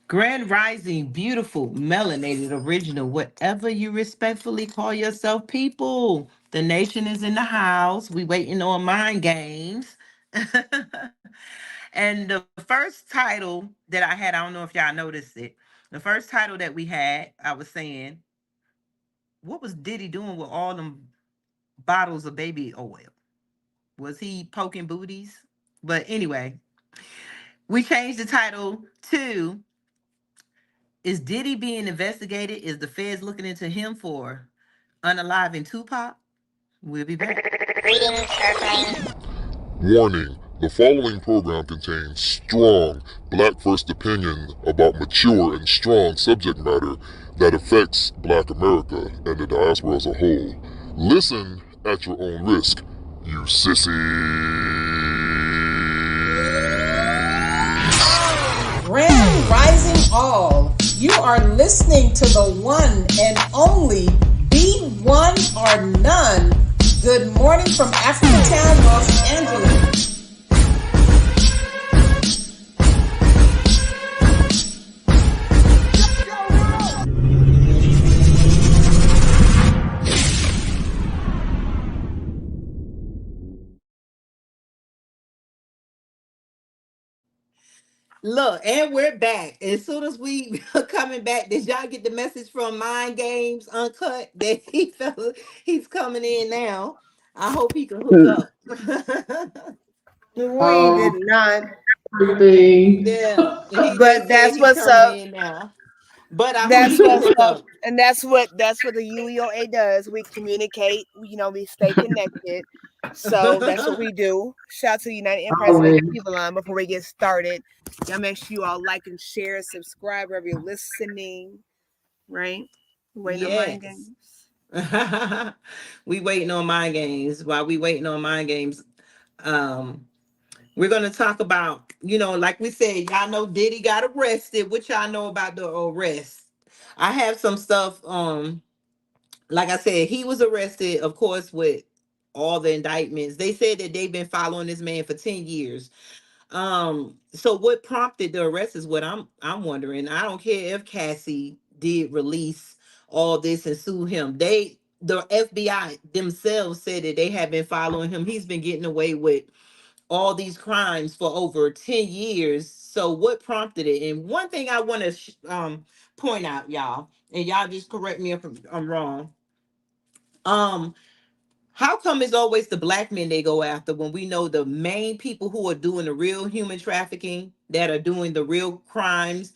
Grand Rising, beautiful, melanated, original, whatever you respectfully call yourself, people. The nation is in the house. We waiting on mind games. And the first title that I had, I don't know if y'all noticed it. The first title that we had, I was saying, what was Diddy doing with all them bottles of baby oil? Was he poking booties? But anyway, we changed the title to Is Diddy being investigated? Is the feds looking into him for unaliving Tupac? We'll be back. Greetings, Earthlings. Warning: the following program contains strong black first opinions about mature and strong subject matter that affects Black America and the diaspora as a whole. Listen at your own risk, you sissy. Grand Rising All. You are listening to the one and only Be One or None. Good morning from Africatown, Los Angeles. Look, and we're back. As soon as we coming back, did y'all get the message from Mind Games Uncut that he's coming in now? I hope he can hook up. We did not, Yeah, he but just said that's he what's coming up. in now. But I hope That's he can what's hook up, up. and that's what the UEOA does. We communicate. We stay connected. So that's what we do. Shout out to United Empires of People on before we get started. Y'all make sure you all like and share, subscribe wherever you're listening. Right? Waiting on mind Yes. games. We waiting on mind games. While we waiting on mind games, um, we're gonna talk about, like we said, y'all know Diddy got arrested. What y'all know about the arrest? I have some stuff. Like I said, he was arrested, of course, with all the indictments. They said that they've been following this man for 10 years. So what prompted the arrest is what I'm wondering. I don't care if Cassie did release all this and sue him. The FBI themselves said that they have been following him. He's been getting away with all these crimes for over 10 years. So what prompted it? And one thing I want to point out, y'all, and y'all just correct me if I'm wrong. Um how come it's always the black men they go after when we know the main people who are doing the real human trafficking, that are doing the real crimes?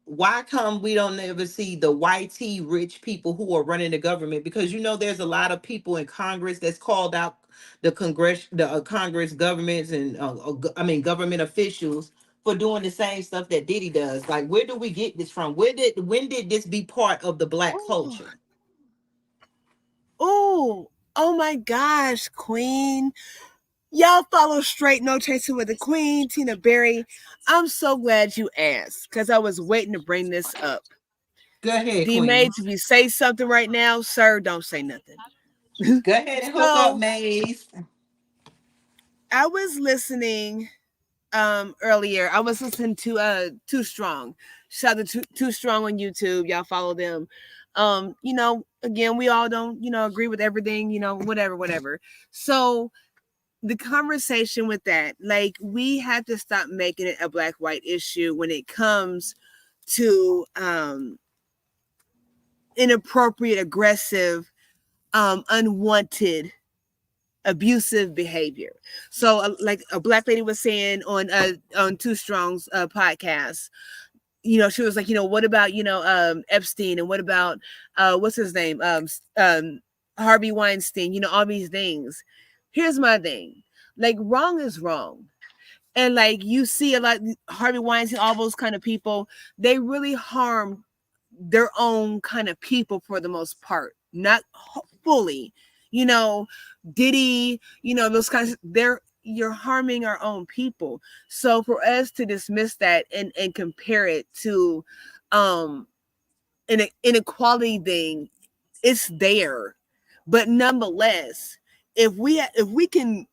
Why come we don't ever see the YT rich people who are running the government? Because there's a lot of people in Congress that's called out the Congress governments and government officials for doing the same stuff that Diddy does. Like, where do we get this from? When did this be part of the black Oh, culture? oh my gosh, Queen. Y'all follow Straight No Chaser with the Queen, Tina Berry. I'm so glad you asked because I was waiting to bring this up. Go ahead, D Queen. Made, if you say something right now, sir, don't say nothing. Go ahead and hook up, So Maze. I was listening earlier. I was listening to Too Strong. Shout out to Too Strong on YouTube. Y'all follow them. Again, we all don't, agree with everything, whatever. So the conversation with that, like, we have to stop making it a black white issue when it comes to inappropriate, aggressive, unwanted, abusive behavior. So like a black lady was saying on Too Strong's podcast, she was like, what about Epstein, and what about what's his name, Harvey Weinstein, all these things. Here's my thing. Like, wrong is wrong. And like, you see a lot, Harvey Weinstein, all those kind of people, they really harm their own kind of people for the most part, not fully. Diddy, those kinds of, you're harming our own people. So for us to dismiss that and compare it to an inequality thing, it's there. But nonetheless, if we can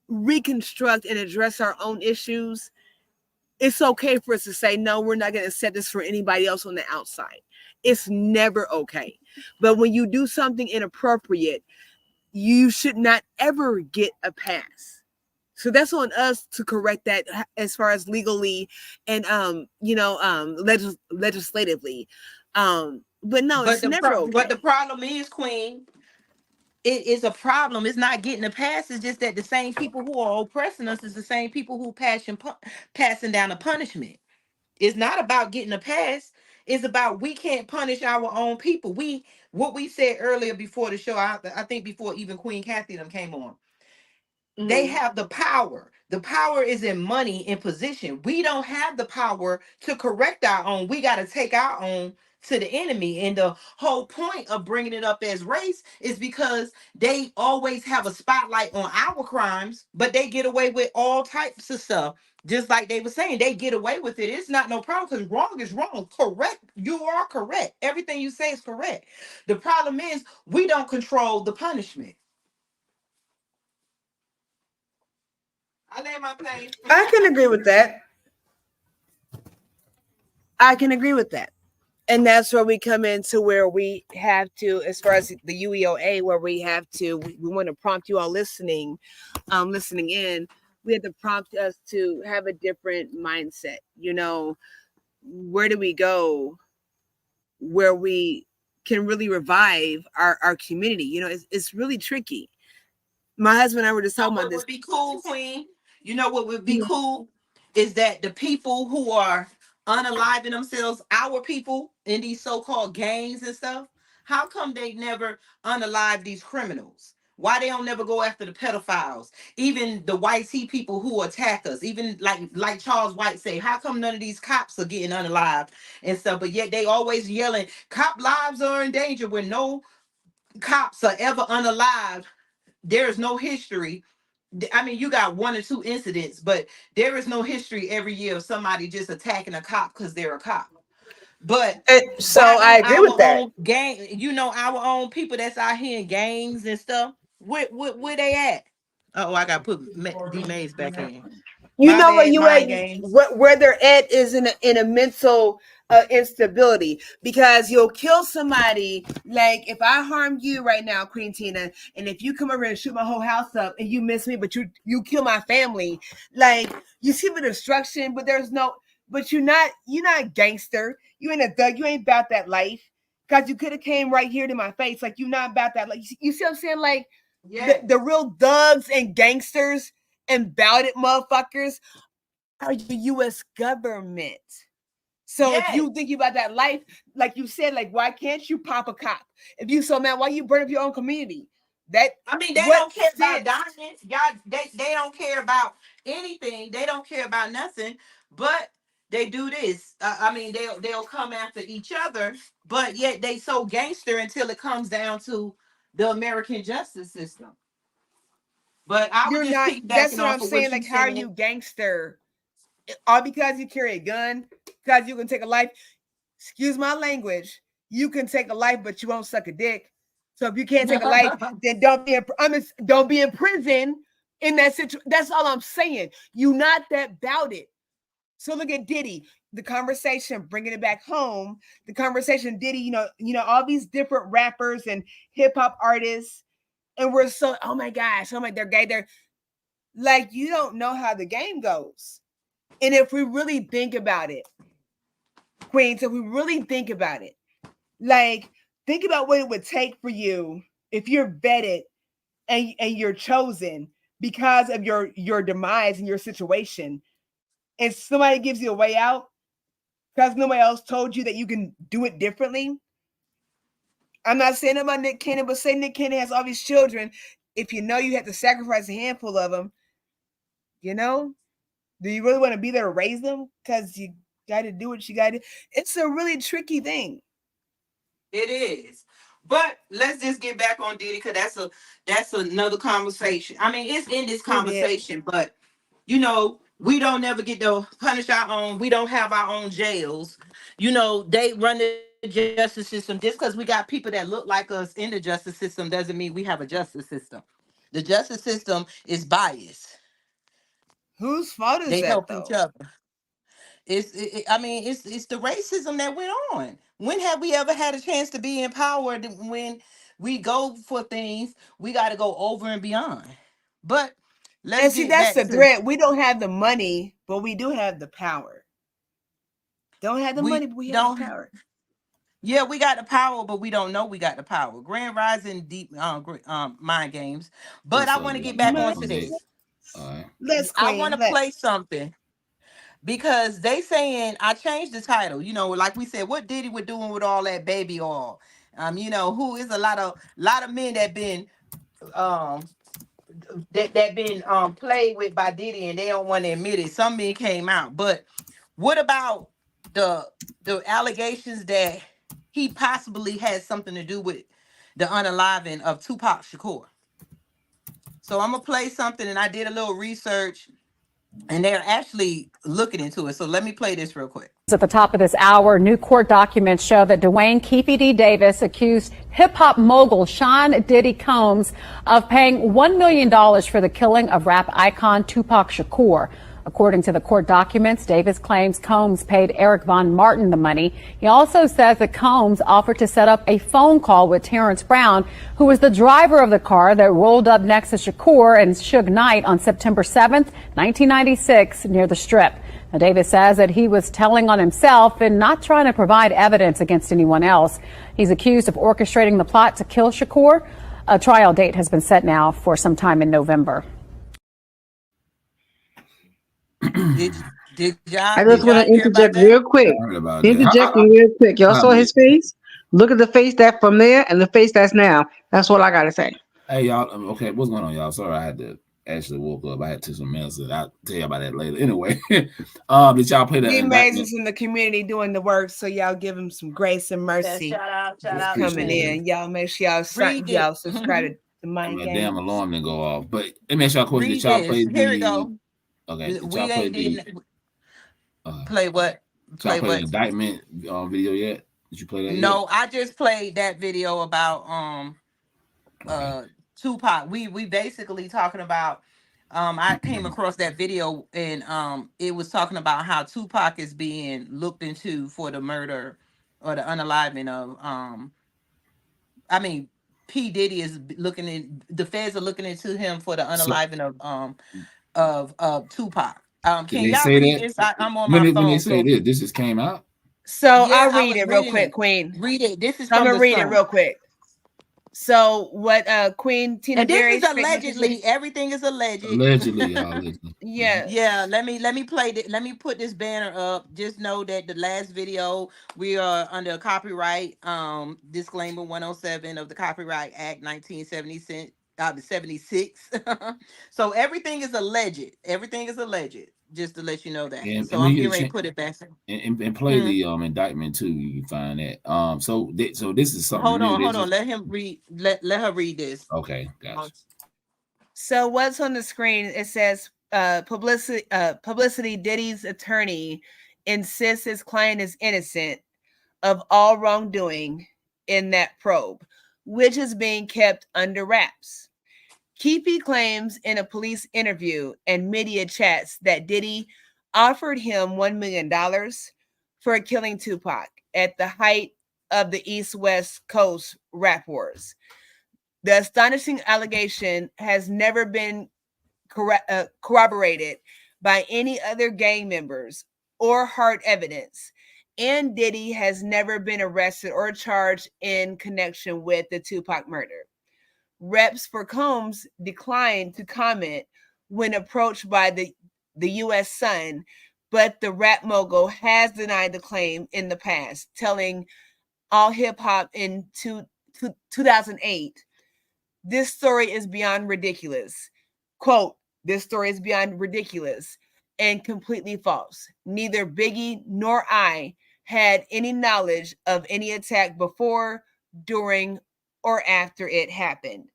reconstruct and address our own issues, it's okay for us to say, no, we're not going to set this for anybody else on the outside. It's never okay. But when you do something inappropriate, you should not ever get a pass. So that's on us to correct that as far as legally and legislatively. But no, But it's never but the okay. problem is, Queen, it is a problem. It's not getting a pass. It's just that the same people who are oppressing us is the same people who passing down the punishment. It's not about getting a pass. It's about we can't punish our own people. What we said earlier before the show. I think before even Queen Kathy them came on. They Mm-hmm. have the power. The power is in money and position. We don't have the power to correct our own. We got to take our own to the enemy. And the whole point of bringing it up as race is because they always have a spotlight on our crimes, but they get away with all types of stuff. Just like they were saying, they get away with it. It's not no problem because wrong is wrong. Correct. You are correct. Everything you say is correct. The problem is we don't control the punishment. I land my plane. I can agree with that. I can agree with that. And that's where we come into where we have to, as far as the UEOA, where we have to, we want to prompt you all listening in. We have to prompt us to have a different mindset. Where do we go where we can really revive our community? It's really tricky. My husband and I were just Know talking about what this. would be cool, Queen? You know what would be cool is that the people who are unaliving themselves, our people in these so-called gangs and stuff, how come they never unalive these criminals? Why they don't never go after the pedophiles? Even the white tea people who attack us, even like Charles White say, how come none of these cops are getting unalived and stuff? But yet they always yelling, cop lives are in danger when no cops are ever unalived. There is no history. I mean, you got one or two incidents, but there is no history every year of somebody just attacking a cop because they're a cop. But So why I don't agree with our that. own gang, our own people that's out here in gangs and stuff, where they at? Oh, I got to put D Mays back in. You My know where bad, you at. mind games. Where they're at is in a mental instability, because you'll kill somebody. Like if I harm you right now, Queen Tina, and if you come over and shoot my whole house up and you miss me, but you kill my family, like you see the destruction, but there's no, but you're not a gangster. You ain't a thug. You ain't about that life. Cause you could have came right here to my face. Like you're not about that. Like you see what I'm saying? Like the Yes. real thugs and gangsters and bout it motherfuckers are your U.S. government. So if you Yes. think about that life, like you said, like why can't you pop a cop? If you so mad, why you burn up your own community? That I mean, they what don't care about sense? dying. Y'all, they don't care about anything. They don't care about nothing. But they do this. I mean, they'll come after each other, but yet they so gangster until it comes down to the American justice system. But I was You're just not. That's piggybacking what I'm off of saying. what you Like, how are said. you gangster? All because you carry a gun? Because you can take a life? Excuse my language. You can take a life, but you won't suck a dick. So if you can't take a life, then don't be in prison in that situation. That's all I'm saying. You not that bout it. So look at Diddy, the conversation, bringing it back home. The conversation, Diddy, all these different rappers and hip hop artists, and we're so, oh my gosh, oh my, they're gay. They're like, you don't know how the game goes. And if we really think about it, Queens, if we really think about it, like, think about what it would take for you if you're vetted and you're chosen because of your demise and your situation, and somebody gives you a way out because nobody else told you that you can do it differently. I'm not saying about Nick Cannon, but say Nick Cannon has all these children. If you know you have to sacrifice a handful of them, you know, do you really want to be there to raise them? Because you got to do what you got to do. It's a really tricky thing. It is. But let's just get back on Diddy because that's another conversation. I mean, it's in this It is. conversation, but we don't never get to punish our own. We don't have our own jails. They run the justice system. Just because we got people that look like us in the justice system doesn't mean we have a justice system. The justice system is biased. Whose fault is They that help each though? other. I mean, it's the racism that went on. When have we ever had a chance to be empowered? When we go for things, we got to go over and beyond. But let's And see, get that's back the to threat. We don't have the money, but we do have the power. Don't have the we money, but we have the don't. power. Yeah, we got the power, but we don't know we got the power. Grand Rising, deep mind games. But What's I up, want to y'all? get I'm back back My onto from it. this. All right. let's I want Queen. to play something because they saying I changed the title. You know, like we said, what Diddy was doing with all that baby oil. You know, who is a lot of men that been um that been played with by Diddy and they don't want to admit it. Some men came out, but what about the allegations that he possibly had something to do with the unaliving of Tupac Shakur? So I'm gonna play something, and I did a little research, and they're actually looking into it. So let me play this real quick. At the top of this hour, new court documents show that Dwayne Keefe D. Davis accused hip-hop mogul Sean Diddy Combs of paying $1 million for the killing of rap icon Tupac Shakur. According to the court documents, Davis claims Combs paid Eric Von Martin the money. He also says that Combs offered to set up a phone call with Terrence Brown, who was the driver of the car that rolled up next to Shakur and Suge Knight on September 7th, 1996, near the Strip. Now, Davis says that he was telling on himself and not trying to provide evidence against anyone else. He's accused of orchestrating the plot to kill Shakur. A trial date has been set now for sometime in November. Did y'all I did just want y'all to hear about interject that? real quick. I heard about that. Interjecting real quick. Y'all saw How- his face? Look at the face that from there and the face that's now. That's all I got to say. Hey, y'all. Okay, what's going on, y'all? Sorry, I had to actually woke up. I had to some medicine. I'll tell you about that later. Anyway, did y'all play that He indictment? raises in the community doing the work, so y'all give him some grace and Yeah, mercy. shout He's out to coming Appreciate him. it. in. Y'all make sure Read it. y'all subscribe to the Mind My damn Games. alarm didn't go off. But let me ask y'all a question. Did Read y'all this. play Here we the? go. Okay, did y'all We play ain't the? did Uh, play what? did y'all Play play the what? indictment video yet? Did you play that yet? No, I just played that video about Okay. Tupac. We basically talking about I came across that video and it was talking about how Tupac is being looked into for the murder or the unaliving of I mean P. Diddy is looking in the feds are looking into him for the So unaliving of Tupac. did Can they y'all say read that this? I'm on when my they phone. say So this just came out? So yeah, I'll I read was it real reading quick, it. Queen. Read it. This is So I'm from gonna the read it Sun. real quick. So what Queen Tina And this Berry is statement is allegedly. Everything is alleged. Allegedly, y'all. Allegedly. Mm-hmm. Yeah, yes. let me play it. Let me put this banner up. Just know that the last video we are under a copyright disclaimer 107 of the Copyright Act 1976. 76. So everything is alleged. Everything is alleged. Just to let you know that. And So when I'm you getting get a ready to chance put it back. and play Hmm. the indictment too, you can find that. So this is something Hold new. on, They hold on. just Let him read. Let her read this. okay, gotcha. So what's on the screen? It says publicity Diddy's attorney insists his client is innocent of all wrongdoing in that probe, which is being kept under wraps. Keefe claims in a police interview and media chats that Diddy offered him $1 million for killing Tupac at the height of the East West Coast rap wars. The astonishing allegation has never been corroborated by any other gang members or hard evidence, and Diddy has never been arrested or charged in connection with the Tupac murder. Reps for Combs declined to comment when approached by the U.S. Sun, but the rap mogul has denied the claim in the past, telling All Hip Hop in 2008, "This story is beyond ridiculous." Quote, "This story is beyond ridiculous and completely false. Neither Biggie nor I had any knowledge of any attack before, during, or after it happened.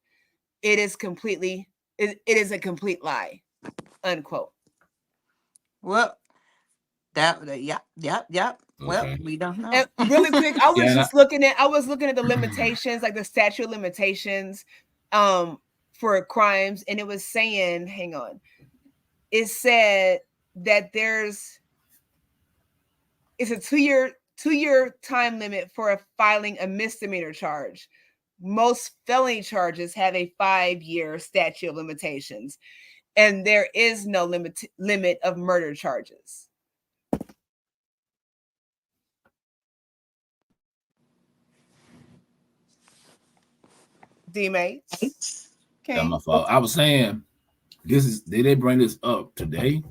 It is a complete lie." Unquote. Well, yep. Well, Okay. we don't know. And really quick, I Yeah, was just looking at the limitations, like the statute of limitations for crimes, and it was saying, hang on. It said that there's it's a two-year time limit for filing a misdemeanor charge. Most felony charges have a 5-year statute of limitations, and there is no limit of murder charges. D-mates. Okay. Yeah, my fault. I was saying, did they bring this up today?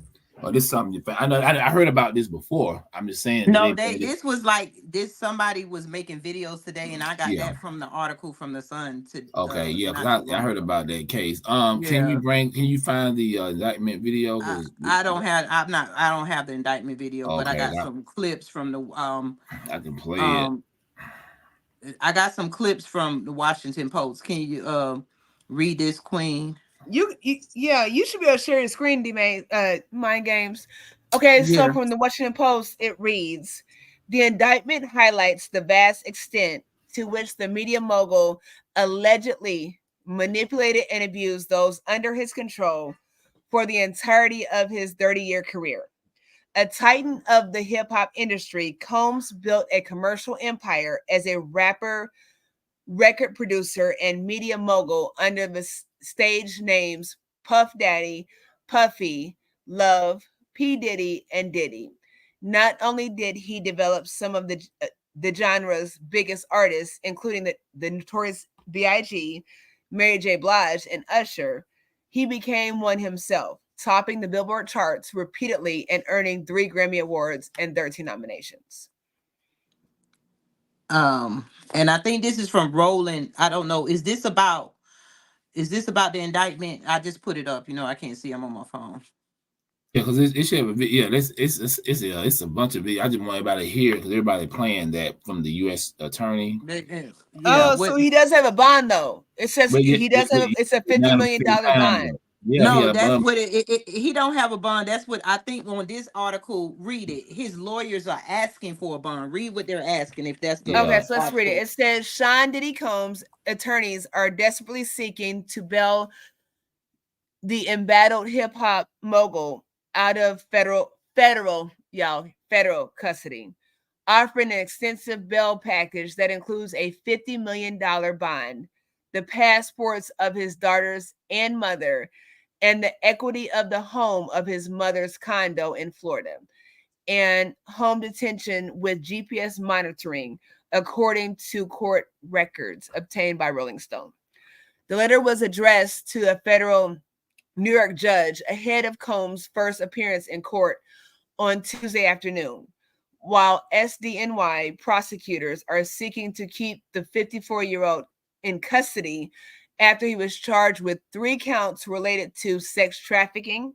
Or this something you I know I heard about this before. I'm just saying. No, this was like this. Somebody was making videos today, and I got that from the article from the Sun. Okay, yeah, because I heard about that case. Can you find the indictment video? I don't have the indictment video, but I got some clips from the I can play it. I got some clips from the Washington Post. Can you read this, Queen? You should be able to share your screen, Mind Games. Okay, so from the Washington Post, it reads, the indictment highlights the vast extent to which the media mogul allegedly manipulated and abused those under his control for the entirety of his 30-year career. A titan of the hip-hop industry, Combs built a commercial empire as a rapper, record producer, and media mogul under the stage names Puff Daddy, Puffy, Love, P. Diddy, and Diddy. Not only did he develop some of the genre's biggest artists, including the Notorious B.I.G., Mary J. Blige, and Usher, he became one himself, topping the Billboard charts repeatedly and earning 3 Grammy Awards and 13 nominations. And I think this is from Roland. I don't know. Is this about the indictment? I just put it up. I can't see. I'm on my phone. Yeah, because it should have a video. It's a bunch of video. I just want everybody to hear because everybody playing that from the U.S. attorney. So he does have a bond though. It says he does have. It's a $50 million bond. Yeah, no, that's what he don't have a bond. That's what I think on this article. Read it. His lawyers are asking for a bond. Read what they're asking. If that's the okay, so let's read it. It says Sean Diddy Combs' attorneys are desperately seeking to bail the embattled hip hop mogul out of federal custody, offering an extensive bail package that includes a $50 million bond, the passports of his daughters and mother, and the equity of the home of his mother's condo in Florida, and home detention with GPS monitoring, according to court records obtained by Rolling Stone. The letter was addressed to a federal New York judge ahead of Combs' first appearance in court on Tuesday afternoon, while SDNY prosecutors are seeking to keep the 54-year-old in custody after he was charged with 3 counts related to sex trafficking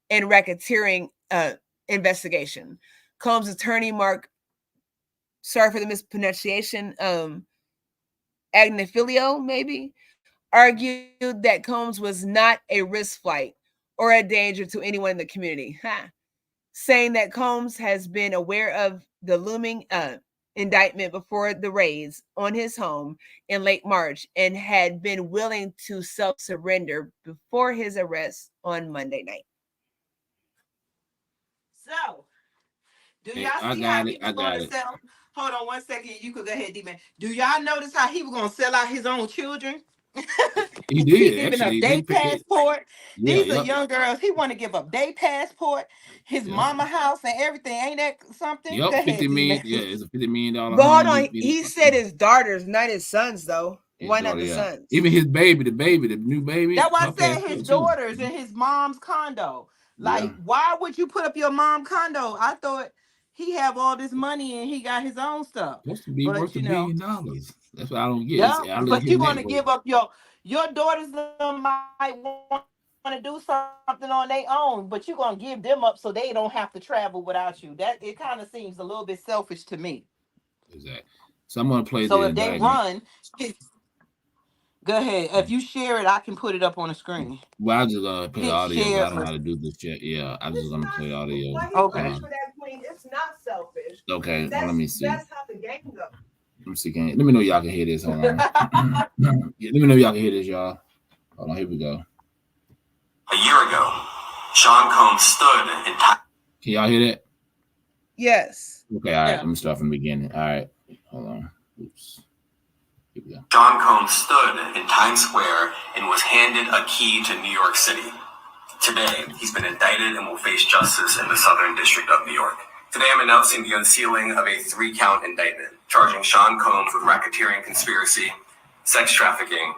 and racketeering investigation. Combs' attorney, Mark, sorry for the mispronunciation, Agnifilio, maybe, argued that Combs was not a risk flight or a danger to anyone in the community, saying that Combs has been aware of the looming indictment before the raids on his home in late March and had been willing to self-surrender before his arrest on Monday night. So, do y'all see how he was going to sell? Hold on 1 second. You could go ahead, D-Man. Do y'all notice how he was going to sell out his own children? He did. Giving up their passport. These are young girls. He want to give up their passport, his mama house, and everything. Ain't that something? Yep, $50 million. Yeah, it's a $50 million. But hold on, he said his daughters, not his sons, though. Why not the sons? Even his baby, the new baby. That's why I said his daughters in his mom's condo. Like, why would you put up your mom's condo? I thought he have all this money and he got his own stuff. Supposed to be worth $1 billion. That's what I don't get. Yeah, but you want to give up your daughters might want to do something on their own, but you're gonna give them up so they don't have to travel without you. That it kind of seems a little bit selfish to me. Exactly. So I'm gonna play. So if they run, go ahead. If you share it, I can put it up on the screen. Well, I'm just gonna play audio. I don't know how to do this yet. Yeah, I'm just gonna play audio. Okay. It's not selfish. Okay, let me see. That's how the game goes. Let me see. Let me know y'all can hear this. Hold on. Let me know y'all can hear this, y'all. Hold on. Here we go. A year ago, Sean Combs stood in. Can y'all hear that? Yes. Okay, all right. Yeah. Let me start from the beginning. All right, hold on. Oops. Here we go. Sean Combs stood in Times Square and was handed a key to New York City. Today, he's been indicted and will face justice in the Southern District of New York. Today, I'm announcing the unsealing of a 3-count indictment, charging Sean Combs with racketeering conspiracy, sex trafficking,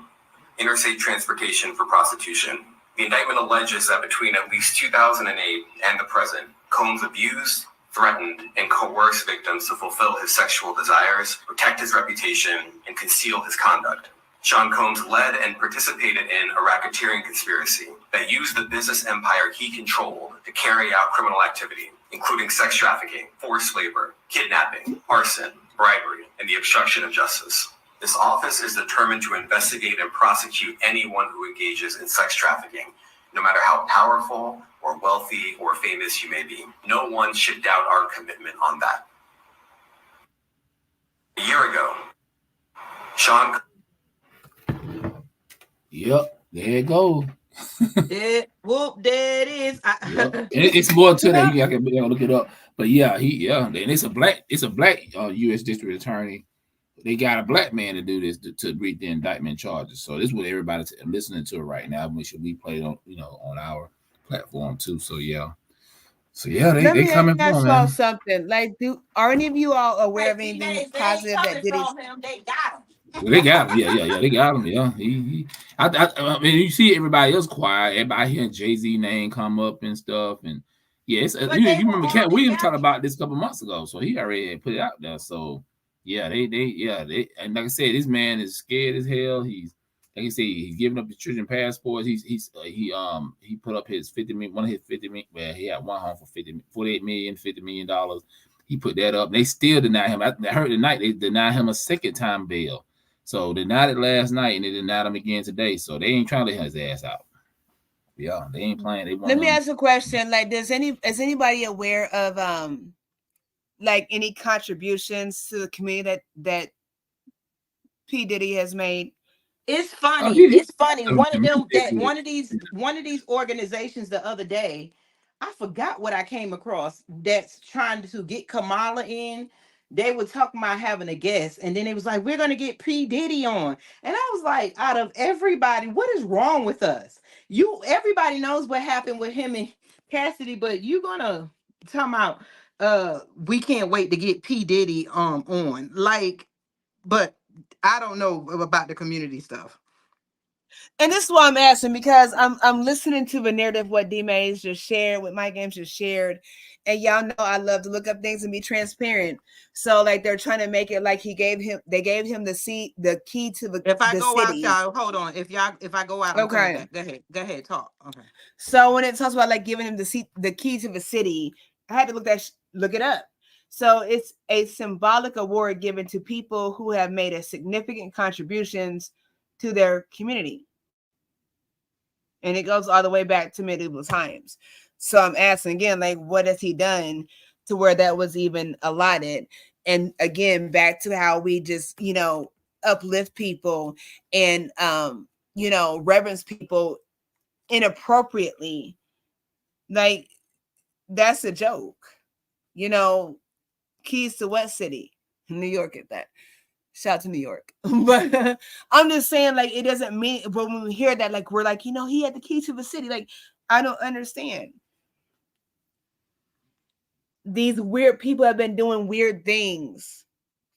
interstate transportation for prostitution. The indictment alleges that between at least 2008 and the present, Combs abused, threatened, and coerced victims to fulfill his sexual desires, protect his reputation, and conceal his conduct. Sean Combs led and participated in a racketeering conspiracy that used the business empire he controlled to carry out criminal activity, including sex trafficking, forced labor, kidnapping, arson, bribery, and the obstruction of justice. This office is determined to investigate and prosecute anyone who engages in sex trafficking, no matter how powerful or wealthy or famous you may be. No one should doubt our commitment on that. A year ago, Sean... Yep, there it goes. There it is. Yep. It's more to that. You can look it up. But yeah, and it's a black U.S. district attorney. They got a black man to do this to read the indictment charges. So this is what everybody's listening to right now. We should be played on on our platform too. So yeah, they coming ask for y'all man. something. Like, are any of you all aware of anything positive that Diddy? They got him. Well, they got him. Yeah, they got him. Yeah, I mean, you see everybody else quiet. Everybody hearing Jay-Z name come up and stuff, and yeah, it's you remember Cat Williams talking about this a couple months ago, so he already had put it out there. So yeah, they and like I said, this man is scared as hell. He's like I said, he's giving up his children passports. He put up his 50 million, one of his 50 million. Well, he had one home for 48 million, $50 million. He put that up. They still deny him. I heard tonight they denied him a second time bail. So they denied it last night and they denied him again today. So they ain't trying to let his ass out. Yeah, they ain't playing. They want Let me ask a question. Like, is anybody aware of like any contributions to the community that P. Diddy has made? It's funny. It's funny. One of these organizations the other day, I forgot what I came across that's trying to get Kamala in. They were talking about having a guest, and then it was like, we're gonna get P. Diddy on. And I was like, out of everybody, what is wrong with us? Everybody knows what happened with him and Cassidy, but you gonna talk about we can't wait to get P. Diddy on. Like, but I don't know about the community stuff. And this is why I'm asking, because I'm listening to the narrative what D-Maze just shared, what Mike Games just shared, and y'all know I love to look up things and be transparent. So like they're trying to make it like they gave him the key to the If I the go city. out, y'all hold on. If I go out, okay, go ahead, talk. Okay. So when it talks about like giving him the key to the city, I had to look it up. So it's a symbolic award given to people who have made a significant contributions to their community. And it goes all the way back to medieval times. So I'm asking again, like, what has he done to where that was even allotted? And again, back to how we just, uplift people and, reverence people inappropriately. Like, that's a joke. Keys to what city? New York at that. Shout out to New York. But I'm just saying, like, it doesn't mean, but when we hear that, like, we're like, he had the key to the city. Like, I don't understand. These weird people have been doing weird things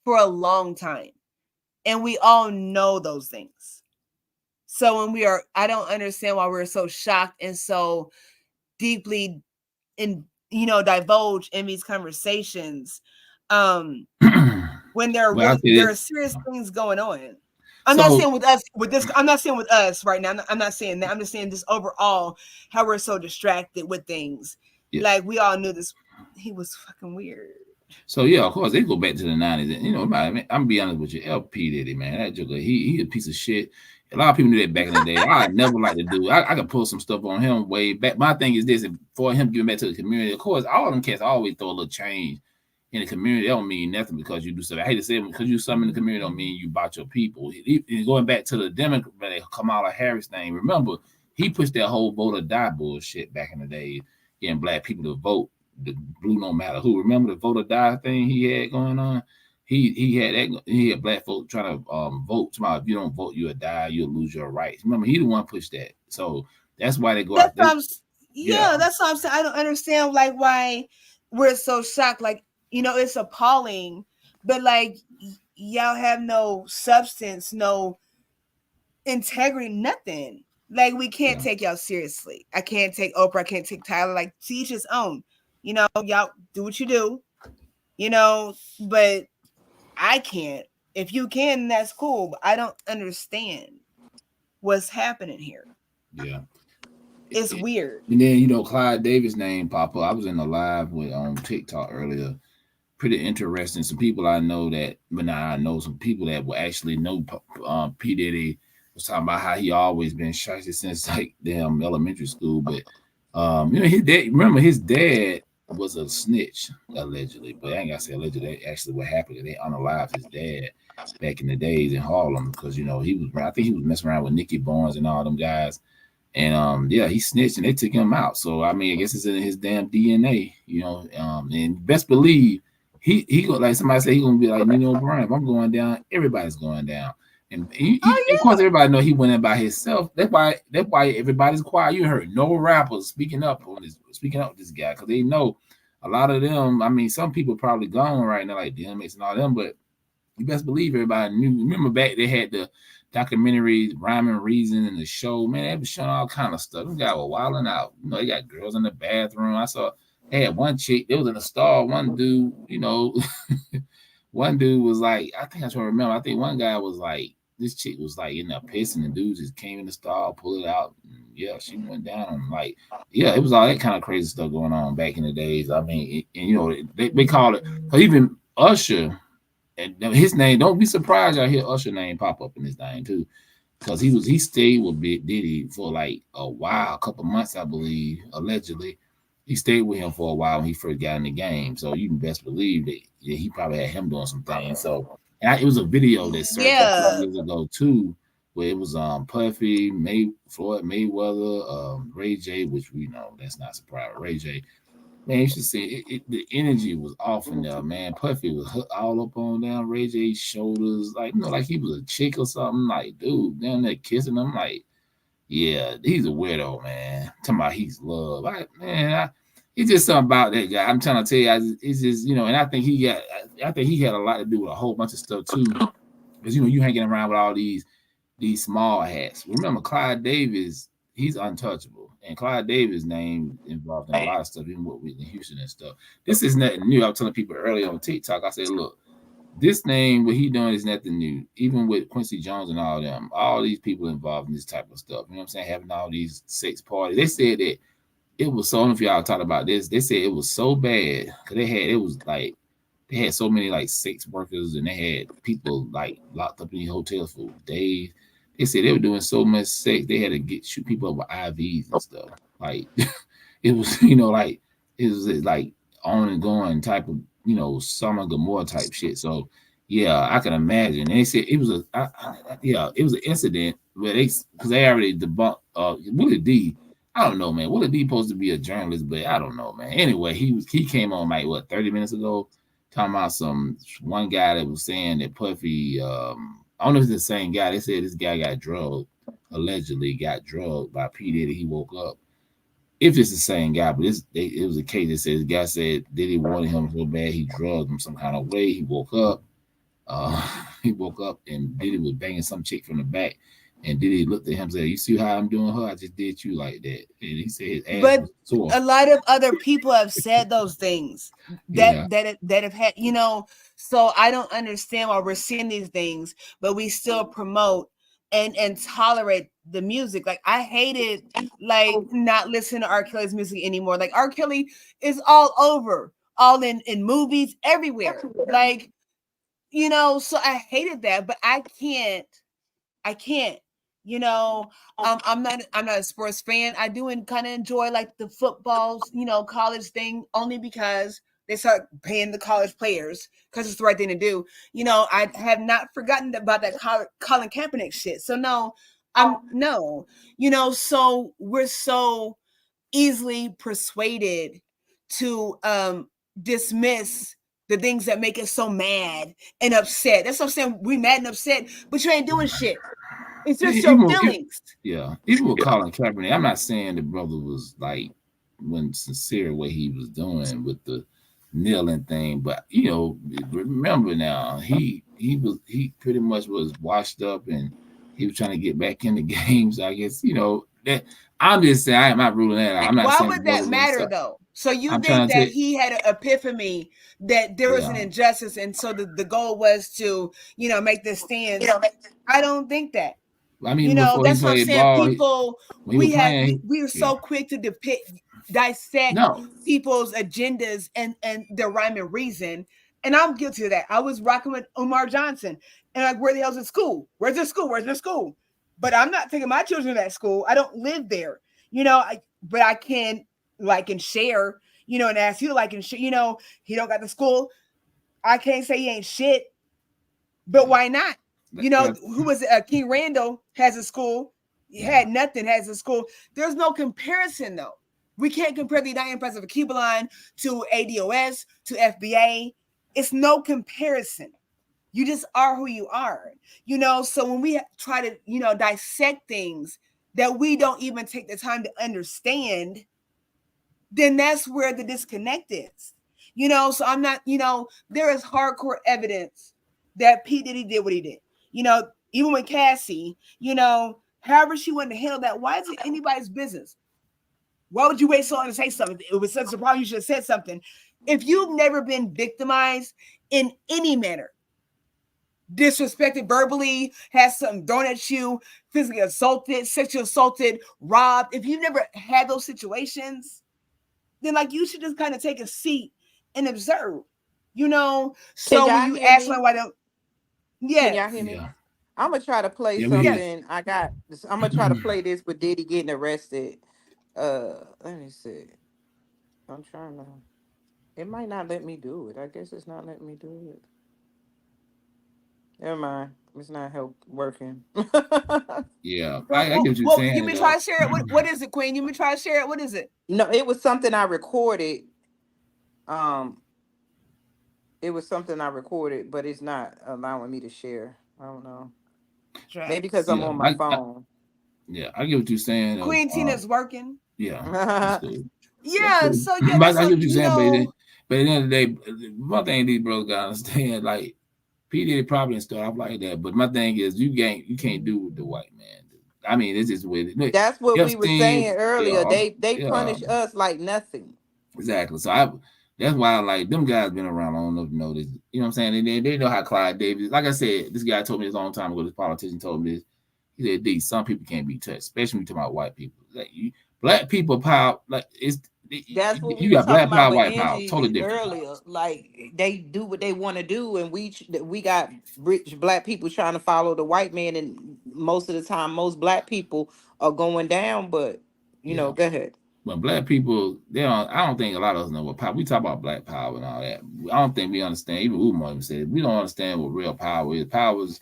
for a long time. And we all know those things. So when I don't understand why we're so shocked and so deeply divulge in these conversations. When there are serious things going on. I'm not saying with us I'm not saying with us right now. I'm not saying that. I'm just saying just overall how we're so distracted with things. Yeah. Like we all knew this. He was fucking weird. So yeah, of course they go back to the 90s. And I'm gonna be honest with you, LP Diddy, man, that joker, he a piece of shit. A lot of people knew that back in the day. I never liked to do it. I could pull some stuff on him way back. My thing is this: for him giving back to the community, of course, all of them cats always throw a little change in the community. That don't mean nothing because you do stuff. I hate to say it, because you do something in the community don't mean you bought your people. Going back to the Democrat Kamala Harris thing, remember he pushed that whole vote or die bullshit back in the day, getting black people to vote the blue no matter who. Remember the vote or die thing he had going on? He had that. He had black folk trying to vote. If you don't vote, you'll die. You'll lose your rights. Remember, he the one pushed that. So that's why they go out. Yeah, that's what I'm saying. I don't understand like why we're so shocked. Like, it's appalling, but like y'all have no substance, no integrity, nothing. Like, we can't take y'all seriously. I can't take Oprah. I can't take Tyler. Like, to each his own. Y'all do what you do. But I can't. If you can, that's cool. But I don't understand what's happening here. Yeah. It's weird. And then, Clyde Davis' name pop up. I was in a live with on TikTok earlier. Pretty interesting. Some people I know I know some people that will actually know P. Diddy was talking about how he always been shysty since like damn elementary school. But his dad, remember his dad was a snitch, allegedly. But I ain't gotta say allegedly, actually what happened. They unalived his dad back in the days in Harlem because I think he was messing around with Nicky Barnes and all them guys. And he snitched and they took him out. So I mean, I guess it's in his damn DNA, and best believe he go like somebody said he gonna be like Nino Brown. If I'm going down, everybody's going down. And of course everybody know he went in by himself. That's why everybody's quiet. You heard no rappers speaking up this guy because they know a lot of them. I mean, some people probably gone right now, like DMX and all them, but you best believe everybody knew. Remember back they had the documentary Rhyme and Reason and the show, man, they was showing all kind of stuff. Them guys were wilding out. They got girls in the bathroom. I saw they had one chick, they was in a stall. One dude, one dude was like, I think I try to remember. I think one guy was like, this chick was like in there pissing, and dude just came in the stall, pulled it out. And she went down. Like, it was all that kind of crazy stuff going on back in the days. I mean, they call it, even Usher. And his name, don't be surprised y'all hear Usher name pop up in his name too, because he stayed with Big Diddy for like a while, a couple months, I believe, allegedly. He stayed with him for a while when he first got in the game, so you can best believe that he probably had him doing some things. So it was a video that surfaced a couple years ago too, where it was Puffy, Floyd Mayweather, Ray J, which we know that's not surprising. Ray J. Man, you should see the energy was off in there, man. Puffy was all up on down Ray J's shoulders, like like he was a chick or something. Like, dude, down there kissing him, like, yeah, he's a weirdo, man. Talking about he's love, it's just something about that guy. I'm trying to tell you, it's just and I think he had a lot to do with a whole bunch of stuff too, because you hanging around with all these small hats. Remember, Clyde Davis, he's untouchable. And Clyde Davis' name involved in a lot of stuff, even with Whitney Houston and stuff. This is nothing new. I was telling people earlier on TikTok, I said, look, this name, what he doing is nothing new. Even with Quincy Jones and all them, all these people involved in this type of stuff. You know what I'm saying? Having all these sex parties. They said that it was so, I don't know if y'all talked about this. They said it was so bad because they had so many like sex workers and they had people like locked up in these hotels for days. They said they were doing so much sex, they had to shoot people up with IVs and stuff. Like it was, like it was like on and going type of, Summer Gomorrah type shit. So yeah, I can imagine. And they said it was it was an incident where because they already debunked Willie D. I don't know, man. Willie D supposed to be a journalist, but I don't know, man. Anyway, he came on like 30 minutes ago, talking about one guy that was saying that Puffy I don't know if it's the same guy. They said this guy got drugged, allegedly got drugged by P. Diddy. He woke up. If it's the same guy, but it was a case that says the guy said Diddy wanted him so bad he drugged him some kind of way. He woke up. And Diddy was banging some chick from the back. And Diddy looked at him and said, "You see how I'm doing her? I just did you like that." And he said his ass was sore. A lot of other people have said those things that have had, so I don't understand why we're seeing these things, but we still promote and tolerate the music. Like, I hated not listening to R. Kelly's music anymore. Like, R. Kelly is all over, all in movies, everywhere. Like, so I hated that, but I can't. I'm not a sports fan. I do kind of enjoy like the footballs, college thing, only because they start paying the college players because it's the right thing to do. I have not forgotten about that Colin Kaepernick shit. So so we're so easily persuaded to dismiss the things that make us so mad and upset. That's what I'm saying. We mad and upset, but you ain't doing shit. It's just your feelings. Even with Colin Kaepernick, I'm not saying the brother was like when sincere what he was doing with the kneeling thing, but remember now he pretty much was washed up and he was trying to get back in the games. I guess that I'm just saying I'm not ruling that out. I'm not Why saying would that matter though? So you I'm think that to, he had an epiphany that there was an injustice, and so the goal was to make this stand. I don't think that. I mean, before that's he what I'm played saying. ball, People, we are so quick to dissect people's agendas and their rhyme and reason. And I'm guilty of that. I was rocking with Umar Johnson, and like, where the hell's the school? Where's the school? Where's the school? But I'm not taking my children to that school. I don't live there, but I can like and share, and ask you to like and share. He don't got the school. I can't say he ain't shit, but why not? Who was it? King Randall has a school. He had nothing, has a school. There's no comparison, though. We can't compare the United Press of Cubaline to ADOS, to FBA. It's no comparison. You just are who you are. So when we try to, dissect things that we don't even take the time to understand, then that's where the disconnect is. So I'm not, there is hardcore evidence that P. Diddy did what he did. Even with Cassie, however she wanted to handle that, why is it anybody's business? Why would you wait so long to say something? If it was such a problem, you should have said something. If you've never been victimized in any manner, disrespected verbally, has something thrown at you, physically assaulted, sexually assaulted, robbed, if you've never had those situations, then like you should just kind of take a seat and observe, So when you ask me why don't, Can y'all hear me? I'm gonna try to play something. I'm gonna try to play this with Diddy getting arrested. Let me see. I'm trying to. It might not let me do it. I guess it's not letting me do it. Never mind. It's not working. I get what you're saying. You may try to share it. What is it, Queen? You may try to share it. What is it? No, it was something I recorded. It was something I recorded, but it's not allowing me to share. I don't know. Maybe because I'm on my phone. I get what you're saying. Queen Tina's working. Yeah. Yeah. So I get what you're saying, but at the end of the day, one thing these brothers gotta understand, like P. Diddy probably didn't start off like that, but my thing is you can't do what the white man do. I mean, it's just with it. That's what we were saying earlier. They punish us like nothing. Exactly. So that's why like them guys been around long enough to know this. You know what I'm saying? They know how Clyde Davis. Like I said, this guy told me this a long time ago. This politician told me this. He said, "D, some people can't be touched, especially when you talk about white people. Like black people power. Like that's what you got black power, white power, totally different. Earlier, like they do what they want to do, and we got rich black people trying to follow the white man, and most of the time, most black people are going down. But go ahead. But black people, I don't think a lot of us know what power. We talk about black power and all that. I don't think we understand. Even Umar even said we don't understand what real power is. Power is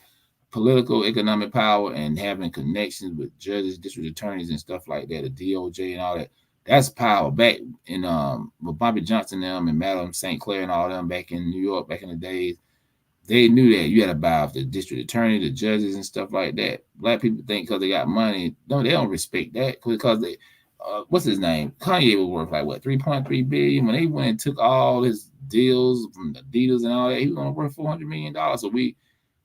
political, economic power, and having connections with judges, district attorneys, and stuff like that, the DOJ and all that. That's power. Back in with Bobby Johnson them and Madam St. Clair and all them back in New York back in the days, they knew that you had to bow the district attorney, the judges, and stuff like that. Black people think because they got money, they don't respect that because they. What's his name? Kanye was worth like what 3.3 billion when they went and took all his deals from the Adidas and all that. He was only worth $400 million. So we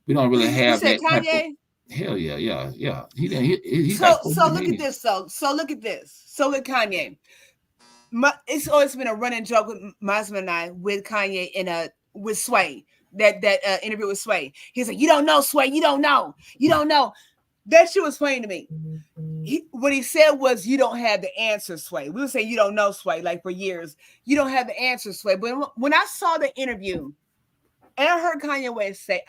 don't really have that. Kanye? Hell yeah. He didn't. He so look at this. So look at this. So with Kanye, it's always been a running joke with my husband and I with Kanye and with Sway. That interview with Sway. He's like, you don't know, Sway. You don't know. That shit was funny to me. What he said was, you don't have the answer, Sway. We would say, you don't know, Sway, like for years. You don't have the answer, Sway. But when I saw the interview and I heard Kanye West say,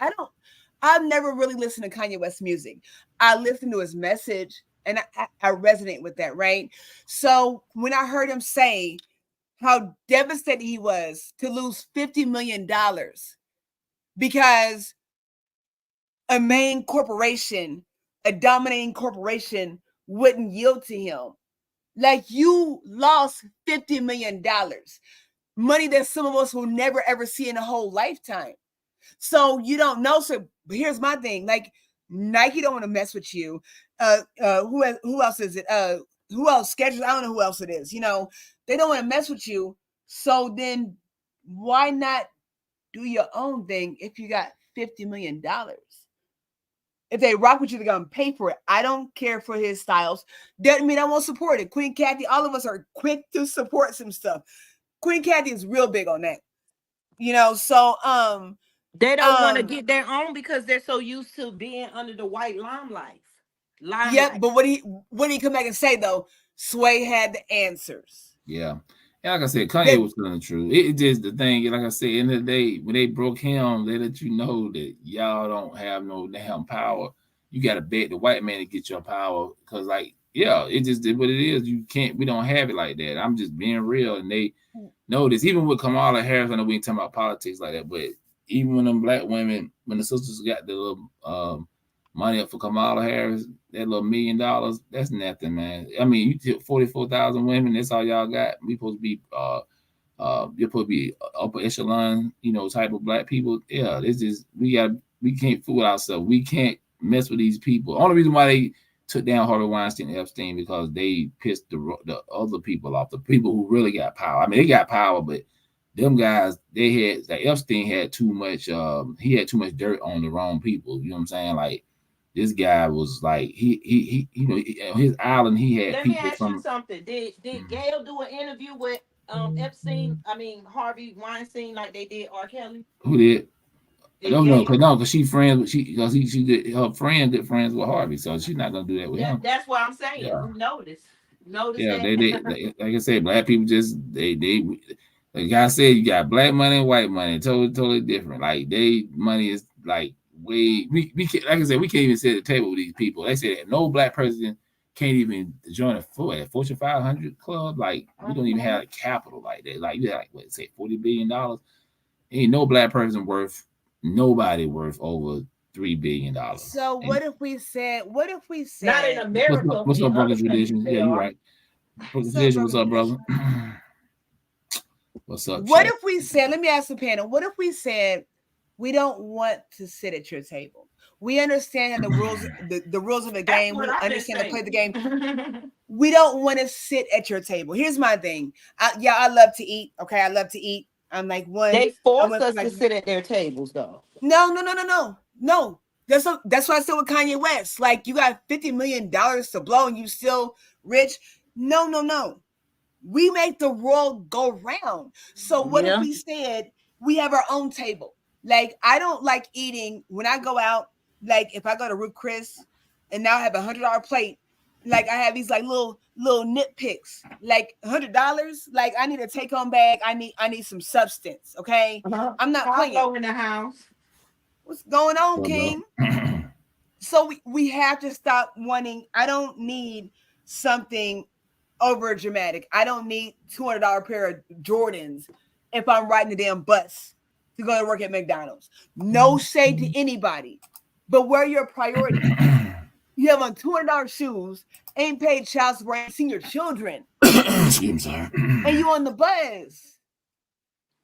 I've never really listened to Kanye West's music. I listened to his message and I resonate with that, right? So when I heard him say how devastated he was to lose $50 million because a main corporation, a dominating corporation, wouldn't yield to him. Like, you lost $50 million. money that some of us will never ever see in a whole lifetime. So you don't know. So here's my thing: like Nike don't want to mess with you. Who else is it? Who else? Skechers? I don't know who else it is. You know, they don't want to mess with you. So then, why not do your own thing if you got $50 million? If they rock with you, they're gonna pay for it. I don't care for his styles. Doesn't mean I won't support it. Queen Kathy, all of us are quick to support some stuff. Queen Kathy is real big on that. You know, so they don't want to get their own because they're so used to being under the white limelight. Yep, but what do he come back and say though? Sway had the answers. Yeah. And like I said, Kanye was telling the truth. It just the thing, like I said, in the day when they broke him, they let you know that y'all don't have no damn power. You gotta beg the white man to get your power. Cause like, yeah, it just did what it is. We don't have it like that. I'm just being real. And they know this. Even with Kamala Harris, I know we ain't talking about politics like that, but even when them black women, when the sisters got the little money up for Kamala Harris, that little $1 million, that's nothing, man. I mean, you took 44,000 women, that's all y'all got. We supposed to be you're supposed to be upper echelon, you know, type of black people. Yeah, it's just we can't fool ourselves. We can't mess with these people. Only reason why they took down Harvey Weinstein and Epstein because they pissed the other people off, the people who really got power. I mean, they got power, but them guys, Epstein had too much. He had too much dirt on the wrong people. You know what I'm saying? Like. This guy was like he you know on his island he had. Let me ask you something. Did Gail do an interview with Epstein? I mean Harvey Weinstein like they did R. Kelly? Who did? No, because she friends. Because her friend good friends with Harvey, so she's not gonna do that with him. That's what I'm saying. Yeah. Notice yeah, that. they like I said, black people just they. Like I said, you got black money and white money, totally different. Like they money is like. We can't, like I said, we can't even sit at the table with these people. They say that no black president can't even join a Fortune 500 club. Like we don't even have a capital like that. Like you have like what say $40 billion. Ain't no black person nobody worth over $3 billion. So what if we said? Not in America? What's up, brother Tradition? Yeah, you're right. Brother Tradition, what's up, brother? What's up? What if we said? Let me ask the panel. What if we said? We don't want to sit at your table. We understand the rules, the rules of the game. We understand to play the game. We don't want to sit at your table. Here's my thing. I love to eat. Okay, I love to eat. I'm like one. They force us to sit at their tables, though. No. That's why I said with Kanye West. Like you got $50 million to blow and you still rich. No. We make the world go round. So what if we said we have our own table? Like, I don't like eating when I go out. Like, if I go to Ruth Chris and now I have $100 plate, like I have these like little nitpicks, like $100. Like, I need a take home bag. I need some substance. Okay, I'm not playing. Hello in the house. What's going on, King? So we have to stop wanting. I don't need something over dramatic. I don't need $200 pair of Jordans if I'm riding the damn bus to go to work at McDonald's. No shade to anybody, but where are your priorities? You have on $200 shoes, ain't paid child support, ain't seen your children. Excuse me, and you on the bus.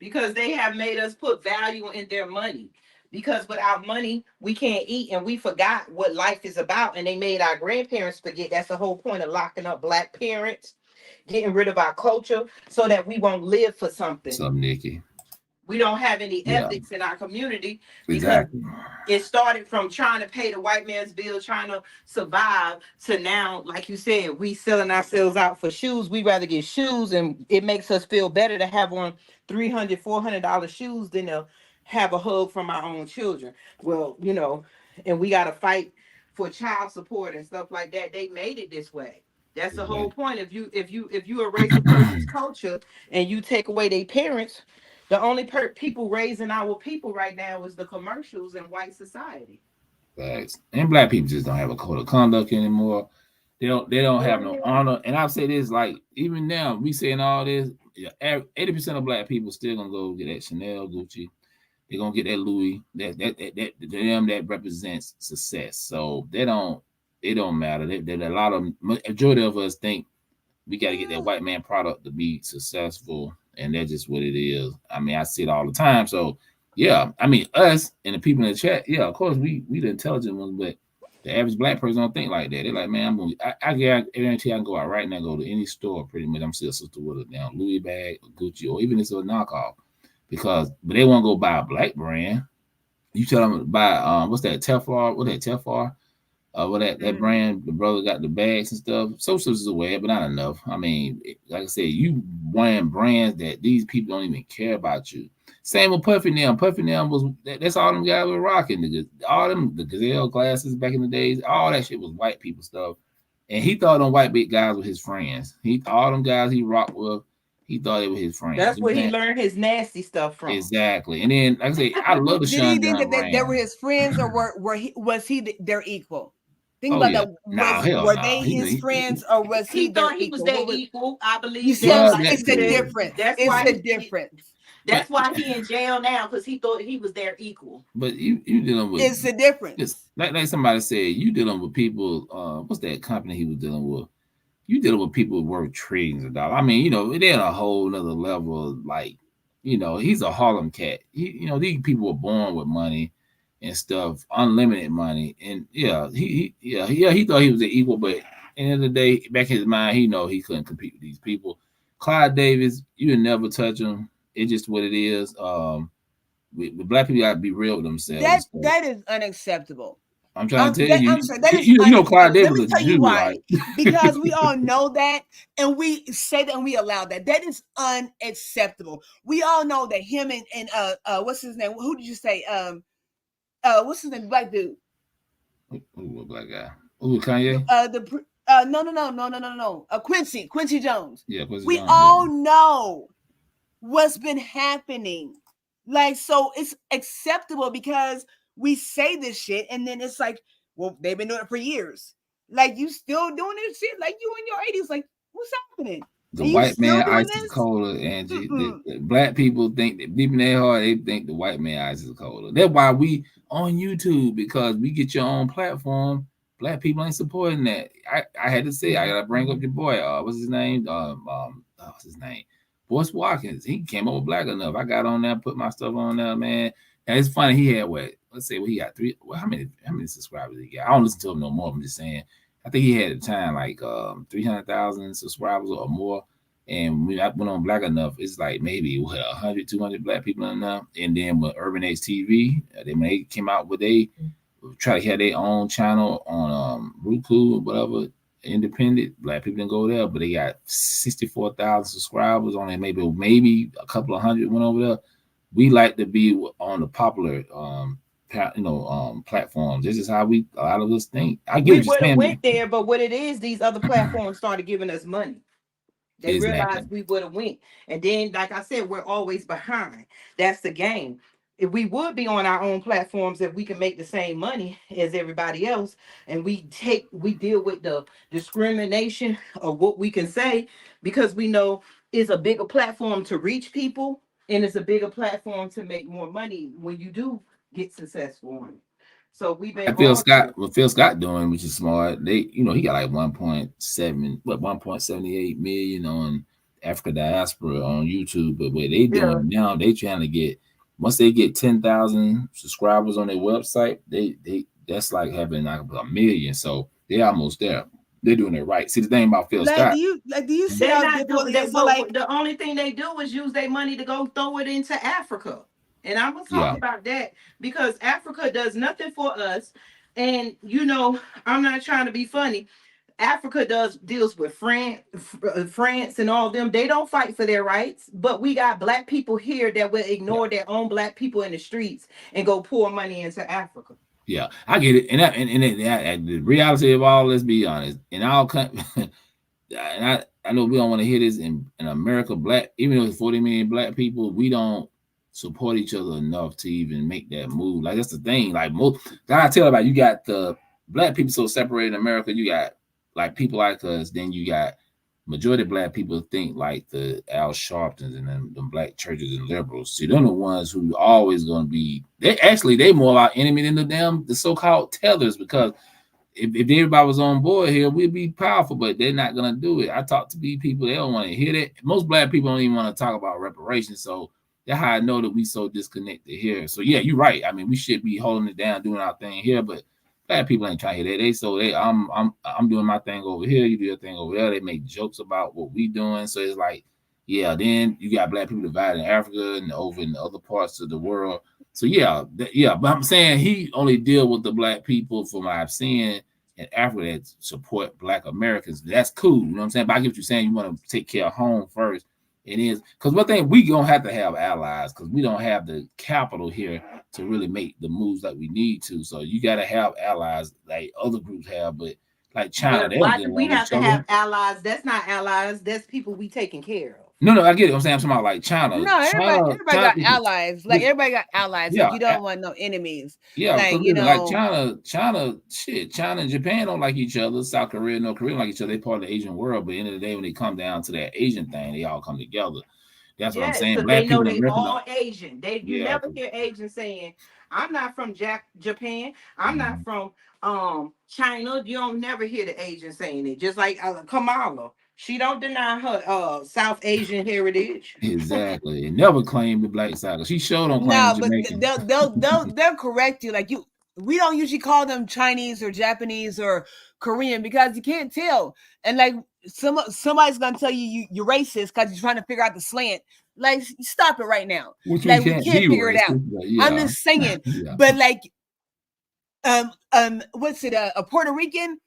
Because they have made us put value in their money. Because without money, we can't eat, and we forgot what life is about. And they made our grandparents forget. That's the whole point of locking up black parents, getting rid of our culture so that we won't live for something. What's up, Nikki? We don't have any ethics in our community because it started from trying to pay the white man's bill, trying to survive, to now, like you said, we selling ourselves out for shoes. We rather get shoes, and it makes us feel better to have on $300, $400 shoes than to have a hug from our own children. Well, you know, and we got to fight for child support and stuff like that. They made it this way. That's the whole point. If you erase a person's culture and you take away their parents, the only people raising our people right now is the commercials in white society. Thanks. And black people just don't have a code of conduct anymore. They don't have no honor. And I'll say this, like, even now, we saying all this, 80% of black people still gonna go get that Chanel, Gucci. They're gonna get that Louis. That represents success. So it don't matter. There's a lot of majority of us think we got to get that white man product to be successful. and that's just what it is. I mean, I see it all the time. So yeah, I mean, us and the people in the chat, yeah, of course we the intelligent ones, but the average black person don't think like that. They're like, man, I guarantee I can go out right now, go to any store, pretty much. I'm still a sister with a damn Louis bag, Gucci, or even if it's a knockoff, but they won't go buy a black brand. You tell them to buy what's that Teflon? What that Teflon? That brand, the brother got the bags and stuff. Socials is aware, but not enough. I mean, like I said, you wearing brands that these people don't even care about you. Same with Puffy Nam. Puffy Nam that's all them guys were rocking. The Gazelle glasses back in the days, all that shit was white people stuff. And he thought them white big guys were his friends. All them guys he rocked with, he thought they were his friends. That's where he learned his nasty stuff from. Exactly. And then, like I say, I love the Did he think that they were his friends, or was he their equal? Think about that. Were they his friends, or was he thought he was their equal? I believe. You see, it's the difference. It's the difference. That's why he in jail now, because he thought he was their equal. But you dealing with it's the difference. Like somebody said, you dealing with people. What's that company he was dealing with? You dealing with people worth trillions of dollars. I mean, they're on a whole nother level. Like, he's a Harlem cat. These people were born with money and stuff, unlimited money, and he thought he was an equal, but at the end of the day, back in his mind, he couldn't compete with these people. Clyde Davis, you would never touch him. It's just what it is. With black people, got to be real with themselves. That is unacceptable. I'm trying to tell you. Clyde Davis was a Jew, right? Because we all know that, and we say that, and we allow that. That is unacceptable. We all know that him and what's his name? Who did you say? What's his name? Black dude. Ooh, a black guy. Ooh, Kanye. No. Quincy Jones. Yeah, Quincy we Jones, all know what's been happening. Like, so it's acceptable because we say this shit, and then it's like, well, they've been doing it for years. Like, you still doing this shit? Like, you in your 80s? Like, what's happening? The white man ice is colder, Angie. The black people think that deep in their heart, they think the white man ice is colder. That's why we on YouTube, because we get your own platform. Black people ain't supporting that. I had to say, I gotta bring up your boy. What's his name? What's his name? Boyce Watkins. He came up with Black Enough. I got on there, put my stuff on there, man. And it's funny. He had he got three. Well, how many subscribers he got? I don't listen to him no more. I'm just saying. I think he had at the time like 300,000 subscribers or more. And when I went on Black Enough, it's like maybe 100, 200 black people in there. And then with Urban X TV, when they came out with they try to have their own channel on Roku or whatever, independent. Black people didn't go there, but they got 64,000 subscribers on it. Maybe a couple of hundred went over there. We like to be on the popular platforms. This is how a lot of us think. We would have went there, but what it is, these other platforms started giving us money. They realized we would have went. And then, like I said, we're always behind. That's the game. If we would be on our own platforms, if we can make the same money as everybody else, and we deal with the discrimination of what we can say, because we know it's a bigger platform to reach people, and it's a bigger platform to make more money when you do get successful on it. So we've been. What Phil Scott doing, which is smart. He got like 1.78 million on Africa Diaspora on YouTube. But what they doing now, they trying to get, once they get 10,000 subscribers on their website, they that's like having like a million. So they're almost there. They're doing it right. See, the thing about Phil Scott. Do you see how difficult it is? Like, the only thing they do is use their money to go throw it into Africa. And I'm going to talk about that, because Africa does nothing for us. And, I'm not trying to be funny. Africa deals with France and all of them. They don't fight for their rights. But we got black people here that will ignore their own black people in the streets and go pour money into Africa. Yeah, I get it. And the reality of all, let's be honest, in our country, and I know we don't want to hear this in America, even though it's 40 million black people, we don't support each other enough to even make that move. Like, that's the thing. Like, I tell about, you got the black people so separated in America. You got like people like us. Then you got majority of black people think like the Al Sharptons and then the black churches and liberals. See, they're the ones who always going to be. They more our enemy than the so-called tellers, because if everybody was on board here, we'd be powerful, but they're not gonna do it. I talk to these people, they don't want to hear that. Most black people don't even want to talk about reparations. So that's how I know that we so disconnected here. So yeah, you're right. I mean, we should be holding it down, doing our thing here, but black people ain't trying to hear that. I'm doing my thing over here, you do your thing over there. They make jokes about what we doing. So it's like, yeah, then you got black people divided in Africa and over in other parts of the world. So yeah, but I'm saying he only deal with the black people from what I've seen in Africa that support black Americans. That's cool, you know what I'm saying? But I get what you're saying. You want to take care of home first. It is because one thing we gonna have to have allies because we don't have the capital here to really make the moves that we need to. So you got to have allies like other groups have, but like China, But they don't why get do we along with have each to other. have allies? That's not allies. That's people we taking care of. No, I get it. I'm saying I'm talking about like China. No, everybody China got allies. Like everybody got allies. Like yeah, you don't want no enemies. yeah, Like because you like know, China and Japan don't like each other. South Korea, North Korea don't like each other. They part of the Asian world, but at the end of the day, when they come down to that Asian thing, they all come together. That's what I'm Yes, saying. because they Black know people in they America, all Asian. You yeah, never hear Asian saying, "I'm not from Japan. I'm not mhm, from China." You don't never hear the Asian saying it. Just like Kamala, she don't deny her South Asian heritage. exactly. It never claimed the black side. She sure don't claim no, but Jamaican. they'll correct you. Like you, we don't usually call them Chinese or Japanese or Korean because you can't tell. And like somebody's gonna tell you're racist because you're trying to figure out the slant. Like stop it right now. Which we Like we can't can't be figure it out. racist, but I'm yeah, just saying. yeah, But like what's it? A Puerto Rican?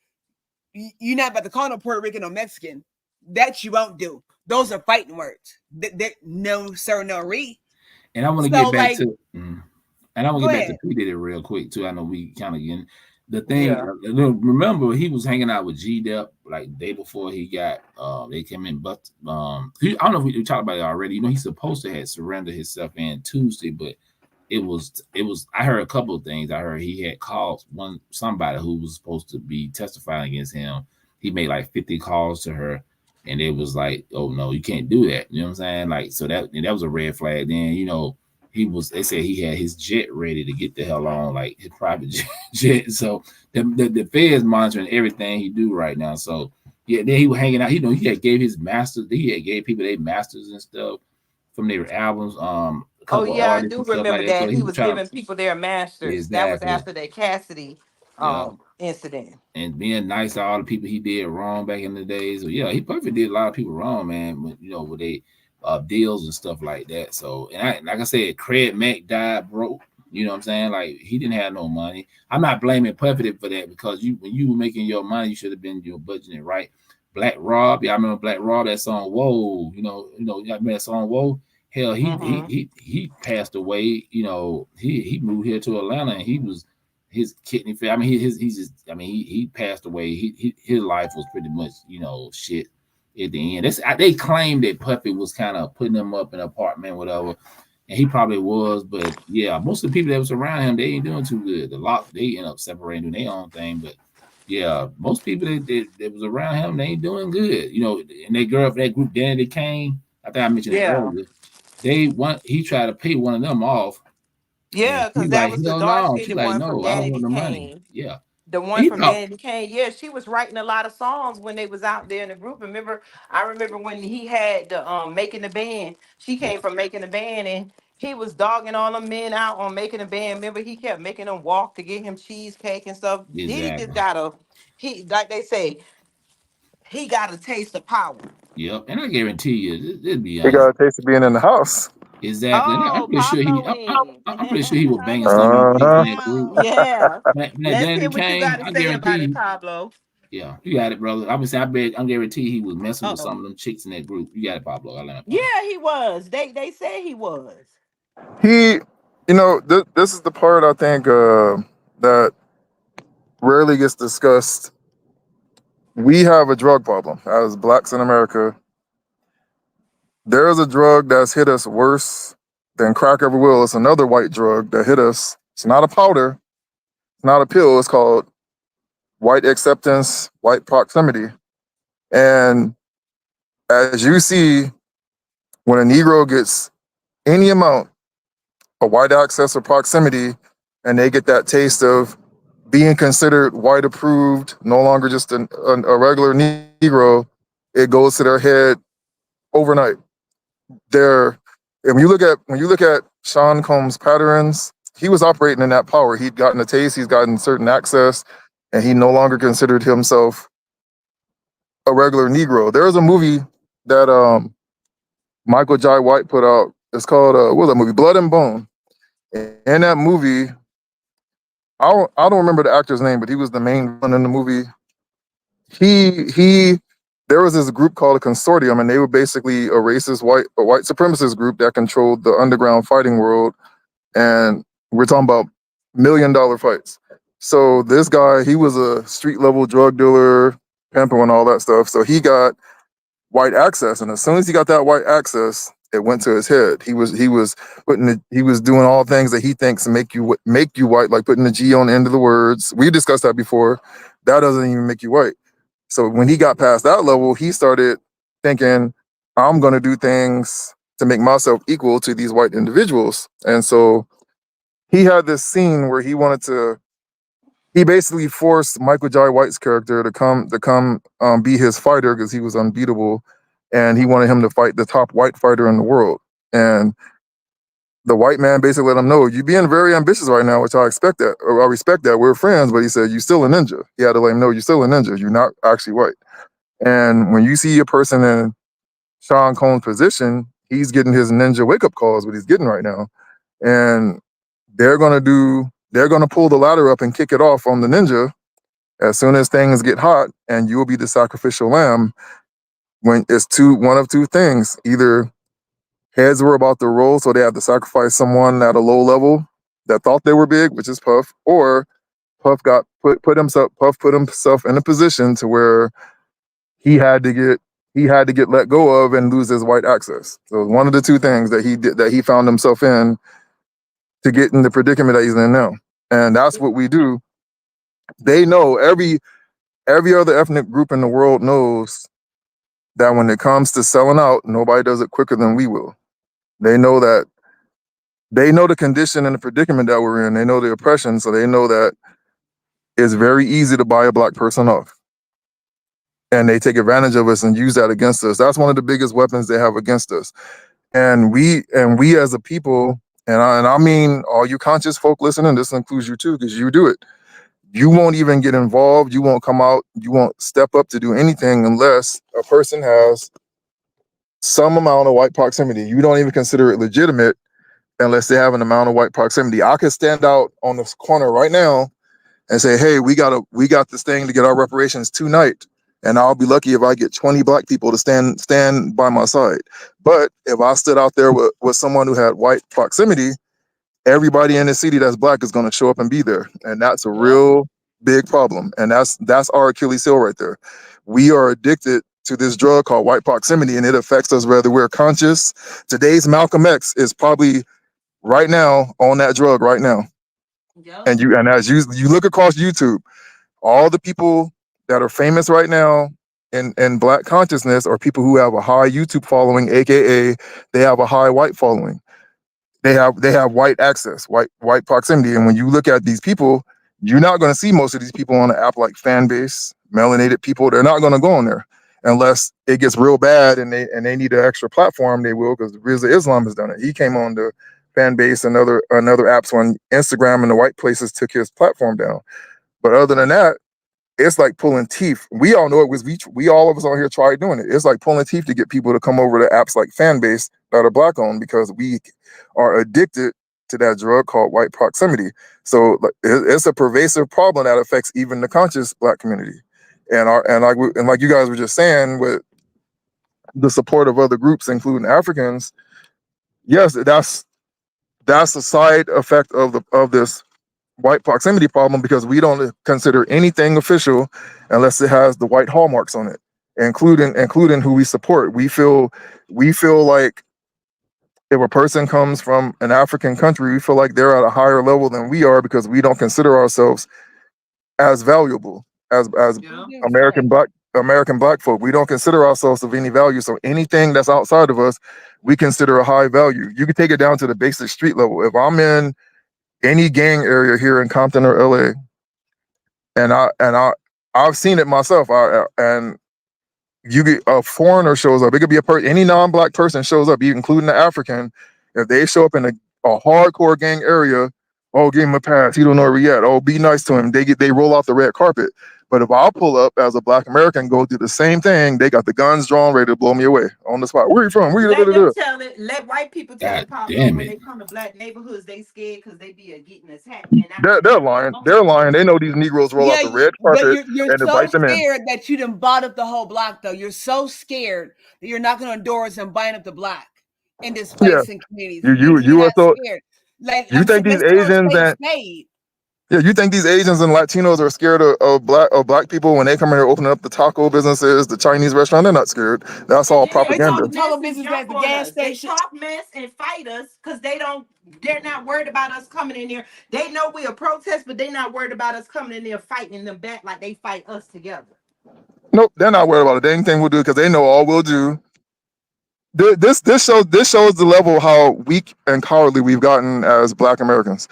You're not about to call no Puerto Rican or Mexican. That you won't do. Those are fighting words. No sir, no re. and I want to So get back like, to, and I want to go get back to ahead. P Diddy real quick too. I know we kind of getting the thing. Yeah. Remember, he was hanging out with G Dep like the day before he got. They came in, but I don't know if we talked about it already. You know, he's supposed to have surrendered himself in Tuesday, but it was. I heard a couple of things. I heard he had called somebody who was supposed to be testifying against him. He made like 50 calls to her. And it was like, oh no, you can't do that. You know what I'm saying? Like, so that was a red flag. Then, you know, they said he had his jet ready to get the hell on, like his private jet. So the feds monitoring everything he do right now. So yeah, then he was hanging out. You know, he had gave his masters, he had gave people their masters and stuff from their albums. A Oh couple of yeah, I artists do and stuff remember like that. So that he he was was trying to giving people their masters. That was exactly. after that Cassidy Yeah. incident. And being nice to all the people he did wrong back in the days. So yeah, he probably did a lot of people wrong, man. You know, with they deals and stuff like that. So like I said, Craig Mack died broke. You know what I'm saying? Like he didn't have no money. I'm not blaming Puffy for that because when you were making your money, you should have been budgeting right. Black Rob, yeah, I remember Black Rob, that song Whoa. You know, you remember that song Whoa? Hell, he passed away. You know, he moved here to Atlanta and he was his kidney failure. I mean, he's just. I mean, he passed away. His life was pretty much shit at the end. They claimed that Puffy was kind of putting him up in an apartment, whatever, and he probably was. But yeah, most of the people that was around him, they ain't doing too good. They end up separating, doing their own thing. But yeah, most people that was around him, they ain't doing good. You know, and that group, Danny Kane. I think I mentioned it Yeah. earlier. He tried to pay one of them off. And Yeah, because she's that like, was the hell dark no. She's skinned like, one from no, I don't Danny want the money. Kane. Yeah. The one He from thought Danny Kane, yeah, she was writing a lot of songs when they was out there in the group. I remember when he had the making the band. She yeah, came from making the band, and he was dogging all them men out on making the band. Remember, he kept making them walk to get him cheesecake and stuff. Diddy just exactly. he like they say, he got a taste of power. Yep. And I guarantee you, let's be He honest. got a taste of being in the house. Exactly. And I'm Oh, pretty sure Pablo in. I'm pretty sure he was banging some of them chicks in Uh-huh. that group. Yeah. When that Let's Danny hear what you got came, to I say about it, guarantee, Pablo. yeah, you got it, brother. I'm gonna say I'm guarantee he was messing with Uh-oh. some of them chicks in that group. You got it, Pablo. I learned Yeah, he was. They said he was. He, this is the part I think that rarely gets discussed. We have a drug problem as blacks in America. There is a drug that's hit us worse than crack ever will. It's another white drug that hit us. It's not a powder. It's not a pill. It's called white acceptance, white proximity. And as you see, when a Negro gets any amount of white access or proximity, and they get that taste of being considered white approved, no longer just a regular Negro, it goes to their head overnight. And when you look at Sean Combs' patterns, he was operating in that power. He'd gotten a taste, he's gotten certain access, and he no longer considered himself a regular Negro. There was a movie that Michael Jai White put out. It's called what was that movie? Blood and Bone. In that movie, I don't remember the actor's name, but he was the main one in the movie. He there was this group called a consortium, and they were basically a racist white supremacist group that controlled the underground fighting world. And we're talking about $1 million fights. So this guy, he was a street level drug dealer, pimp, and all that stuff. So he got white access, and as soon as he got that white access, it went to his head. He was doing all things that he thinks make you white, like putting the G on the end of the words. We discussed that before. That doesn't even make you white. So when he got past that level, he started thinking, I'm going to do things to make myself equal to these white individuals. And so he had this scene where he basically forced Michael Jai White's character to come be his fighter because he was unbeatable. And he wanted him to fight the top white fighter in the world. And the white man basically let him know, you're being very ambitious right now, which I respect that. We're friends, but he said, you're still a ninja. He had to let him know, you're still a ninja. You're not actually white. And when you see a person in Sean Combs' position, he's getting his ninja wake-up calls, what he's getting right now. And they're gonna pull the ladder up and kick it off on the ninja as soon as things get hot, and you'll be the sacrificial lamb when it's one of two things. Either heads were about to roll, so they had to sacrifice someone at a low level that thought they were big, which is Puff, or Puff put himself in a position to where he had to get let go of and lose his white access. So one of the two things that he found himself in to get in the predicament that he's in now. And that's what we do. They know, every other ethnic group in the world knows that when it comes to selling out, nobody does it quicker than we will. They know the condition and the predicament that we're in. They know the oppression, so they know that it's very easy to buy a black person off. And they take advantage of us and use that against us. That's one of the biggest weapons they have against us. And we as a people, and I mean all you conscious folk listening, this includes you too, because you do it. You won't even get involved. You won't come out. You won't step up to do anything unless a person has some amount of white proximity. You don't even consider it legitimate unless they have an amount of white proximity. I could stand out on this corner right now and say, hey, we got this thing to get our reparations tonight. And I'll be lucky if I get 20 black people to stand by my side. But if I stood out there with someone who had white proximity, everybody in the city that's black is going to show up and be there. And that's a real big problem. And that's our Achilles heel right there. We are addicted to this drug called white proximity, and it affects us whether we're conscious. Today's Malcolm X is probably right now on that drug right now. Yep. And as you look across YouTube, all the people that are famous right now in black consciousness are people who have a high YouTube following, aka they have a high white following. They have white access, white proximity. And when you look at these people, you're not going to see most of these people on an app like Fanbase, melanated people. They're not going to go on there unless it gets real bad and they need an extra platform. They will, because Rizza Islam has done it. He came on the Fanbase and other apps on Instagram, and the white places took his platform down. But other than that, it's like pulling teeth. We all know it was we all of us on here tried doing it. It's like pulling teeth to get people to come over to apps like Fanbase that are black owned, because we are addicted to that drug called white proximity. So it's a pervasive problem that affects even the conscious black community. And like you guys were just saying, with the support of other groups, including Africans, yes, that's a side effect of this white proximity problem, because we don't consider anything official unless it has the white hallmarks on it, including who we support. We feel like if a person comes from an African country, we feel like they're at a higher level than we are, because we don't consider ourselves as valuable as American black folk. We don't consider ourselves of any value. So anything that's outside of us, we consider a high value. You can take it down to the basic street level. If I'm in any gang area here in Compton or LA, I've seen it myself. And you get a foreigner shows up. It could be any non-black person shows up, including the African. If they show up in a hardcore gang area, oh, give him a pass. He don't know where he at. Oh, be nice to him. They roll out the red carpet. But if I pull up as a black American, go do the same thing, they got the guns drawn, ready to blow me away on the spot. Where you from? Where you Let them da-da-da-da. tell it. Let white people tell God it, Pablo. damn When it. they come to black neighborhoods, they scared because they be getting attacked. And They're lying. They're lying. They know these Negroes roll out Yeah, the red but carpet you're and so invite them in. scared that you done bought up the whole block, though. You're so scared that you're knocking on doors and buying up the block in Yeah. displacing communities. You You're are that so scared. Like, you think these let's call a Asians spade a and spade. yeah, you think these Asians and Latinos are scared of black people when they come in here opening up the taco businesses, the Chinese restaurant? They're not scared. That's And all then they'll They talk talk propaganda. the taco mess and business at jump the on gas us. They station. talk mess and fight us because they're not worried about us coming in there. They know we are protest, but they're not worried about us coming in there fighting them back like they fight us together. Nope, they're not worried about it. Anything we'll do because they know all we'll do. This shows the level of how weak and cowardly we've gotten as black Americans.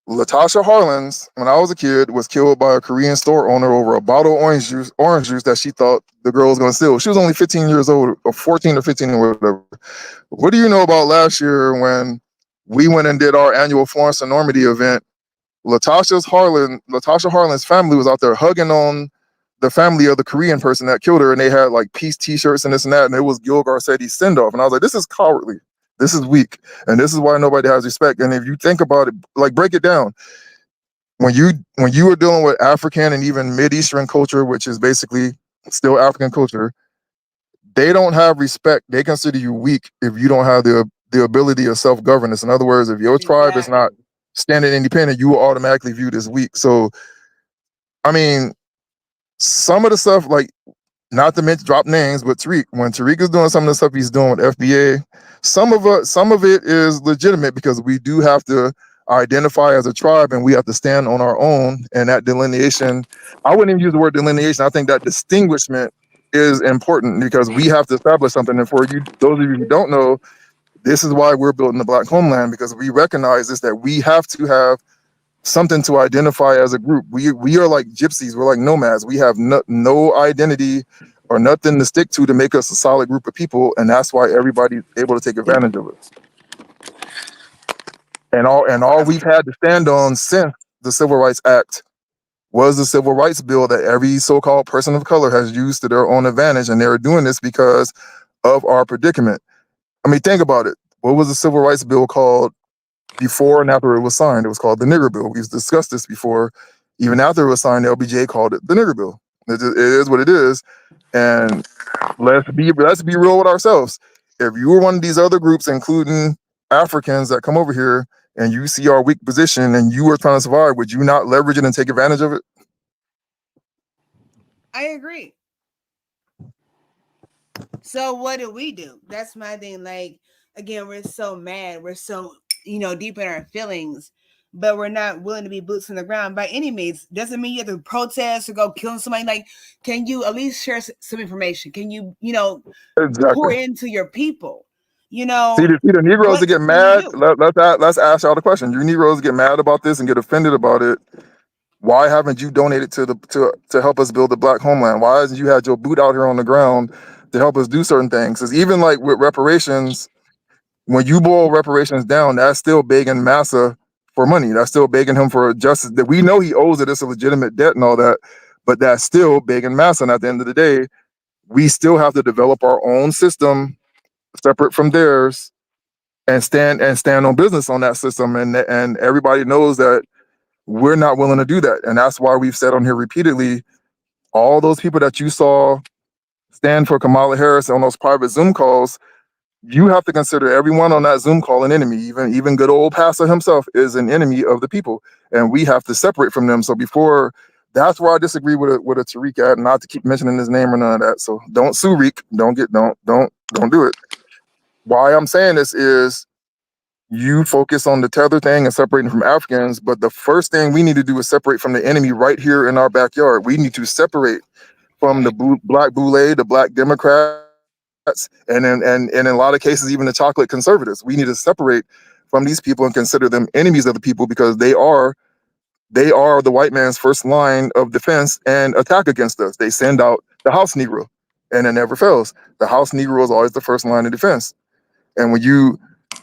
Latasha Harlins, when I was a kid, was killed by a Korean store owner over a bottle of orange juice that she thought the girl was going to steal. She was only 15 years old, or 14 or 15 or whatever. What do you know about last year when we went and did our annual Florence and Normandy event? Latasha Harlan's family was out there hugging on the family of the Korean person that killed her, and they had like peace T-shirts and this and that, and it was Gil Garcetti's send-off. And I was like, this is cowardly. This is weak. And this is why nobody has respect. And if you think about it, like break it down. When you are dealing with African and even Mid-Eastern culture, which is basically still African culture, they don't have respect. They consider you weak if you don't have the ability of self-governance. In other words, if your tribe is not Exactly. standing independent, you are automatically viewed as weak. So, I mean, some of the stuff, like, not to mention drop names, but when Tariq is doing some of the stuff he's doing with FBA, some of it is legitimate because we do have to identify as a tribe and we have to stand on our own. And that delineation, I wouldn't even use the word delineation. I think that distinguishment is important because we have to establish something. And for you, those of you who don't know, this is why we're building the Black homeland, because we recognize this, that we have to have something to identify as a group. We are like gypsies. We're like nomads. We have no identity or nothing to stick to make us a solid group of people, and that's why everybody's able to take advantage of it. And all we've had to stand on since the Civil Rights Act was the Civil Rights Bill that every so-called person of color has used to their own advantage, and they're doing this because of our predicament. I mean, think about it. What was the Civil Rights Bill called before and after it was signed? It was called the Nigger Bill. We've discussed this before. Even after it was signed, LBJ called it the Nigger Bill. It is what it is. And let's be real with ourselves. If you were one of these other groups, including Africans that come over here, and you see our weak position and you were trying to survive, would you not leverage it and take advantage of it? I agree. So what do we do? That's my thing. Like, again, we're so mad. We're so, deep in our feelings, but we're not willing to be boots on the ground by any means. Doesn't mean you have to protest or go killing somebody. Like, can you at least share some information? Can you, pour Exactly. into your people? See the Negroes What that get can you mad. do? Let's ask y'all the question. You Negroes get mad about this and get offended about it. Why haven't you donated to help us build the Black homeland? Why hasn't you had your boot out here on the ground to help us do certain things? Because even like with reparations, when you boil reparations down, that's still begging Massa for money. That's still begging him for justice. That we know he owes it. It's a legitimate debt and all that, but that's still begging Massa. And at the end of the day, we still have to develop our own system separate from theirs and stand on business on that system. And everybody knows that we're not willing to do that. And that's why we've said on here repeatedly, all those people that you saw stand for Kamala Harris on those private Zoom calls, you have to consider everyone on that Zoom call an enemy. Even good old pastor himself is an enemy of the people, and we have to separate from them. So that's where I disagree with a Tariq at, not to keep mentioning his name or none of that. So don't sue Reek. Don't do it. Why I'm saying this is you focus on the tether thing and separating from Africans, but the first thing we need to do is separate from the enemy right here in our backyard. We need to separate from the black boule, the black Democrats, and in a lot of cases, even the chocolate conservatives. We need to separate from these people and consider them enemies of the people because they are they are the white man's first line of defense and attack against us. They send out the house Negro, and it never fails. The house Negro is always the first line of defense. And when you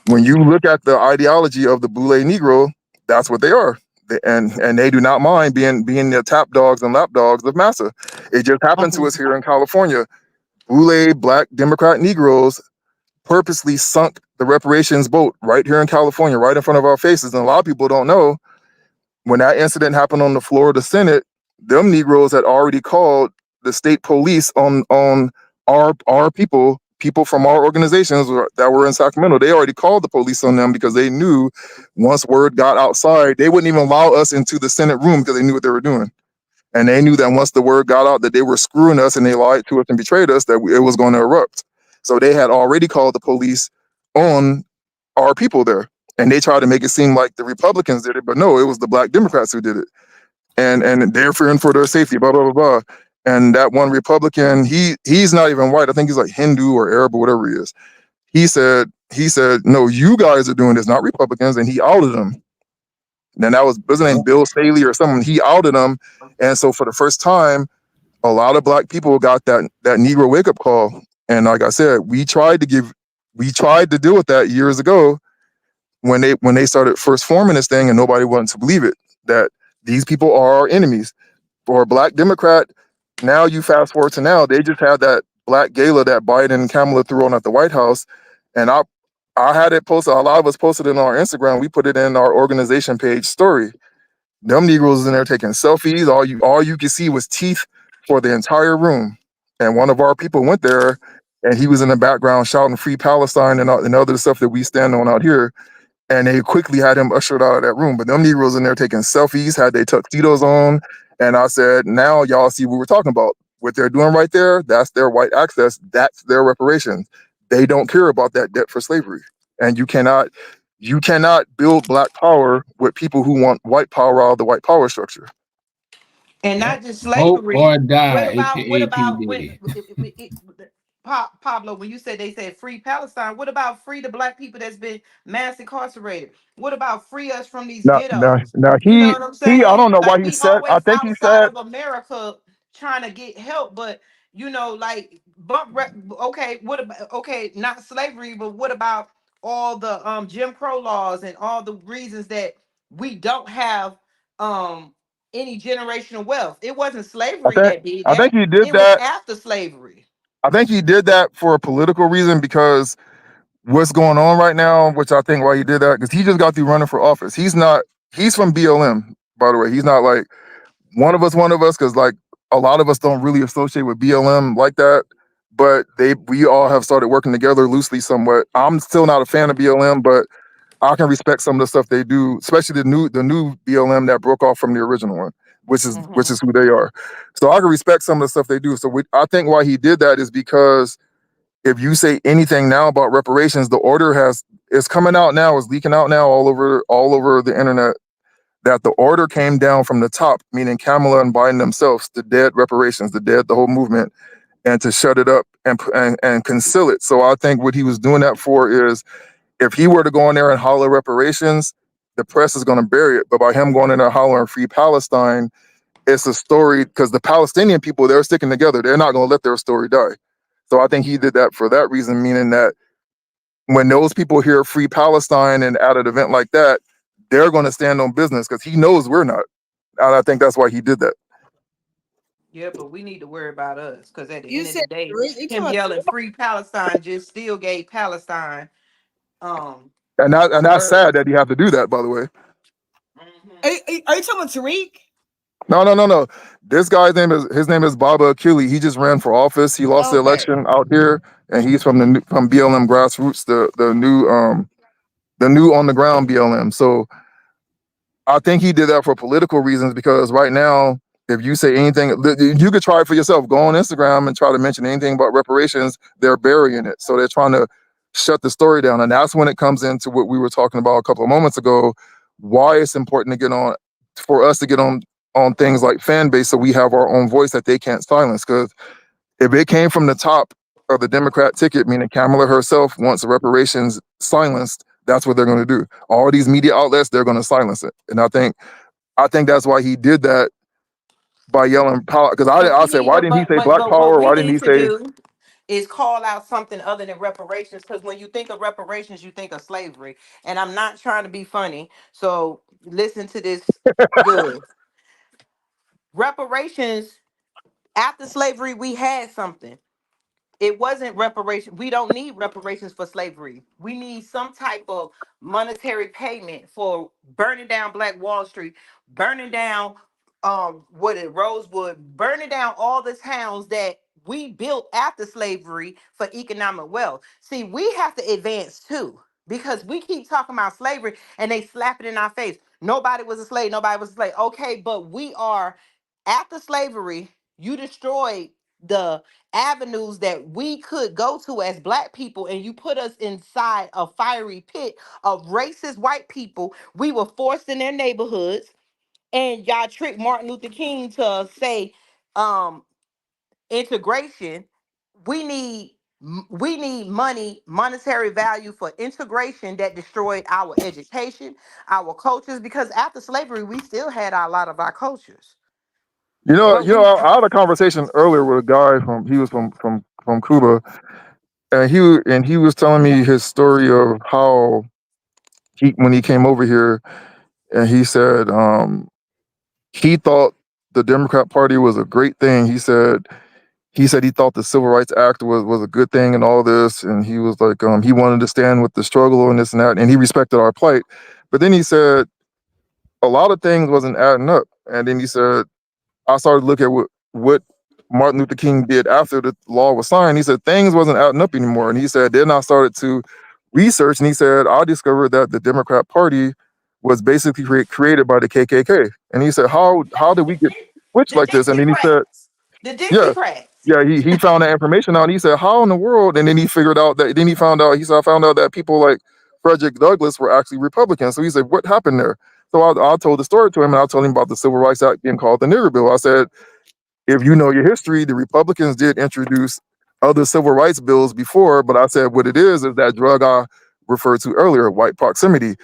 look at the ideology of the Boule Negro, that's what they are. And they do not mind being the tap dogs and lap dogs of massa. It just happened to us here in California. Boule Black Democrat Negroes purposely sunk the reparations boat right here in California, right in front of our faces. And a lot of people don't know, when that incident happened on the floor of the Senate, them Negroes had already called the state police on our people from our organizations that were in Sacramento. They already called the police on them because they knew once word got outside, they wouldn't even allow us into the Senate room because they knew what they were doing. And they knew that once the word got out that they were screwing us and they lied to us and betrayed us, that it was going to erupt. So they had already called the police on our people there. And they tried to make it seem like the Republicans did it, but no, it was the Black Democrats who did it. And they're fearing for their safety, blah, blah, blah, blah. And that one Republican, he's not even white. I think he's like Hindu or Arab or whatever he is. He said, no, you guys are doing this, not Republicans. And he outed them. And that was his name, Bill Staley or someone. He outed them. And so for the first time, a lot of Black people got that Negro wake up call. And like I said, we tried to deal with that years ago when they started first forming this thing, and nobody wanted to believe it, that these people are our enemies. For a Black Democrat, now you fast forward to now, they just had that Black gala that Biden and Kamala threw on at the White House. And I had it posted, a lot of us posted it on our Instagram. We put it in our organization page story. Them Negroes in there taking selfies. All you could see was teeth for the entire room. And one of our people went there, and he was in the background shouting "Free Palestine" and other stuff that we stand on out here. And they quickly had him ushered out of that room. But them Negroes in there taking selfies, had their tuxedos on. And I said, now y'all see what we're talking about. What they're doing right there, that's their white access. That's their reparations. They don't care about that debt for slavery. And you cannot build Black power with people who want white power out of the white power structure. And not just Hope slavery. or die, What aka P. about when Diddy. Pablo, when you said they said free Palestine, what about free the Black people that's been mass incarcerated? What about free us from these ghettos? Now You know he what I'm I saying? don't know why Like he we said, I always think he outside said, of America trying to get help, but like okay, what about not slavery, but what about all the Jim Crow laws and all the reasons that we don't have any generational wealth? It wasn't slavery that did I think that. he did It was that. after slavery. I think he did that for a political reason, because what's going on right now, which I think why he did that, because he just got through running for office. He's from BLM, by the way. He's not like one of us, because like a lot of us don't really associate with BLM like that. But we all have started working together loosely somewhat. I'm still not a fan of BLM, but I can respect some of the stuff they do, especially the new BLM that broke off from the original one, which is who they are. So I can respect some of the stuff they do. So I think why he did that is because if you say anything now about reparations, the order is coming out now, is leaking out now all over the internet, that the order came down from the top, meaning Kamala and Biden themselves, to dead reparations, the whole movement, and to shut it up and conceal it. So I think what he was doing that for is, if he were to go in there and holler reparations, the press is going to bury it. But by him going in there hollering "Free Palestine," it's a story, because the Palestinian people, they're sticking together. They're not going to let their story die. So I think he did that for that reason, meaning that when those people hear "Free Palestine" and at an event like that, they're going to stand on business, because he knows we're not. And I think that's why he did that. Yeah, but we need to worry about us, because at the You end of said the day, you talking him about yelling "Free Palestine" just still gave Palestine And that's her. sad that he have to do that, by the way. Are you talking about Tariq? No. This guy's his name is Baba Akili. He just ran for office. He lost the election out here, and he's from BLM grassroots, the new on the ground BLM. So I think he did that for political reasons, because right now, if you say anything, you could try it for yourself. Go on Instagram and try to mention anything about reparations, they're burying it. So they're trying to shut the story down. And that's when it comes into what we were talking about a couple of moments ago, why it's important for us to get on things like fan base, so we have our own voice that they can't silence. Because if it came from the top of the Democrat ticket, meaning Kamala herself wants the reparations silenced, that's what they're going to do. All these media outlets, they're going to silence it. And I think I think that's why he did that by yelling power. Because But I we said, need, why didn't he say black but what power? we Why didn't he need to say? do is call out something other than reparations. Because when you think of reparations, you think of slavery. And I'm not trying to be funny. So listen to this good. Reparations, after slavery, we had something. It wasn't reparation. We don't need reparations for slavery. We need some type of monetary payment for burning down Black Wall Street, burning down what it Rosewood, burning down all the towns that we built after slavery for economic wealth. See, we have to advance too. Because we keep talking about slavery and they slap it in our face. Nobody was a slave, nobody was a slave. Okay, but we are after slavery, you destroyed the avenues that we could go to as Black people, and you put us inside a fiery pit of racist white people. We were forced in their neighborhoods, and y'all tricked Martin Luther King to say um integration. We need money, monetary value for integration that destroyed our education, our cultures, because after slavery we still had a lot of our cultures. But we I had a conversation earlier with a guy he was from Cuba, and he was telling me his story of how when he came over here, and he said he thought the Democrat Party was a great thing. He said he thought the Civil Rights Act was a good thing and all this, and he was like he wanted to stand with the struggle and this and that, and he respected our plight. But then he said a lot of things wasn't adding up, and then he said I started to look at what Martin Luther King did after the law was signed. He said things wasn't adding up anymore, and he said then I started to research, and he said I discovered that the Democrat Party was basically created by the KKK, and he said how did we get switched the like this? And then he said, Dixiecrats, the yeah, Dixiecrats. yeah, he found that information out. And he said, how in the world? And then he figured out that, then he found out, he said, I found out that people like Frederick Douglass were actually Republicans. So he said, what happened there? So I told the story to him, and I told him about the Civil Rights Act being called the Nigger Bill. I said, if you know your history, the Republicans did introduce other civil rights bills before, but I said what it is that drug I referred to earlier, white proximity.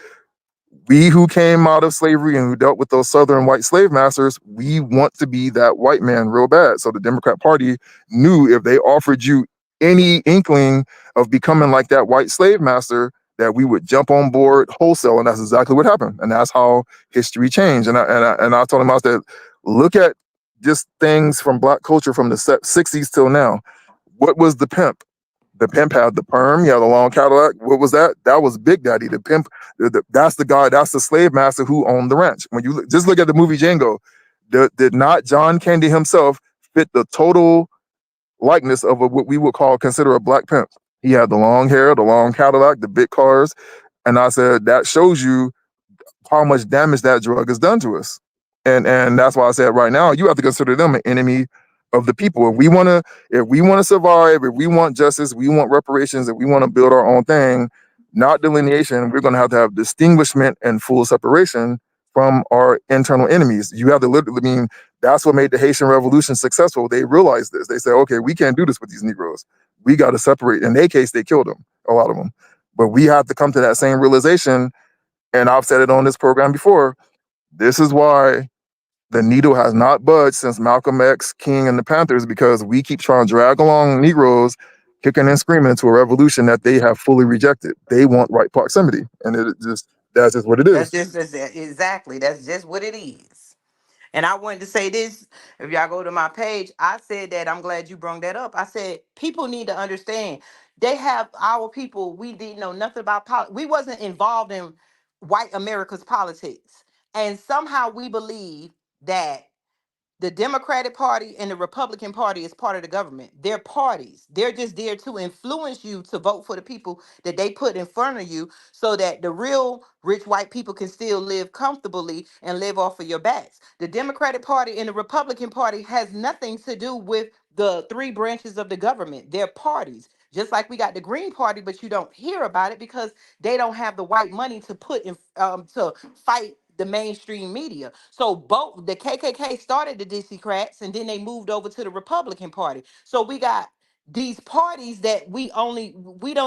We who came out of slavery and who dealt with those southern white slave masters, we want to be that white man real bad. So the Democrat Party knew if they offered you any inkling of becoming like that white slave master, that we would jump on board wholesale, and that's exactly what happened. And that's how history changed. And I told him, I said, look at just things from Black culture from the '60s till now. What was the pimp? The pimp had the perm. He had a long Cadillac. What was that? That was Big Daddy. The pimp. That's the guy. That's the slave master who owned the ranch. When you just look at the movie Django, did not John Candy himself fit the total likeness of what we would consider a Black pimp? He had the long hair, the long Cadillac, the big cars, and I said that shows you how much damage that drug has done to us. And that's why I said right now you have to consider them an enemy of the people. If we wanna survive, if we want justice, we want reparations, if we want to build our own thing, not delineation, we're gonna have to have distinguishment and full separation from our internal enemies. You have to literally, I mean, that's what made the Haitian Revolution successful. They realized this. They said, okay, we can't do this with these Negroes. We got to separate. In their case, they killed them, a lot of them. But we have to come to that same realization, and I've said it on this program before. This is why the needle has not budged since Malcolm X, King, and the Panthers, because we keep trying to drag along Negroes kicking and screaming into a revolution that they have fully rejected. They want right proximity, and that's just what it That's is. just exactly. That's just what it is. And I wanted to say this. If y'all go to my page, I said that I'm glad you brought that up. I said people need to understand they have our people. We didn't know nothing about politics. We wasn't involved in white America's politics, and somehow we believe that the Democratic Party and the Republican Party is part of the government. They're parties. They're just there to influence you to vote for the people that they put in front of you so that the real rich white people can still live comfortably and live off of your backs. The Democratic Party and the Republican Party has nothing to do with the three branches of the government. They're parties. Just like we got the Green Party, but you don't hear about it because they don't have the white money to put in to fight the mainstream media. So both the KKK started the Dixiecrats and then they moved over to the Republican Party. So we got these parties that we don't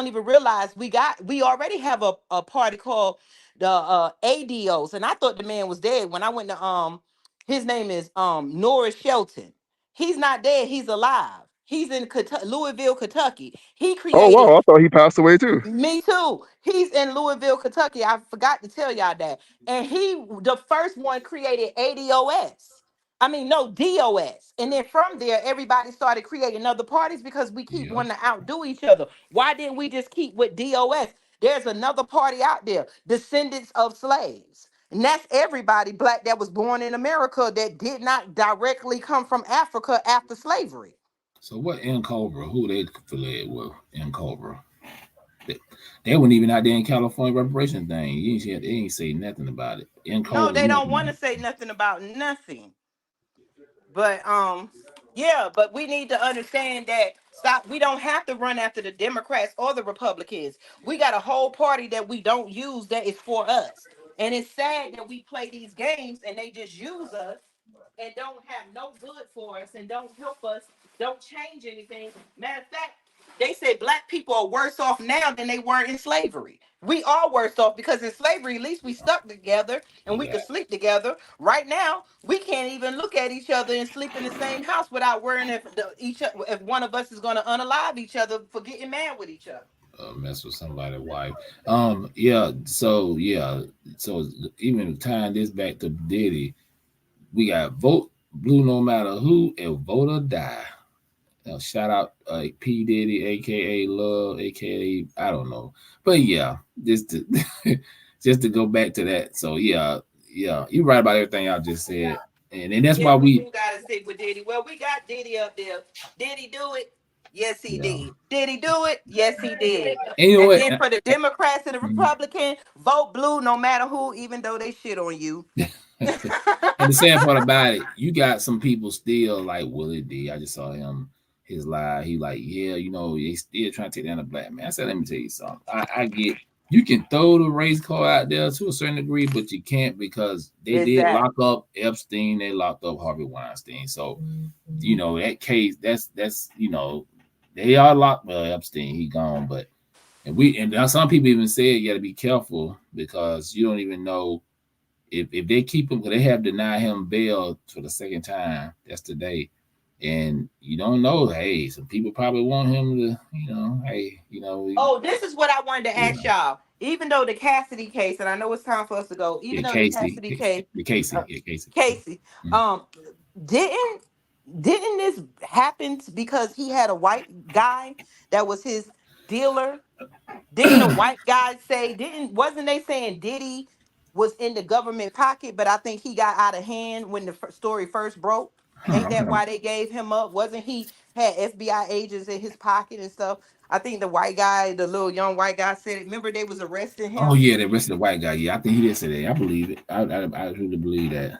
even realize we already have a party called the ADOs, and I thought the man was dead. When I went to his name is Norris Shelton. He's not dead. He's alive. He's in Louisville, Kentucky. He Oh created. wow, I thought he passed away too. Me too. He's in Louisville, Kentucky. I forgot to tell y'all that. And he, the first one, created ADOS. I mean, no, DOS. And then from there, everybody started creating other parties because we keep Yeah. wanting to outdo each other. Why didn't we just keep with DOS? There's another party out there, Descendants of Slaves. And that's everybody black that was born in America that did not directly come from Africa after slavery. So what in Cobra? Who they affiliated with in Cobra? They weren't even out there in California reparation thing. They ain't say nothing about it. In No, Cobra, they you know don't what I want to mean? say nothing about nothing. But yeah, but we need to understand that stop. We don't have to run after the Democrats or the Republicans. We got a whole party that we don't use that is for us. And it's sad that we play these games and they just use us and don't have no good for us and don't help us, don't change anything. Matter of fact, they say black people are worse off now than they were in slavery. We are worse off because in slavery, at least we stuck together and we Yeah. could sleep together. Right now, we can't even look at each other and sleep in the same house without worrying if one of us is going to unalive each other for getting mad with each other. Mess with somebody's wife. Yeah. So yeah. So even tying this back to Diddy, we got vote blue no matter who and vote or die. Shout out P Diddy, aka Love, aka I don't know, but yeah, just to just to go back to that. So yeah, you're right about everything I just said, and that's Yeah, why we we do gotta stick with Diddy. Well, we got Diddy up there. Did he do it? Yes, he yeah. did. Did he do it? Yes, he did. And you know And what? then for the Democrats and the Mhm. Republicans, vote blue no matter who, even though they shit on you. And the sad part about it, you got some people still like Willie D. I just saw him his live. He like, yeah, they still trying to take down a black man. I said, let me tell you something. I get you can throw the race car out there to a certain degree, but you can't because they did lock Exactly. up Epstein, they locked up Harvey Weinstein. So that case, that's they are locked. Well, Epstein, he gone, but and now some people even said you got to be careful because you don't even know if they keep him, because they have denied him bail for the second time. That's today, and you don't know. Hey, some people probably want him to, Oh, this is what I wanted to you ask know, y'all. Even though the Cassidy case, and I know it's time for us to go, even yeah, though the Casey, Cassidy case, uh, Casey. Casey, Mhm. um, didn't didn't this happen because he had a white guy that was his dealer? Didn't the white guy say, didn't wasn't they saying Diddy was in the government pocket, but I think he got out of hand when the story first broke? Ain't that Okay. why they gave him up? Wasn't he had FBI agents in his pocket and stuff? I think the white guy, the little young white guy said it. Remember they was arresting Oh him? yeah, the rest of the white guy. Yeah, I think he did say that. I believe it. I really believe that.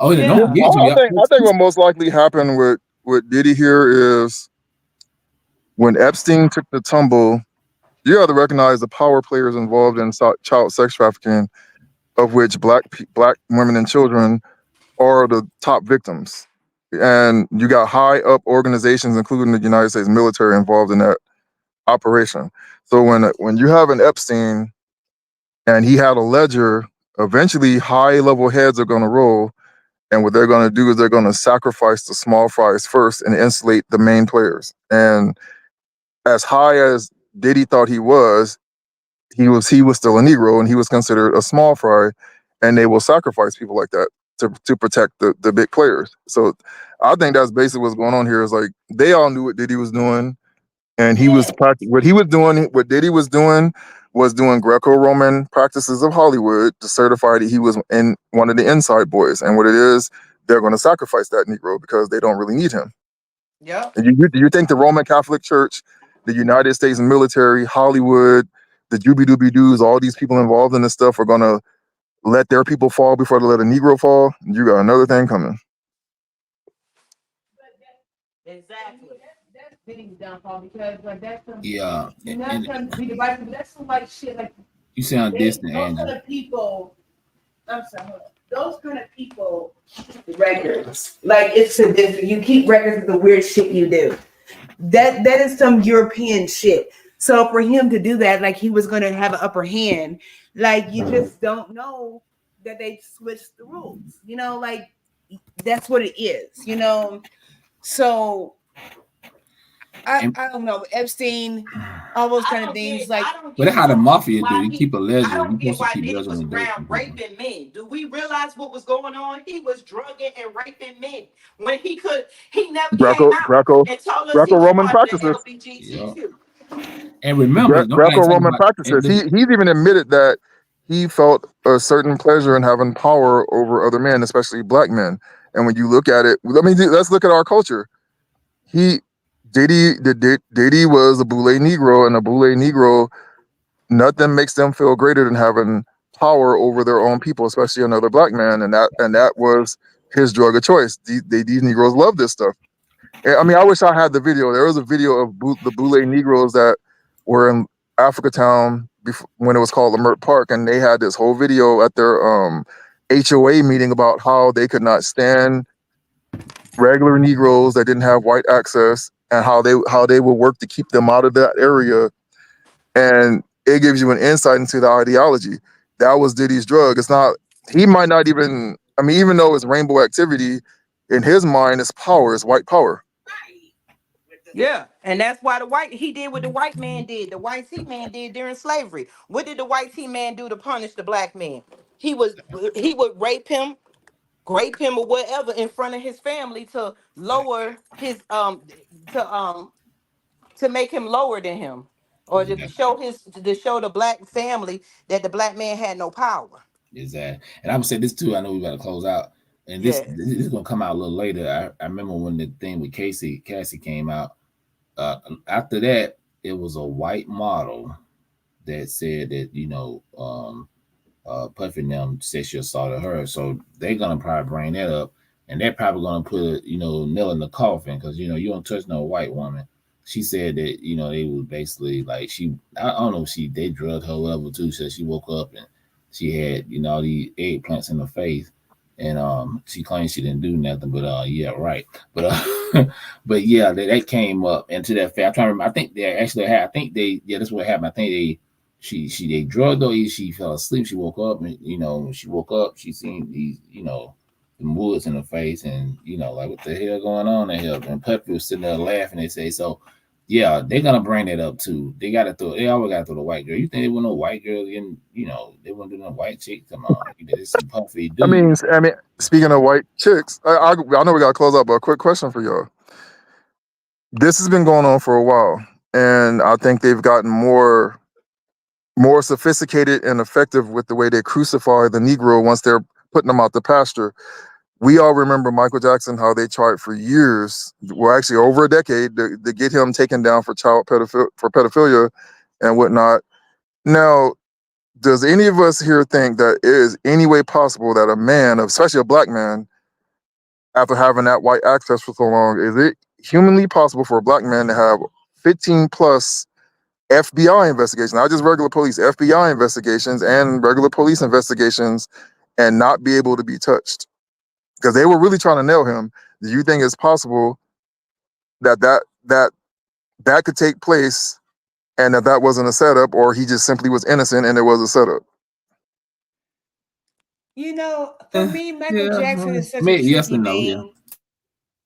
Oh yeah, don't Yeah, Yeah. forget to y'all. I think what most likely happened with Diddy here is when Epstein took the tumble. You got to recognize the power players involved in child sex trafficking, of which black women and children are the top victims. And you got high up organizations, including the United States military, involved in that operation. So when you have an Epstein and he had a ledger, eventually high level heads are going to roll. And what they're going to do is they're going to sacrifice the small fries first and insulate the main players. And as high as Diddy thought he was still a Negro and he was considered a small fry, and they will sacrifice people like that to protect the big players. So I think that's basically what's going on here is like they all knew what Diddy was doing, and Yeah. what Diddy was doing Greco-Roman practices of Hollywood to certify that he was in one of the inside boys. And what it is, they're going to sacrifice that Negro because they don't really need him. Yep. And you think the Roman Catholic Church, the United States military, Hollywood, the Juby Dooby Doos, all these people involved in this stuff are gonna let their people fall before they let a Negro fall? You got another thing coming. Exactly. That's Diddy's downfall because like that's some Yeah, you're not and trying to be divisive, but that's some like shit like you sound distant, those kind Angela. of people. I'm sorry, hold on. Those kind of people records. Like it's a different. You keep records of the weird shit you do. That is some European shit. So for him to do that, like he was going to have an upper hand, like you just don't know that they switched the rules, you know, like that's what it is, you know. So I don't know, Epstein, all those kind of things, like. But that's how the mafia do. Why You keep a I ledger. don't You get supposed to why keep Diddy ledger was on dirt around from people. raping men. Do we realize what was going on? He was drugging and raping men when he never came out and told us he was Greco-Roman part of the practices. Yeah. LBGTQ. And remember, nobody talking Greco-Roman about practices. He's even admitted that he felt a certain pleasure in having power over other men, especially black men. And when you look at it, let's look at our culture. Diddy was a Boule Negro, and a Boule Negro, nothing makes them feel greater than having power over their own people, especially another black man. And that was his drug of choice. These Negroes love this stuff. I mean, I wish I had the video. There was a video of the Boule Negroes that were in Africa Town when it was called Lamert Park, and they had this whole video at their HOA meeting about how they could not stand regular Negroes that didn't have white access, and how they would work to keep them out of that area. And it gives you an insight into the ideology. That was Diddy's drug. It's not. He might not even. I mean, even though it's rainbow activity, in his mind, it's power. It's white power. Yeah, and that's why he did what the white man did. The white tea man did during slavery. What did the white tea man do to punish the black man? He would rape him or whatever in front of his family to lower his to make him lower than him, or to show the black family that the black man had no power. Exactly. And I'm gonna say this too. I know we got to close out, and this Yes. this is gonna come out a little later. I remember when the thing with Cassie came out. After that, it was a white model that said that Puffy and them sexual assaulted her. So they're gonna probably bring that up, and they're probably gonna put a nail in the coffin, because you don't touch no white woman. She said that they was basically like, I don't know, they drugged her level too. So she woke up and she had all these eggplants in her face, and she claims she didn't do nothing. But yeah, right. But but yeah, that came up, and to that fact, I'm trying to remember. I think they actually had. I think that's what happened. I think they drugged her. She fell asleep. She woke up, and when she woke up, she seen these the woods in her face, and like, what the hell going on in here? And Puppy was sitting there laughing. They say so. Yeah, they're gonna bring that up too. They always gotta throw the white girl. You think they want no white girl in? They want to do no white chick? Come on, this is some Puffy I dude. mean, speaking of white chicks, I know we got to close up, but a quick question for y'all. This has been going on for a while, and I think they've gotten more sophisticated and effective with the way they crucify the Negro once they're putting them out the pasture. We all remember Michael Jackson, how they tried for years, well, actually over a decade, to get him taken down for pedophilia and whatnot. Now, does any of us here think that it is any way possible that a man, especially a black man, after having that white access for so long, is it humanly possible for a black man to have 15 plus FBI investigations, not just regular police, FBI investigations and regular police investigations, and not be able to be touched? Because they were really trying to nail him. Do you think it's possible that could take place, and that wasn't a setup, or he just simply was innocent and it was a setup? For me, Michael Yeah, Jackson is such a maybe yes tricky and no. Yeah. name.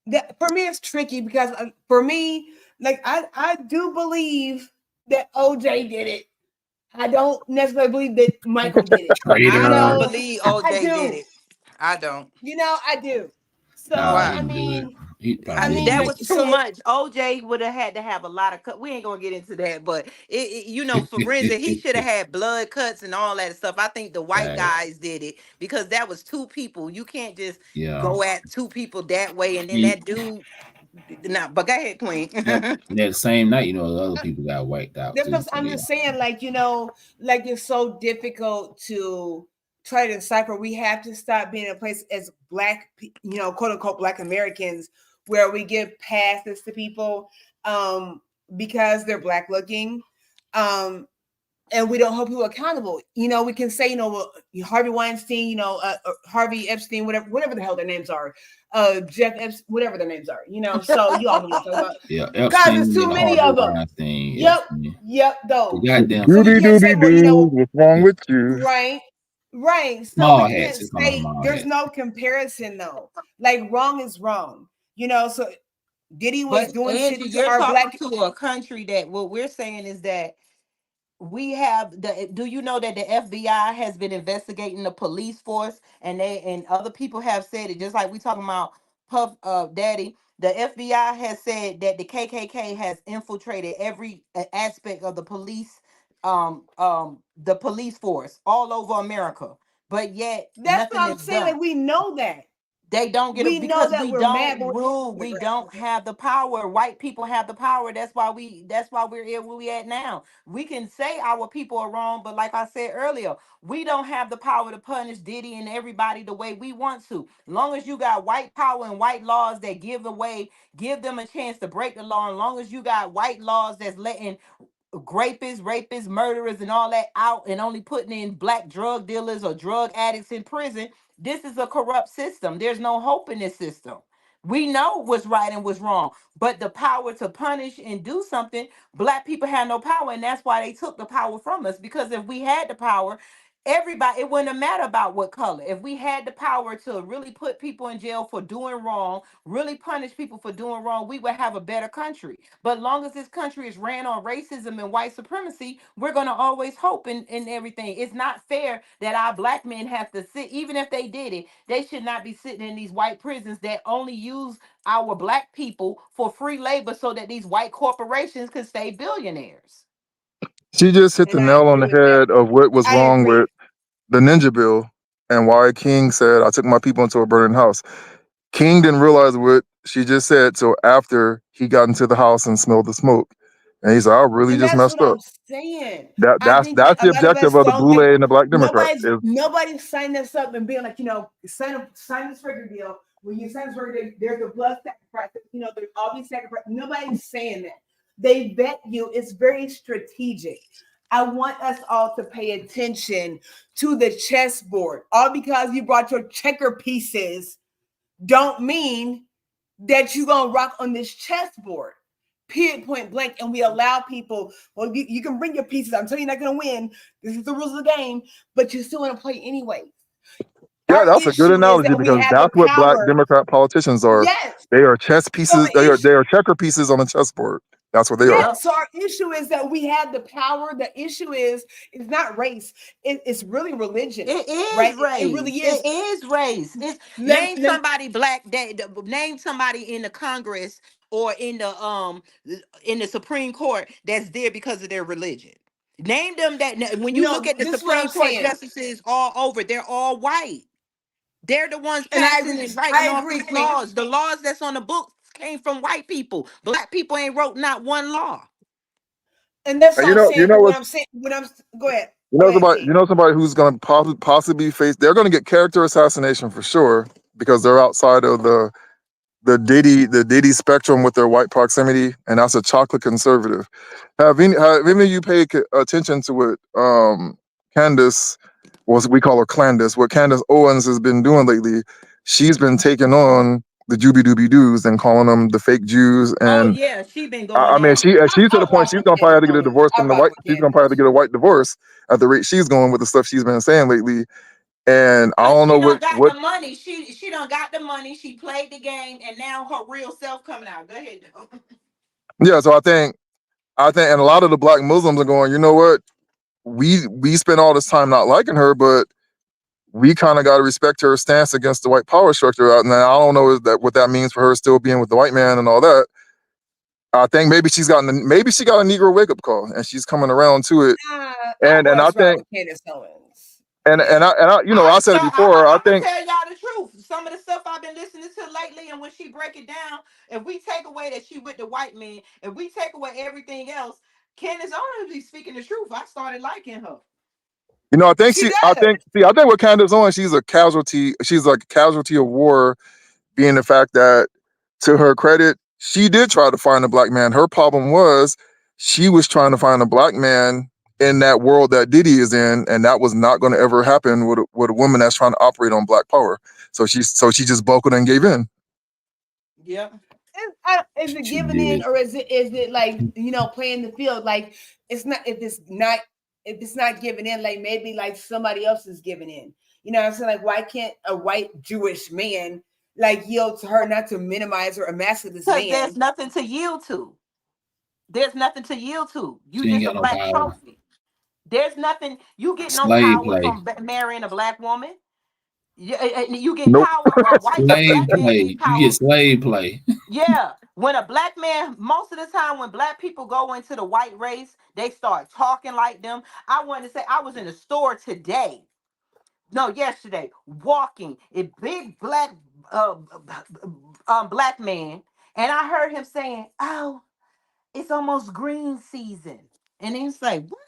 That for me, it's tricky because for me, like I do believe that OJ did it. I don't necessarily believe that Michael did it. I don't Traitor. believe I OJ did do. it. I don't. I do. So Nah, he Why? I didn't do it. mean, He probably didn't That make was it. too much. OJ would have had to have a lot of cut. We ain't gonna get into that, but forensic, he should have had blood cuts and all that stuff. I think the white Facts. guys did it because that was two people. You can't just Yeah. go at two people that way, and then He, that dude. Nah, but go ahead, Queen. yep. And that same night, the other people got wiped out that's too. what So I'm yeah. just saying. Like it's so difficult to try to decipher. We have to stop being in a place as black, quote unquote, black Americans, where we give passes to people because they're black looking. and we don't hold people accountable. You know, we can say, you know, Harvey Weinstein, you know, Harvey Epstein, whatever the hell their names are, Jeff Epstein, whatever their names are, you know. So you all know what I'm talking about. Yeah, Because there's Epstein too and many Harvey of them. Weinstein. Yep, Epstein. yep, The those. goddamn So we Doobie can't say, doobie well, you doo. know, What's wrong with you? right, right. So we small can't hats. It's called say small there's hats. no comparison though. Like wrong is wrong, you know. So Diddy was But doing shit Angie, to you're our talking black. to a country that what we're saying is that we have the do you know that the FBI has been investigating the police force, and they and other people have said it, just like we talking about Puff Daddy. The FBI has said that the KKK has infiltrated every aspect of the police force all over America, but yet That's what nothing I'm is saying. Like done. we know that. They don't get it We know because that we we're mad, don't but rule. We don't have the power. White people have the power. That's why we're here where we at now. We can say our people are wrong, but like I said earlier, we don't have the power to punish Diddy and everybody the way we want to. Long as you got white power and white laws that give them a chance to break the law, and long as you got white laws that's letting rapists, murderers, and all that out and only putting in black drug dealers or drug addicts in prison. This is a corrupt system. There's no hope in this system. We know what's right and what's wrong, but the power to punish and do something, black people have no power, and that's why they took the power from us. Because if we had the power, everybody, it wouldn't matter about what color. If we had the power to really put people in jail for doing wrong, really punish people for doing wrong, we would have a better country. But long as this country is ran on racism and white supremacy, we're gonna always hope in everything. It's not fair that our black men have to sit, even if they did it, they should not be sitting in these white prisons that only use our black people for free labor so that these white corporations can stay billionaires. She just hit the and I nail on agree the with that. head of what was I wrong with agree. the Ninja Bill and why King said, I took my people into a burning house. King didn't realize what she just said till after he got into the house and smelled the smoke. And he said, I really And just that's messed what up. I'm saying. That I that's think that that's a the lot of objective us of the don't think Boule and the Black Democrat is nobody's signing us up and being like, you know, sign this record deal. When you sign this record deal, there's a blood sacrifice. You know, there's all these sacrifices. Nobody's saying that. They vet you. It's very strategic. I want us all to pay attention to the chessboard. All because you brought your checker pieces don't mean that you're gonna rock on this chessboard. Period, point blank. And we allow people, well, you can bring your pieces. I'm telling you, you're not gonna win. This is the rules of the game, but you still want to play anyway. yeah, Our that's a good issue is analogy that we because have the that's what Black power. Democrat politicians are. Yes. They are chess So pieces. the issue, They are checker pieces on a chessboard. That's what they are. yeah. Yep. So our issue is that we have the power. The issue is it's not race. It's really religion, It is right? It really race. is. It is race. It's Let, name let, somebody black name somebody in the Congress or in the Supreme Court that's there because of their religion. Name them that when you look no, at the this is what Supreme I'm Court saying, justices all over, they're all white. They're the ones and I passing agree. and writing I off agree, these Queen. laws. The laws that's on the books came from white people. Black people ain't wrote not one law. And that's And what I'm you saying. know But what what's I'm saying, when I'm go ahead, somebody King. who's going to possibly face. They're going to get character assassination for sure because they're outside of the Diddy spectrum with their white proximity, and that's a chocolate conservative. Have any of you paid attention to what Candace, was we call her Clandis, what Candace Owens has been doing lately? She's been taking on the Juby Dooby Doos and calling them the fake Jews, Oh and yeah, she been I going mean, at it. she's to the I point rock she's with gonna probably Candace have to get a Owens. divorce I from the rock white. with She's gonna probably have to Candace. get a white divorce at the rate she's going with the stuff she's been saying lately. And I Cause don't know she done got what. the money. She done got the money. She played the game, and now her real self coming out. Go ahead. Though. Yeah, so I think, and a lot of the black Muslims are going. You know what? We spent all this time not liking her, but we kind of got to respect her stance against the white power structure. And I don't know is that what that means for her still being with the white man and all that. I think maybe she got a Negro wake up call and she's coming around to it. I And I was rock think with Candace Owens. and Yeah. and I I said it before. I I'm gonna think tell y'all the truth. Some of the stuff I've been listening to lately, and when she break it down, if we take away that she with the white man, if we take away everything else, Candace Owens be speaking the truth. I started liking her. I think She does. I think what Candace Owens, she's a casualty. She's like a casualty of war, being the fact that, to her credit, she did try to find a black man. Her problem was she was trying to find a black man in that world that Diddy is in, and that was not going to ever happen with a woman that's trying to operate on Black power. So she just buckled and gave in. Yep. Is it She giving in, did. or is it like, playing the field? Like, it's not, if it's not giving in, like maybe like somebody else is giving in. You know what I'm saying? Like, why can't a white Jewish man like yield to her, not to minimize or emasculate this Because there's man? nothing to yield to. There's nothing to yield to. You She ain't just a got no black power. trophy. There's nothing. You get no Slave power play. from marrying a black woman. You get Nope. power. A Slave black man play. get You get power. slave play. Yeah, when a black man, most of the time, when black people go into the white race, they start talking like them. I wanted to say, I was in a store today. No, yesterday, walking a big uh, black man, and I heard him saying, "Oh, it's almost green season," and he's like, "What?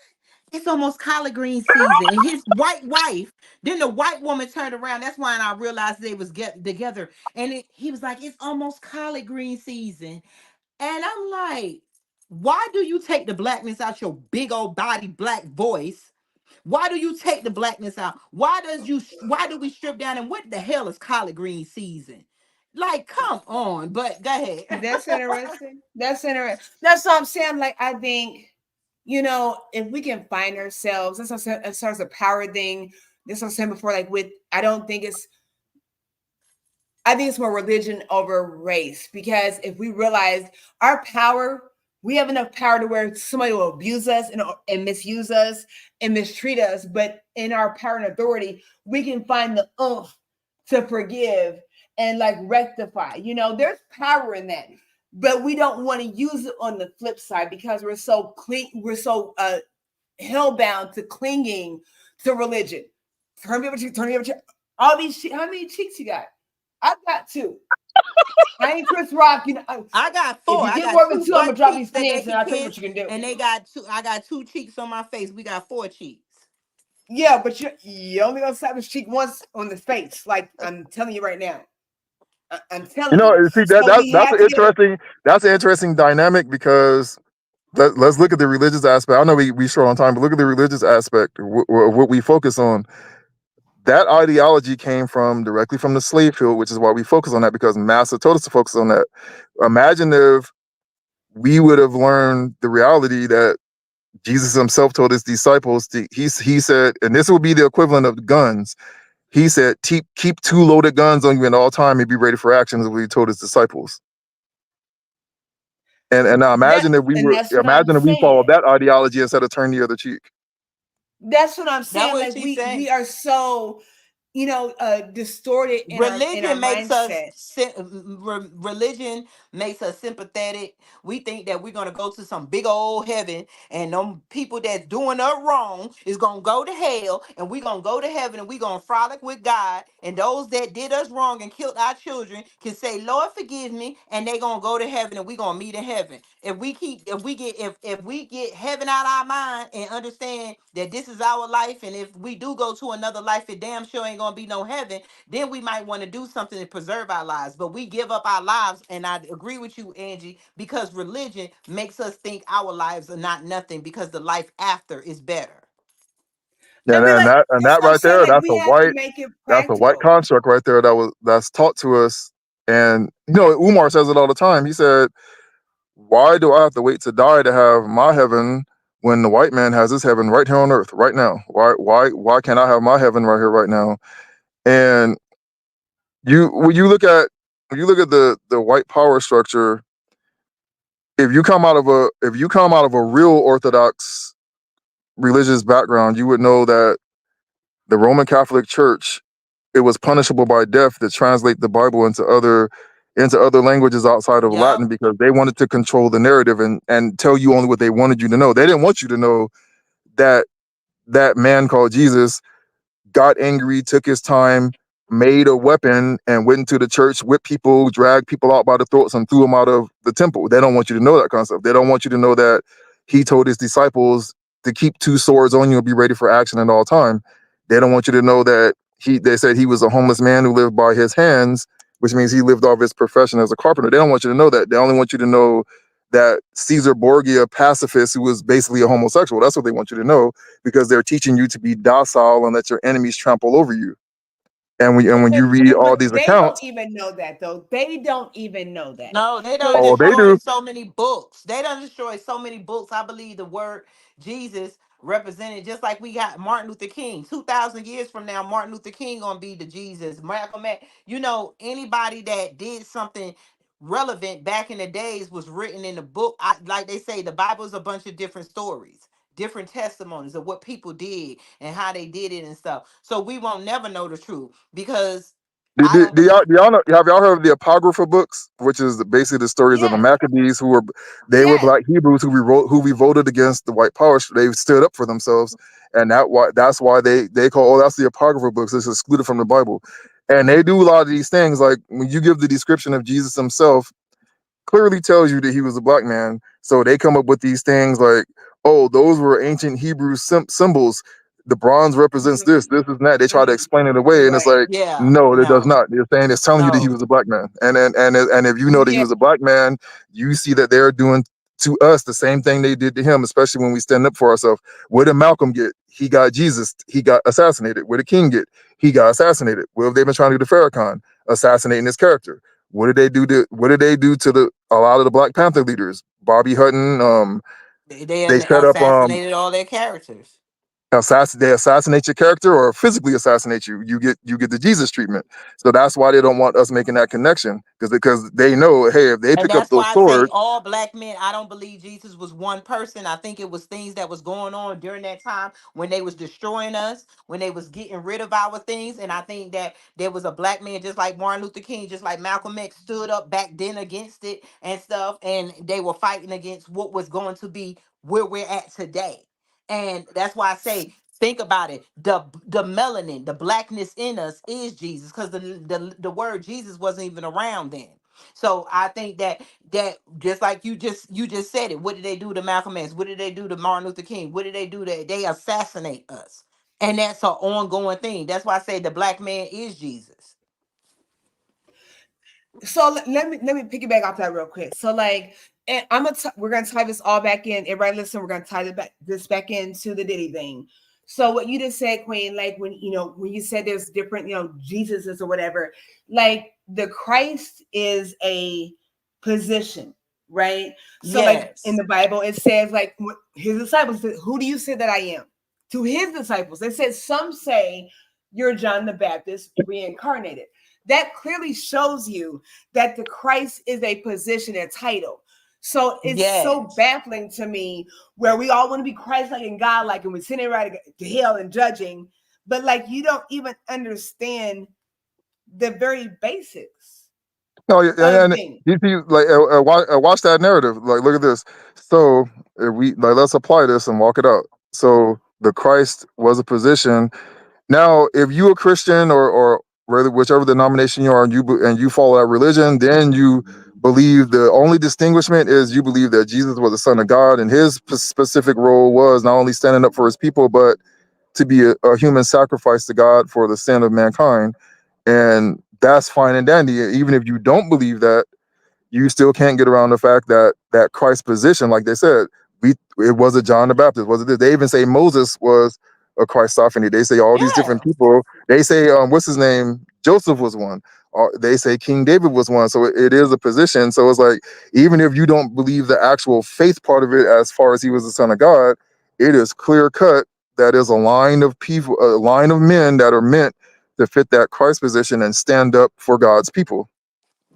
It's almost collard green season." And his white wife, then the white woman turned around. That's why I realized they was getting together. And he was like, "It's almost collard green season." And I'm like, why do you take the blackness out your big old body black voice? Why do you take the blackness out? Why do we strip down, and what the hell is collard green season? Like, come on, but go ahead. That's interesting. That's interesting. That's what I'm saying. Like, I think, if we can find ourselves, that's what I'm saying, as far as a power thing. This was saying before, like I think it's more religion over race, because if we realize our power, we have enough power to where somebody will abuse us and misuse us and mistreat us. But in our power and authority, we can find the oomph to forgive and like rectify. There's power in that. But we don't want to use it on the flip side, because we're so hellbound to clinging to religion. Turn me over to all these. How many cheeks you got? I've got two. I ain't Chris Rock. I got If four. you I get got more than two two, I'm gonna butt drop cheeks these that they pants and can I'll tell you kiss, what you can do. and they got two. I got two cheeks on my face. We got four cheeks. Yeah, but you only gonna slap his cheek once on the face. Like, I'm telling you right now. I'm telling you. See So we that's have to get it. an interesting dynamic, because let's look at the religious aspect. I know we short on time, but look at the religious aspect. What we focus on. That ideology came directly from the slave field, which is why we focus on that, because Master told us to focus on that. Imagine if we would have learned the reality that Jesus himself told his disciples. He said, and this would be the equivalent of guns. He said, keep two loaded guns on you at all time and be ready for action, is what he told his disciples. And now imagine That's what I'm if we followed saying. that ideology instead of turn the other cheek. That's what I'm That's saying. what Like, she's saying. we are so distorted in our Religion makes us mindset. religion makes us sympathetic. We think that we're gonna go to some big old heaven, and them people that's doing us wrong is gonna go to hell, and we're gonna go to heaven, and we're gonna frolic with God. And those that did us wrong and killed our children can say, "Lord, forgive me," and they gonna go to heaven, and we're gonna meet in heaven. If we get heaven out our mind and understand that this is our life, and if we do go to another life, it damn sure ain't gonna be no heaven, then we might want to do something to preserve our lives. But we give up our lives, and I agree with you, Angie, because religion makes us think our lives are not nothing, because the life after is better. And we like, And that's that what I'm right saying. there, Like, we have to make it that's a white practical. construct right there that's taught to us. And Umar says it all the time. He said, "Why do I have to wait to die to have my heaven when the white man has his heaven right here on earth right now? Why can't I have my heaven right here right now?" And when you look at the white power structure, if you come out of a real Orthodox religious background, you would know that the Roman Catholic Church, it was punishable by death to translate the Bible into other languages outside of Yep. Latin, because they wanted to control the narrative and tell you only what they wanted you to know. They didn't want you to know that that man called Jesus got angry, took his time, made a weapon, and went into the church, whipped people, dragged people out by the throats, and threw them out of the temple. They don't want you to know that concept. They don't want you to know that he told his disciples to keep two swords on you and be ready for action at all time. They don't want you to know that they said he was a homeless man who lived by his hands, which means he lived off his profession as a carpenter. They don't want you to know that. They only want you to know that Caesar Borgia pacifist who was basically a homosexual. That's what they want you to know, because they're teaching you to be docile and let your enemies trample over you. And when you read all But these they don't accounts, even know that, though. They don't even know that. No, they So done oh, they do. destroyed so many books. They done destroyed so many books. I believe the word Jesus represented, just like we got Martin Luther King. 2,000 years from now, Martin Luther King gonna be the Jesus. Malcolm X, anybody that did something relevant back in the days was written in the book. Like they say, the Bible is a bunch of different stories, different testimonies of what people did and how they did it and stuff. So we won't never know the truth because Do, I do, don't do y'all, believe. do y'all know, have y'all heard of the Apocrypha books, which is basically the stories of the yes, Maccabees, they were yes. black Hebrews who revolted against the white power. They stood up for themselves, and that's why they call, oh, that's the Apocrypha books. It's excluded from the Bible, and they do a lot of these things. Like when you give the description of Jesus himself, clearly tells you that he was a black man. So they come up with these things like, oh, those were ancient Hebrew symbols. The bronze represents this, Mhm, this is that. They try to mhm. explain it away, and it's Right. like, Yeah, no, it does no, not. They're saying it's telling you that he no. was a black man, and if you know that he Yeah. was a black man, you see that they're doing to us the same thing they did to him, especially when we stand up for ourselves. What did Malcolm get? He got Jesus. He got assassinated. What did King get? He got assassinated. What have they been trying to do to Farrakhan? Assassinating his character. What did they do to a lot of the Black Panther leaders? Bobby Hutton, they set up Assassinated all their characters. they assassinate your character or physically assassinate you. You get the Jesus treatment. So that's why they don't want us making that connection, because they know, hey, if they And pick up that's those why I say swords, all black men, I don't believe Jesus was one person. I think it was things that was going on during that time when they was destroying us, when they was getting rid of our things. And I think that there was a black man just like Martin Luther King, just like Malcolm X stood up back then against it and stuff. And they were fighting against what was going to be where we're at today. And that's why I say, think about it. The melanin, the blackness in us is Jesus, because the word Jesus wasn't even around then. So I think that just like you just said it. What did they do to Malcolm X? What did they do to Martin Luther King? What did they do to they assassinate us? And that's an ongoing thing. That's why I say the black man is Jesus. So let me piggyback off that real quick. So like, and we're gonna tie this all back in. Everybody listen, we're gonna tie this back into the Diddy thing. So what you just said, Queen, like when you said there's different Jesuses or whatever, like the Christ is a position, right? So like in Yes. the Bible, it says like his disciples said, "Who do you say that I am?" To his disciples, they said, "Some say you're John the Baptist reincarnated." That clearly shows you that the Christ is a position and title. So it's so Yes. baffling to me where we all want to be Christ-like and God-like, and we're sitting right to hell and judging, but like you don't even understand the very basics no, yeah, of and things. you see, like, watch that narrative. Like, look at this. So if we like, let's apply this and walk it out. So the Christ was a position. Now, if you a Christian or whether whichever denomination you are, and you follow that religion, then you believe the only distinguishment is you believe that Jesus was the Son of God, and his specific role was not only standing up for his people, but to be a human sacrifice to God for the sin of mankind. And that's fine and dandy. Even if you don't believe that, you still can't get around the fact that Christ's position, like they said, it wasn't John the Baptist, was it? They even say Moses was a Christophany. They say all these Yeah. different people. They say what's his name? Joseph was one. They say King David was one. So it is a position. So it's like, even if you don't believe the actual faith part of it, as far as he was the Son of God, it is clear cut that is a line of people, a line of men that are meant to fit that Christ position and stand up for God's people.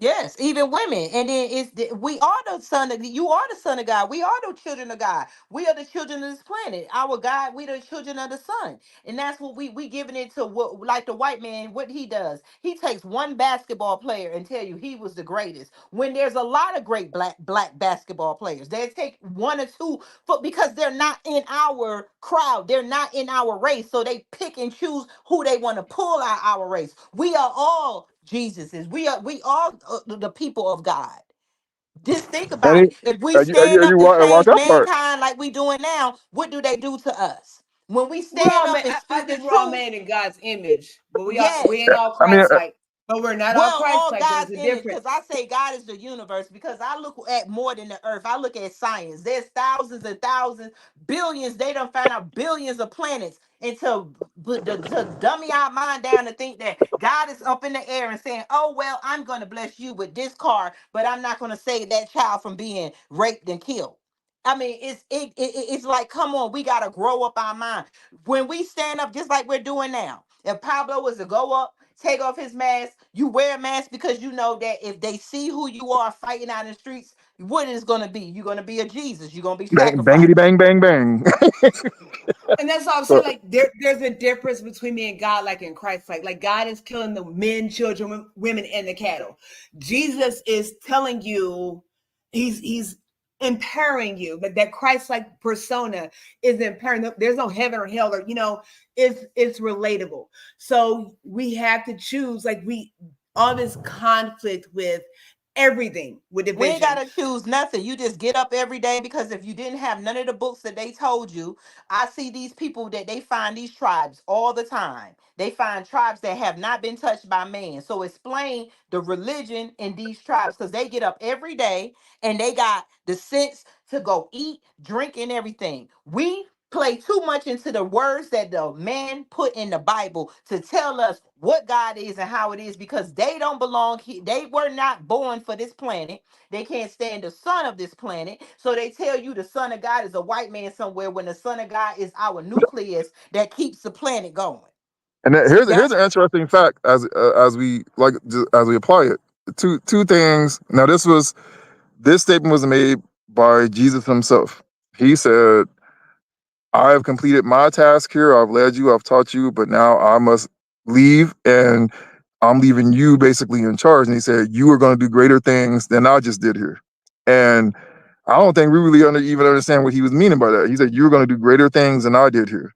Yes, even women. And then we are the son of you are the son of God. We are the children of God. We are the children of this planet. Our God, we the children of the sun. And that's what we giving it to, what like the white man, what he does. He takes one basketball player and tell you he was the greatest. When there's a lot of great black basketball players. They take one or two because they're not in our crowd. They're not in our race. So they pick and choose who they want to pull out our race. We are all Jesuses. We all the people of God. Just think And, about it. If we stand you up and watch change that part. mankind like we doing now, what do they do to us? When we We're stand all up made. and I speak the think we're all truth, made in God's image, but we yes, ain't all I mean, Christ-like. But we're not all Well, Christ all like. God's There's a in it because I difference. say God is the universe because I look at more than the earth. I look at science. There's thousands and thousands, billions. They don't find out billions of planets. And to dummy our mind down to think that God is up in the air and saying, oh, well, I'm going to bless you with this car, but I'm not going to save that child from being raped and killed. I mean, it's like, come on, we gotta grow up our mind. When we stand up, just like we're doing now. If Pablo was to go up, take off his mask, you wear a mask because you know that if they see who you are fighting out in the streets, what is gonna be? You're gonna be a Jesus. You're gonna be Bang, bangity, sacrificed. bang, bang, bang. And that's all I'm So, saying. Like there's a difference between me and God, like in Christ. Like God is killing the men, children, women, and the cattle. Jesus is telling you, he's empowering you. But that Christ-like persona is empowering. There's no heaven or hell, or it's relatable. So we have to choose. Like all this conflict with everything, with We ain't division. gotta choose nothing. You just get up every day because if you didn't have none of the books that they told you, I see these people that they find these tribes all the time. They find tribes that have not been touched by man. So explain the religion in these tribes because they get up every day and they got the sense to go eat, drink, and everything. We play too much into the words that the man put in the Bible to tell us what God is and how it is because they don't belong here. They were not born for this planet. They can't stand the son of this planet. So they tell you the son of God is a white man somewhere when the son of God is our nucleus that keeps the planet going. and here's That's an interesting fact as we as we apply it. Two things. Now, this statement was made by Jesus himself. He said, I have completed my task here. I've led you, I've taught you, but now I must leave and I'm leaving you basically in charge. And he said, you are going to do greater things than I just did here. And I don't think we really even understand what he was meaning by that. He said, you're going to do greater things than I did here.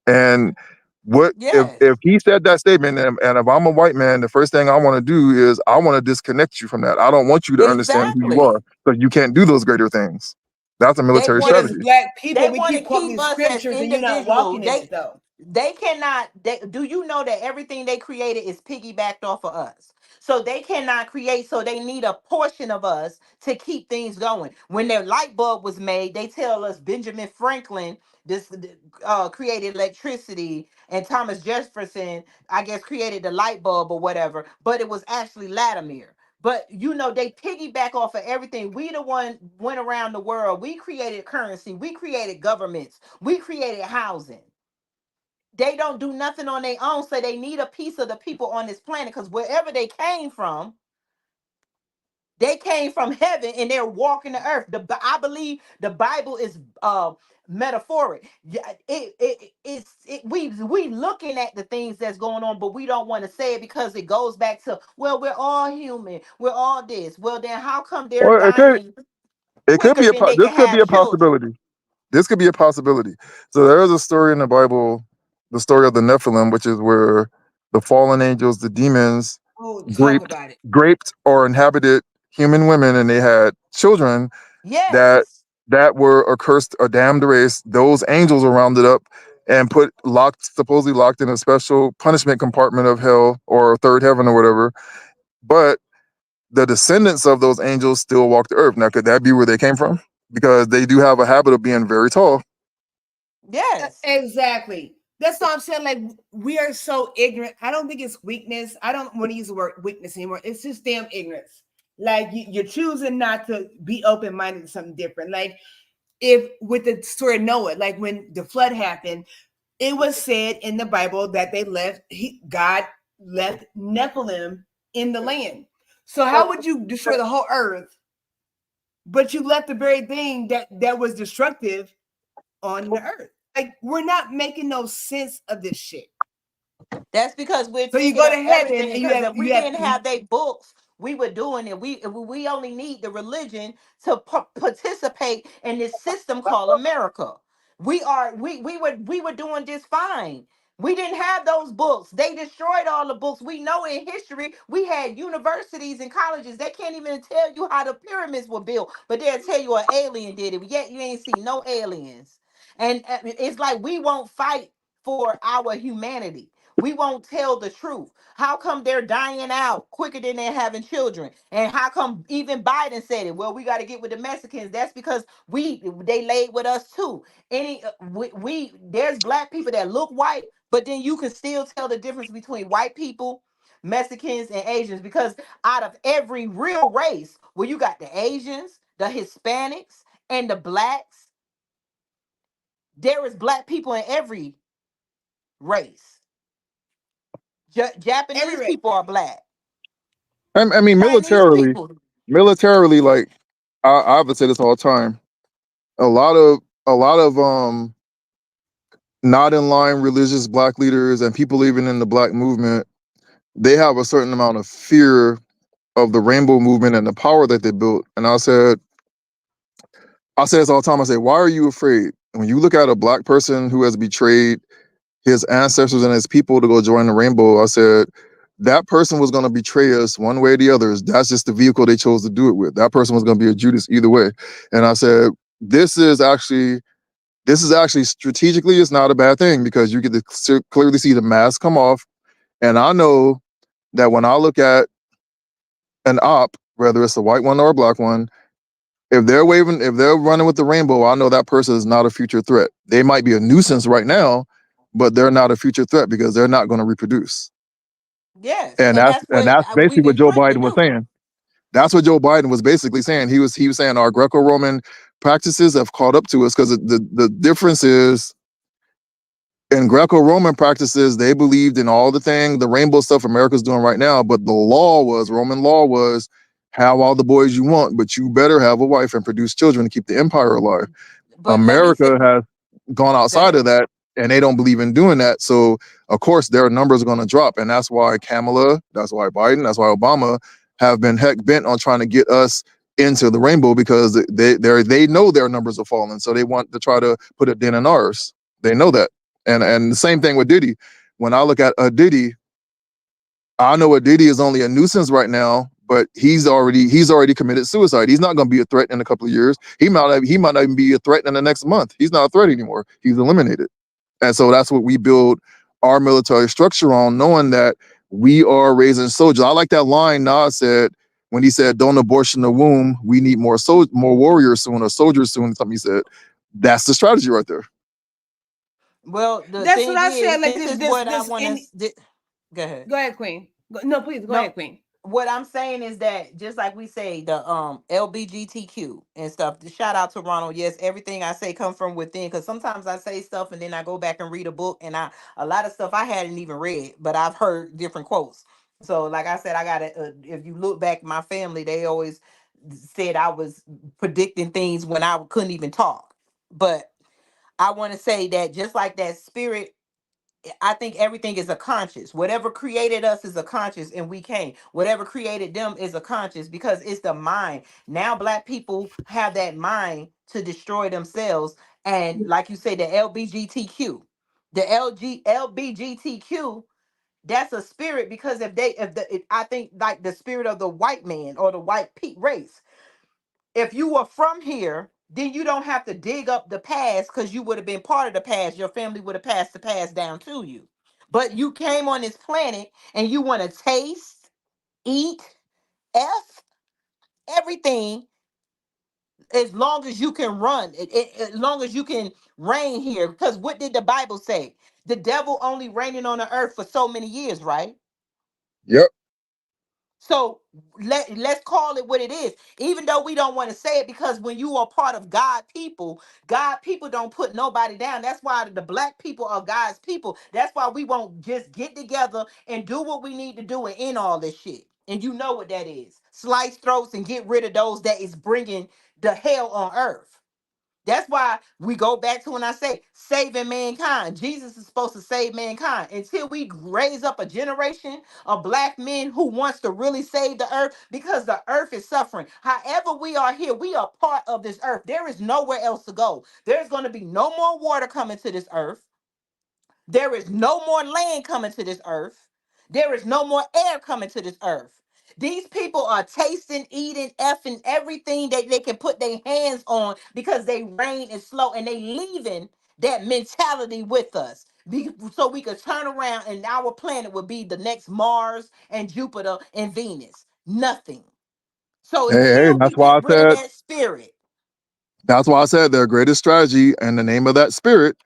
And what yes, if he said that statement and if I'm a white man, the first thing I want to do is I want to disconnect you from that. I don't want you to understand who you are, exactly. so you can't do those greater things. That's a They military But want to as strategy. black they people, we want to keep quoting keep these us as scriptures and you're not individuals. walking in it though. They cannot do you know that everything they created is piggybacked off of us? So they cannot create, so they need a portion of us to keep things going. When their light bulb was made, they tell us Benjamin Franklin this created electricity and Thomas Jefferson, I guess, created the light bulb or whatever, but it was actually Latimer. But they piggyback off of everything. We the one went around the world. We created currency. We created governments. We created housing. They don't do nothing on their own, so they need a piece of the people on this planet. Because wherever they came from heaven, and they're walking the earth. I believe the Bible is metaphoric. Yeah, we looking at the things that's going on, but we don't want to say it because it goes back to, well, we're all human, we're all this. Well, then how come they're Or dying it could quicker be than they this can could be have a children? possibility. This could be a possibility. So there is a story in the Bible, the story of the Nephilim, which is where the fallen angels, the demons, Oh, talk graped, about it. graped or inhabited human women, and they had children that Yes, were a cursed, a damned race. Those angels were rounded up and supposedly locked in a special punishment compartment of hell or third heaven or whatever. But the descendants of those angels still walk the earth. Now, could that be where they came from? Because they do have a habit of being very tall. yes. Exactly. That's what I'm saying. Like we are so ignorant. I don't think it's weakness. I don't want to use the word weakness anymore. It's just damn ignorance. Like you're choosing not to be open minded to something different. Like if with the story of Noah, like when the flood happened, it was said in the Bible that God left Nephilim in the land. So how would you destroy the whole earth, but you left the very thing that was destructive on the earth? Like we're not making no sense of this shit. That's because we're So you thinking go of to heaven everything. and Because if we you have didn't have they books, we were doing it. We only need the religion to participate in this system called America. We were doing just fine. We didn't have those books. They destroyed all the books. We know in history we had universities and colleges. They can't even tell you how the pyramids were built, but they'll tell you an alien did it. Yet you ain't see no aliens. And it's like we won't fight for our humanity. We won't tell the truth. How come they're dying out quicker than they're having children? And how come even Biden said it? Well, we got to get with the Mexicans. That's because they laid with us too. We there's black people that look white, but then you can still tell the difference between white people, Mexicans, and Asians, because out of every real race, where you got the Asians, the Hispanics, and the blacks, there is black people in every race. Every Japanese race. people are black. I mean, Chinese people. militarily, like I have to say this all the time. A lot of not in line religious black leaders and people even in the black movement, they have a certain amount of fear of the rainbow movement and the power that they built. And I say this all the time. I say, why are you afraid? When you look at a black person who has betrayed his ancestors and his people to go join the rainbow, I said, that person was going to betray us one way or the other. That's just the vehicle they chose to do it with. That person was going to be a Judas either way. And I said, this is actually strategically, it's not a bad thing because you get to clearly see the mask come off. And I know that when I look at an op, whether it's a white one or a black one, if they're running with the rainbow, I know that person is not a future threat. They might be a nuisance right now, but they're not a future threat because they're not going to reproduce. Yes, And and that's what that's basically we've what been Joe trained to Biden was do. saying. That's what Joe Biden was basically saying. He was saying our Greco-Roman practices have caught up to us because the difference is in Greco-Roman practices, they believed in all the rainbow stuff America's doing right now, but Roman law was have all the boys you want, but you better have a wife and produce children to keep the empire alive. But let me say, America has gone go outside of ahead. that and they don't believe in doing that. So of course their numbers are going to drop. And that's why Kamala, that's why Biden, that's why Obama have been heck bent on trying to get us into the rainbow because they know their numbers are falling. So they want to try to put a dent in ours. They know that. And the same thing with Diddy. When I look at a Diddy, I know a Diddy is only a nuisance right now, but he's already committed suicide. He's not going to be a threat in a couple of years. He might not even be a threat in the next month. He's not a threat anymore. He's eliminated. And so that's what we build our military structure on, knowing that we are raising soldiers. I like that line Nas said when he said, "Don't abortion the womb. We need more warriors soon or soldiers soon." Something he said. That's the strategy right there. Well, the That's what thing I is, said. Like this is what I this want in. to. Go ahead. Go ahead, Queen. No, please go No, ahead, Queen. what I'm saying is that just like we say the LBGTQ and stuff. The shout out to Ronald. Yes, everything I say come from within. Because sometimes I say stuff and then I go back and read a book, and a lot of stuff I hadn't even read, but I've heard different quotes. So, like I said, I got to. If you look back, my family they always said I was predicting things when I couldn't even talk. But I want to say that just like that spirit, I think everything is a conscious. Whatever created us is a conscious, and we came. Whatever created them is a conscious because it's the mind. Now, black people have that mind to destroy themselves. And like you say, the LBGTQ, the LBGTQ, that's a spirit because I think like the spirit of the white man or the race, if you were from here, then you don't have to dig up the past because you would have been part of the past. Your family would have passed the past down to you. But you came on this planet and you want to taste, eat, F, everything as long as you can run, as long as you can reign here. Because what did the Bible say? The devil only reigning on the earth for so many years, right? Yep. So let's call it what it is, even though we don't want to say it, because when you are part of God people don't put nobody down. That's why the black people are God's people. That's why we won't just get together and do what we need to do and end all this shit. And you know what that is: slice throats and get rid of those that is bringing the hell on earth. That's why we go back to when I say saving mankind. Jesus is supposed to save mankind. Until we raise up a generation of black men who wants to really save the earth, because the earth is suffering. However, we are here, we are part of this earth. There is nowhere else to go. There's going to be no more water coming to this earth. There is no more land coming to this earth. There is no more air coming to this earth. These people are tasting, eating, effing everything that they can put their hands on because they reign is slow, and they leaving that mentality with us. so we could turn around and our planet would be the next Mars and Jupiter and Venus. Nothing. So Hey, until we that's why get I rid of said that spirit, their greatest strategy and the name of that spirit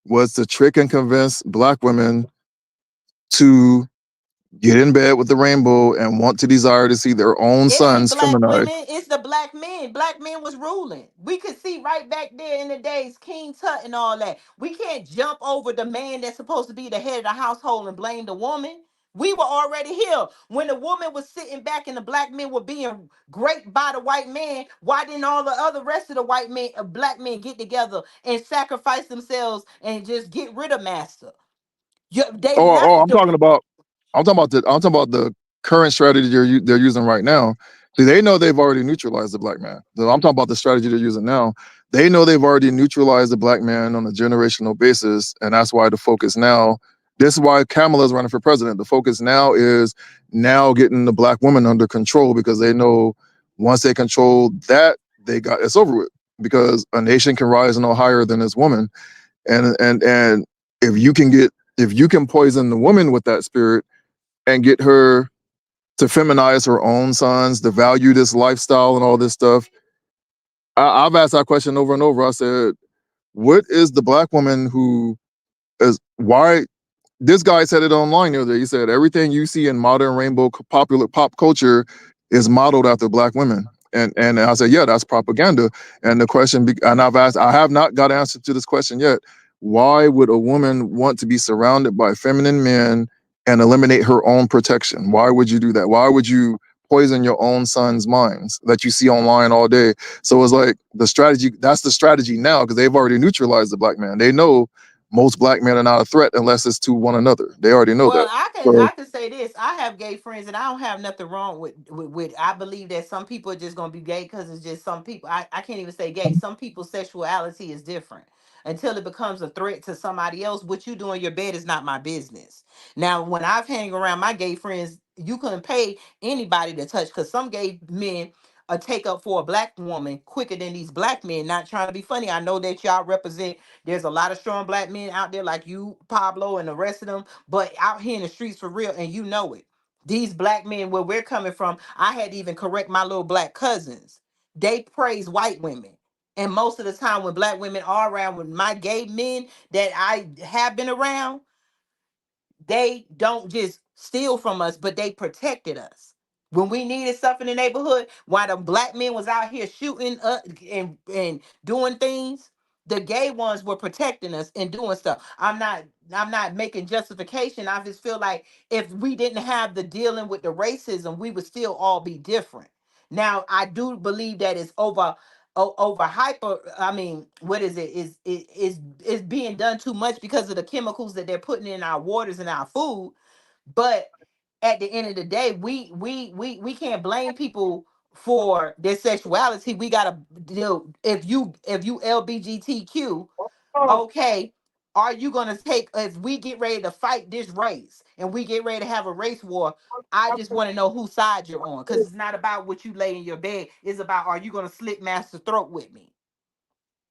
was to trick and convince black women to get in bed with the rainbow and want to desire to see their own it ain't sons black feminized. women, it's the black men. Black men was ruling. We could see right back there in the days, King Tut and all that. We can't jump over the man that's supposed to be the head of the household and blame the woman. We were already here. When the woman was sitting back and the black men were being raped by the white man, why didn't all the other rest of the white men, black men get together and sacrifice themselves and just get rid of master? They Oh, left I'm the talking about the current strategy they're using right now. See, they know they've already neutralized the black man. So I'm talking about the strategy they're using now. They know they've already neutralized the black man on a generational basis, and that's why the focus now. This is why Kamala's running for president. The focus now is now getting the black woman under control because they know once they control that, it's over with. Because a nation can rise no higher than its woman, and if you can get if you can poison the woman with that spirit and get her to feminize her own sons, to value this lifestyle and all this stuff. I've asked that question over and over. I said, what is the black woman who is why this guy said it online the other day. He said everything you see in modern rainbow popular pop culture is modeled after black women. And I said, yeah, that's propaganda. And the question, and I have not got an answer to this question yet. Why would a woman want to be surrounded by feminine men and eliminate her own protection? Why would you do that? Why would you poison your own son's minds that you see online all day? So it's like that's the strategy now because they've already neutralized the black man. They know most black men are not a threat unless it's to one another. They already know Well, that. I So, can say this. I have gay friends, and I don't have nothing wrong with. I believe that some people are just gonna be gay because it's just some people. I can't even say gay. Some people's sexuality is different until it becomes a threat to somebody else. What you do in your bed is not my business. Now, when I've hang around my gay friends, you couldn't pay anybody to touch because some gay men take up for a black woman quicker than these black men. Not trying to be funny. I know that y'all represent. There's a lot of strong black men out there like you, Pablo, and the rest of them, but out here in the streets for real, and you know it. These black men, where we're coming from, I had to even correct my little black cousins. They praise white women. And most of the time, when black women are around with my gay men that I have been around, they don't just steal from us, but they protected us. When we needed stuff in the neighborhood, while the black men was out here shooting up and doing things, the gay ones were protecting us and doing stuff. I'm not making justification. I just feel like if we didn't have the dealing with the racism, we would still all be different. Now, I do believe that it's over hyper. I mean, what is it? Is being done too much because of the chemicals that they're putting in our waters and our food. But at the end of the day, we can't blame people for their sexuality. We gotta deal. If you LBGTQ, okay, are you gonna take, if we get ready to fight this race and we get ready to have a race war? I just want to know whose side you're on, because it's not about what you lay in your bed. It's about, are you gonna slit master throat with me?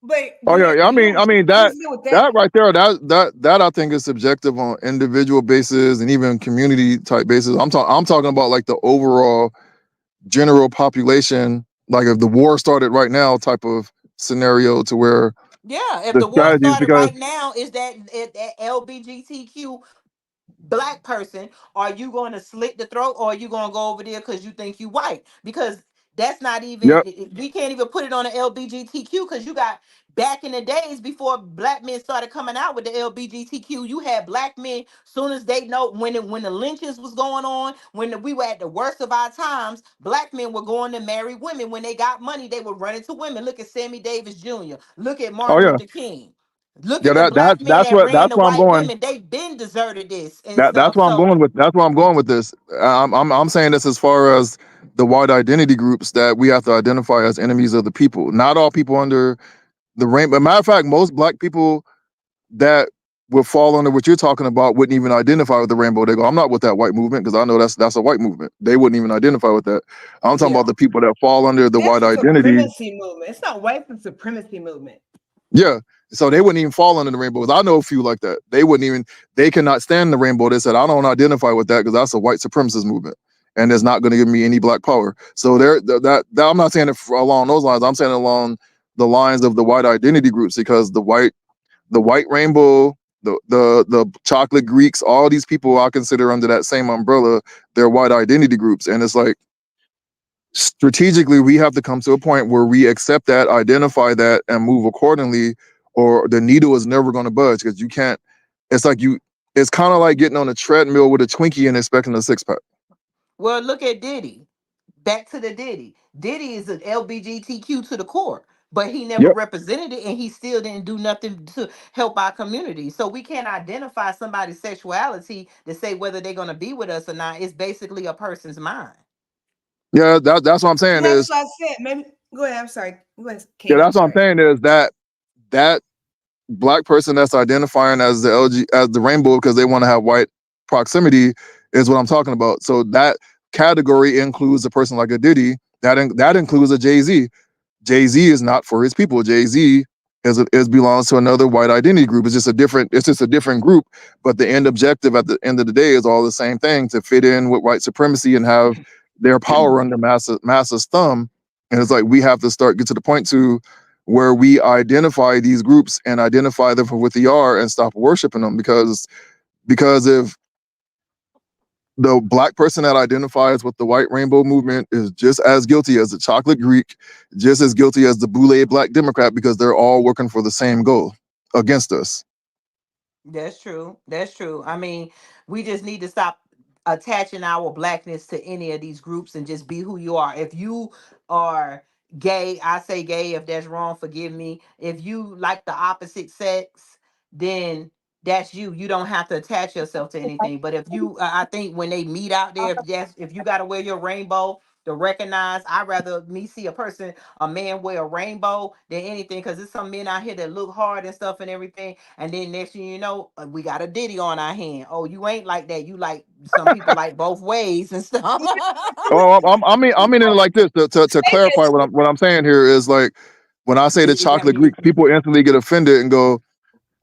But oh you yeah, know, yeah. I mean that here's the deal with that. that right there, that I think is subjective on individual basis and even community type basis. I'm talking about like the overall general population, like if the war started right now type of scenario to where Yeah, if the the war strategies started because right now, is that LBGTQ black person, are you going to slit the throat, or are you going to go over there because you think you white? Because that's not even, yep. we can't even put it on the LBGTQ, because you got, back in the days before black men started coming out with the LBGTQ, you had black men, soon as they know, when the lynchings was going on, we were at the worst of our times, black men were going to marry women. When they got money, they would run into women. Look at Sammy Davis Jr., look at Oh Martin yeah, Luther King. Look yeah. at the That black men that's that what ran that's the where I'm white going. women. They've been deserted this and That's stuff. where I'm So going with. That's where I'm going with this. I'm saying this as far as the white identity groups that we have to identify as enemies of the people. Not all people under the rainbow. Matter of fact, most black people that would fall under what you're talking about wouldn't even identify with the rainbow. They go, I'm not with that white movement because I know that's a white movement. They wouldn't even identify with that. I'm talking yeah, about the people that fall under the That's white a identity. supremacy movement. It's not white supremacy movement. Yeah. So they wouldn't even fall under the rainbow. I know a few like that. They cannot stand the rainbow. They said, I don't identify with that because that's a white supremacist movement. And it's not going to give me any black power. So that I'm not saying it along those lines. I'm saying along the lines of the white identity groups, because the white rainbow, the chocolate Greeks, all these people I consider under that same umbrella, they're white identity groups. And it's like, strategically, we have to come to a point where we accept that, identify that, and move accordingly, or the needle is never going to budge, because you can't. It's like it's kind of like getting on a treadmill with a Twinkie and expecting a six pack. Well, look at Diddy. Back to the Diddy. Diddy is an LBGTQ to the core, but he never Yep. represented it, and he still didn't do nothing to help our community. So we can't identify somebody's sexuality to say whether they're going to be with us or not. It's basically a person's mind. Yeah, that's what I'm saying That's is. what I said. Maybe go ahead. I'm sorry. Go ahead, Yeah, King. I'm that's what I'm sorry. saying is that black person that's identifying as the LG as the rainbow because they want to have white proximity is what I'm talking about. So that category includes a person like a Diddy. That includes a Jay-Z. Jay-Z is not for his people. Jay-Z is belongs to another white identity group. It's just a different group, but the end objective at the end of the day is all the same thing, to fit in with white supremacy and have their power under masses thumb. And it's like we have to get to the point to where we identify these groups and identify them for what they are and stop worshiping them, because if the black person that identifies with the white rainbow movement is just as guilty as the chocolate Greek, just as guilty as the boule black Democrat, because they're all working for the same goal against us. That's true. That's true. I mean, we just need to stop attaching our blackness to any of these groups and just be who you are. If you are gay, I say gay. If that's wrong, forgive me. If you like the opposite sex, then that's you. You don't have to attach yourself to anything. But if you, I think when they meet out there, if you got to wear your rainbow to recognize, I'd rather me see a man wear a rainbow than anything, because there's some men out here that look hard and stuff and everything, and then next thing you know, we got a Diddy on our hand. Oh, you ain't like that. You like, some people like both ways and stuff. Oh, I mean it like this to clarify what I'm saying here is, like, when I say the Diddy got chocolate me. Greeks, people instantly get offended and go,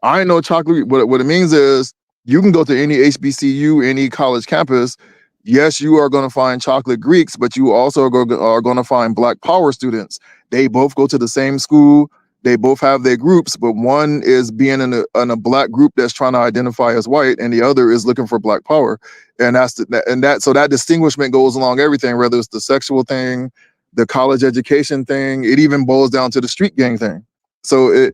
I ain't no chocolate. What it means is you can go to any HBCU, any college campus. Yes, you are going to find chocolate Greeks, but you also are going to find Black Power students. They both go to the same school. They both have their groups, but one is being in a Black group that's trying to identify as white, and the other is looking for Black Power. And so that distinguishment goes along everything, whether it's the sexual thing, the college education thing. It even boils down to the street gang thing. And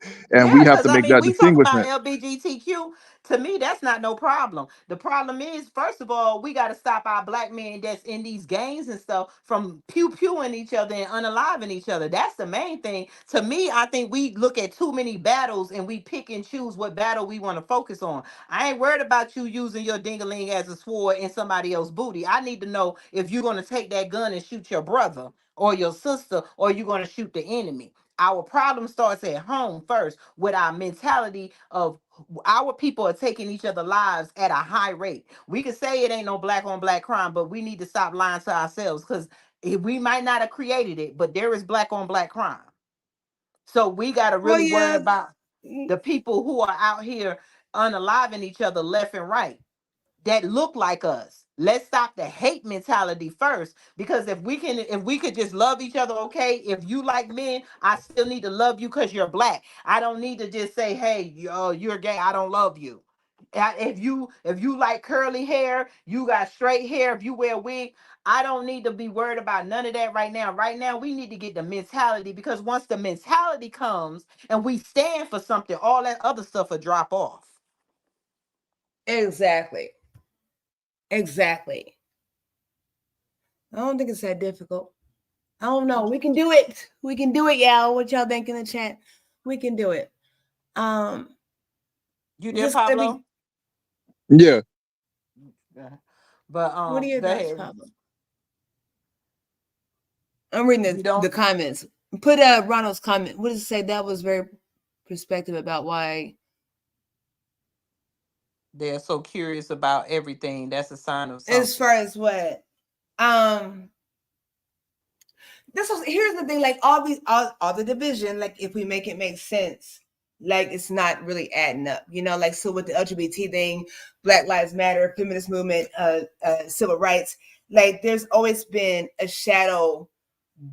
we Yeah, have because to I make mean, that we talk about distinguishment. LBGTQ. To me, that's not no problem. The problem is, first of all, we got to stop our black men that's in these gangs and stuff from pew pewing each other and unaliving each other. That's the main thing. To me, I think we look at too many battles and we pick and choose what battle we want to focus on. I ain't worried about you using your dingaling as a sword in somebody else's booty. I need to know if you're going to take that gun and shoot your brother or your sister, or you're going to shoot the enemy. Our problem starts at home first, with our mentality of our people are taking each other lives at a high rate. We could say it ain't no black on black crime, but we need to stop lying to ourselves, because we might not have created it, but there is black on black crime. So we got to Well, really worry yeah. about the people who are out here unaliving each other left and right that look like us. Let's stop the hate mentality first, because if we could just love each other, okay. If you like men, I still need to love you because you're black. I don't need to just say, hey, you're gay, I don't love you. If you like curly hair, you got straight hair, if you wear a wig, I don't need to be worried about none of that right now. Right now, we need to get the mentality, because once the mentality comes and we stand for something, all that other stuff will drop off. Exactly. Exactly. I don't think it's that difficult. I don't know. We can do it. We can do it, y'all. What y'all think in the chat? We can do it. You there, Pablo? Yeah. But what are your go thoughts, ahead. Pablo? I'm reading You the don't. comments. Put Ronald's comment. What does it say? That was very perspective about why They're so curious about everything. That's a sign of as something. far as what here's the thing, like all the division, like if we make it make sense, Like it's not really adding up, like, so with the LGBT thing, Black Lives Matter, feminist movement, civil rights, like there's always been a shadow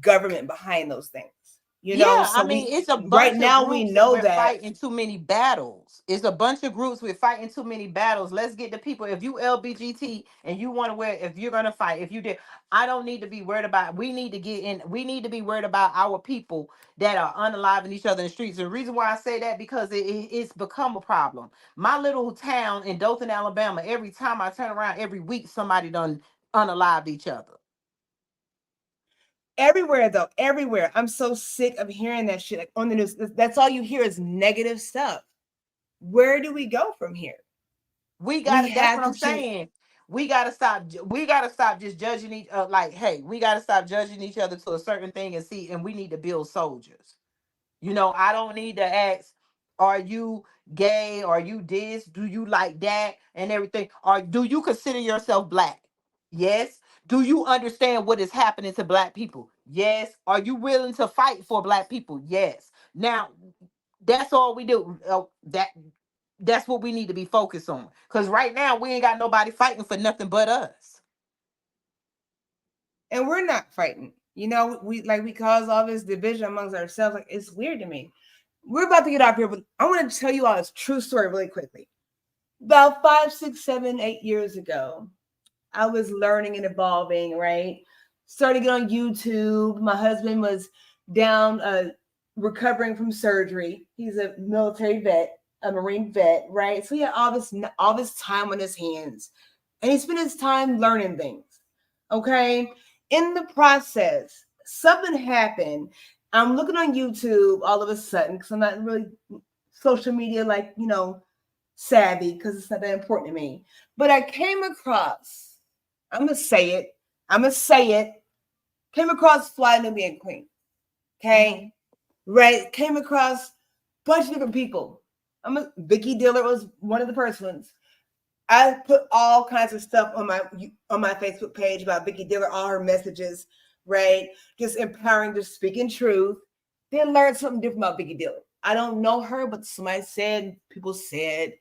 government behind those things, Yeah, I so mean, it's a right bunch of now we groups and know we're that. fighting too many battles. It's a bunch of groups, we're fighting too many battles. Let's get the people. If you LBGT and you want to wear, if you're gonna fight, if you did, I don't need to be worried about. We need to get in. We need to be worried about our people that are unaliving each other in the streets. And the reason why I say that because it's become a problem. My little town in Dothan, Alabama. Every time I turn around, every week somebody done unalived each other. Everywhere though, everywhere. I'm so sick of hearing that shit, like on the news. That's all you hear is negative stuff. Where do we go from here? We We gotta. That's have what to I'm choose. saying. We gotta stop. We gotta stop just judging each. Like, hey, we gotta stop judging each other to a certain thing and see. And we need to build soldiers. I don't need to ask, are you gay? Are you this? Do you like that? And everything. Or do you consider yourself black? Yes. Do you understand what is happening to black people? Yes. Are you willing to fight for black people? Yes. Now, that's all we do. That's what we need to be focused on. Because right now we ain't got nobody fighting for nothing but us. And we're not fighting. We cause all this division amongst ourselves. Like, it's weird to me. We're about to get off here, but I want to tell you all this true story really quickly. About 5, 6, 7, 8 years ago, I was learning and evolving, right? Started getting on YouTube. My husband was down recovering from surgery. He's a military vet, a Marine vet, right? So he had all this time on his hands. And he spent his time learning things. Okay. In the process, something happened. I'm looking on YouTube all of a sudden because I'm not really social media savvy because it's not that important to me. But I came across, I'm gonna say it, came across Fly Nubian Queen. Okay. Right. Came across a bunch of different people. Vicky Diller was one of the first ones. I put all kinds of stuff on my Facebook page about Vicky Diller, all her messages, right? Just empowering, just speaking truth. Then learn something different about Vicky Diller. I don't know her, but people said,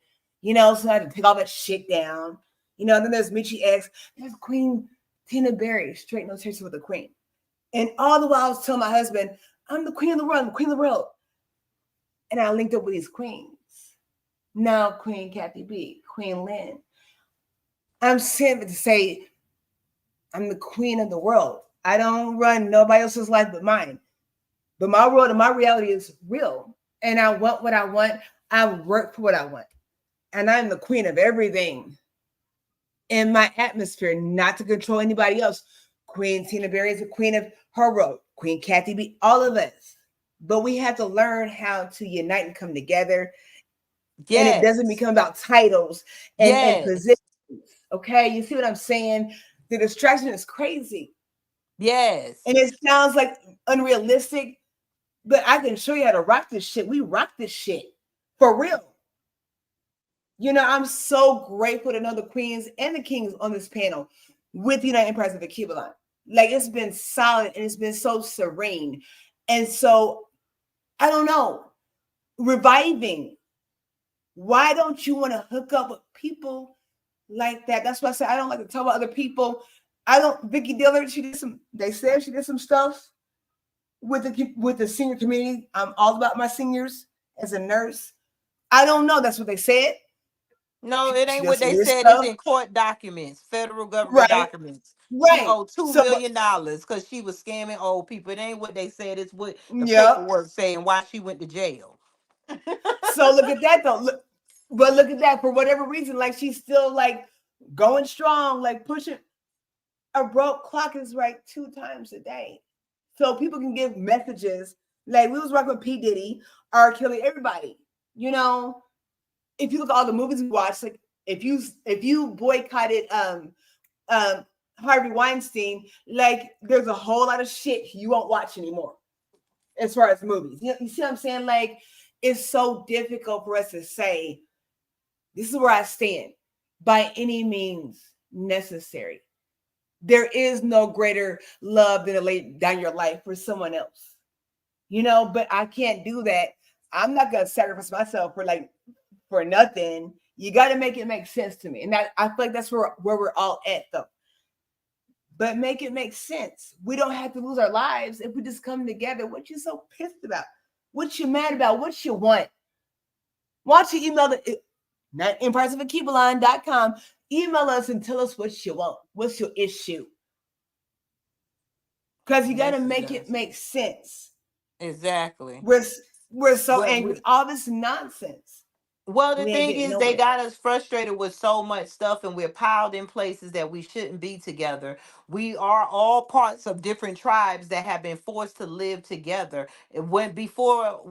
so I had to take all that shit down. Then there's Michi X, there's Queen Tina Berry, straight no chase with the Queen. And all the while I was telling my husband, I'm the queen of the world, I'm the queen of the world. And I linked up with these queens. Now Queen Kathy B, Queen Lynn. I'm saying to say I'm the queen of the world. I don't run nobody else's life but mine. But my world and my reality is real. And I want what I want. I work for what I want. And I'm the queen of everything in my atmosphere, not to control anybody else. Queen Tina Berry is the queen of her world. Queen Kathy B, all of us. But we have to learn how to unite and come together. Yes. And it doesn't become about titles and positions. Okay, you see what I'm saying? The distraction is crazy. Yes. And it sounds like unrealistic, but I can show you how to rock this shit. We rock this shit for real. I'm so grateful to know the queens and the kings on this panel with the United Empires of the Cuba line. Like, it's been solid and it's been so serene. And so, I don't know, reviving. Why don't you want to hook up with people like that? That's why I say I don't like to talk about other people. Vicky Diller, they said she did some stuff with the senior community. I'm all about my seniors as a nurse. I don't know. That's what they said. No, it ain't what they said. Stuff. It's in court documents, federal government documents. Right. She owed $2 million because she was scamming old people. It ain't what they said. It's what the paperwork saying why she went to jail. So look at that though. Look at that. For whatever reason, like, she's still like going strong, like pushing. A broke clock is right 2 times a day. So people can give messages. Like, we was rocking with P. Diddy, R. Kelly, everybody. If you look at all the movies we watched, like if you boycotted Harvey Weinstein, like, there's a whole lot of shit you won't watch anymore as far as movies. You see what I'm saying? Like, it's so difficult for us to say, this is where I stand by any means necessary. There is no greater love than to lay down your life for someone else. But I can't do that I'm not gonna sacrifice myself for nothing. You got to make it make sense to me, and I feel like that's where we're all at though. But make it make sense. We don't have to lose our lives if we just come together. What you so pissed about? What you mad about? What you want? Why don't you email not empiresofakibbaline.com. Email us and tell us what you want. What's your issue? Because you got to make it make sense. Exactly. We're so angry with all this nonsense. Well, the thing is, they got us frustrated with so much stuff, and we're piled in places that we shouldn't be together. We are all parts of different tribes that have been forced to live together. When before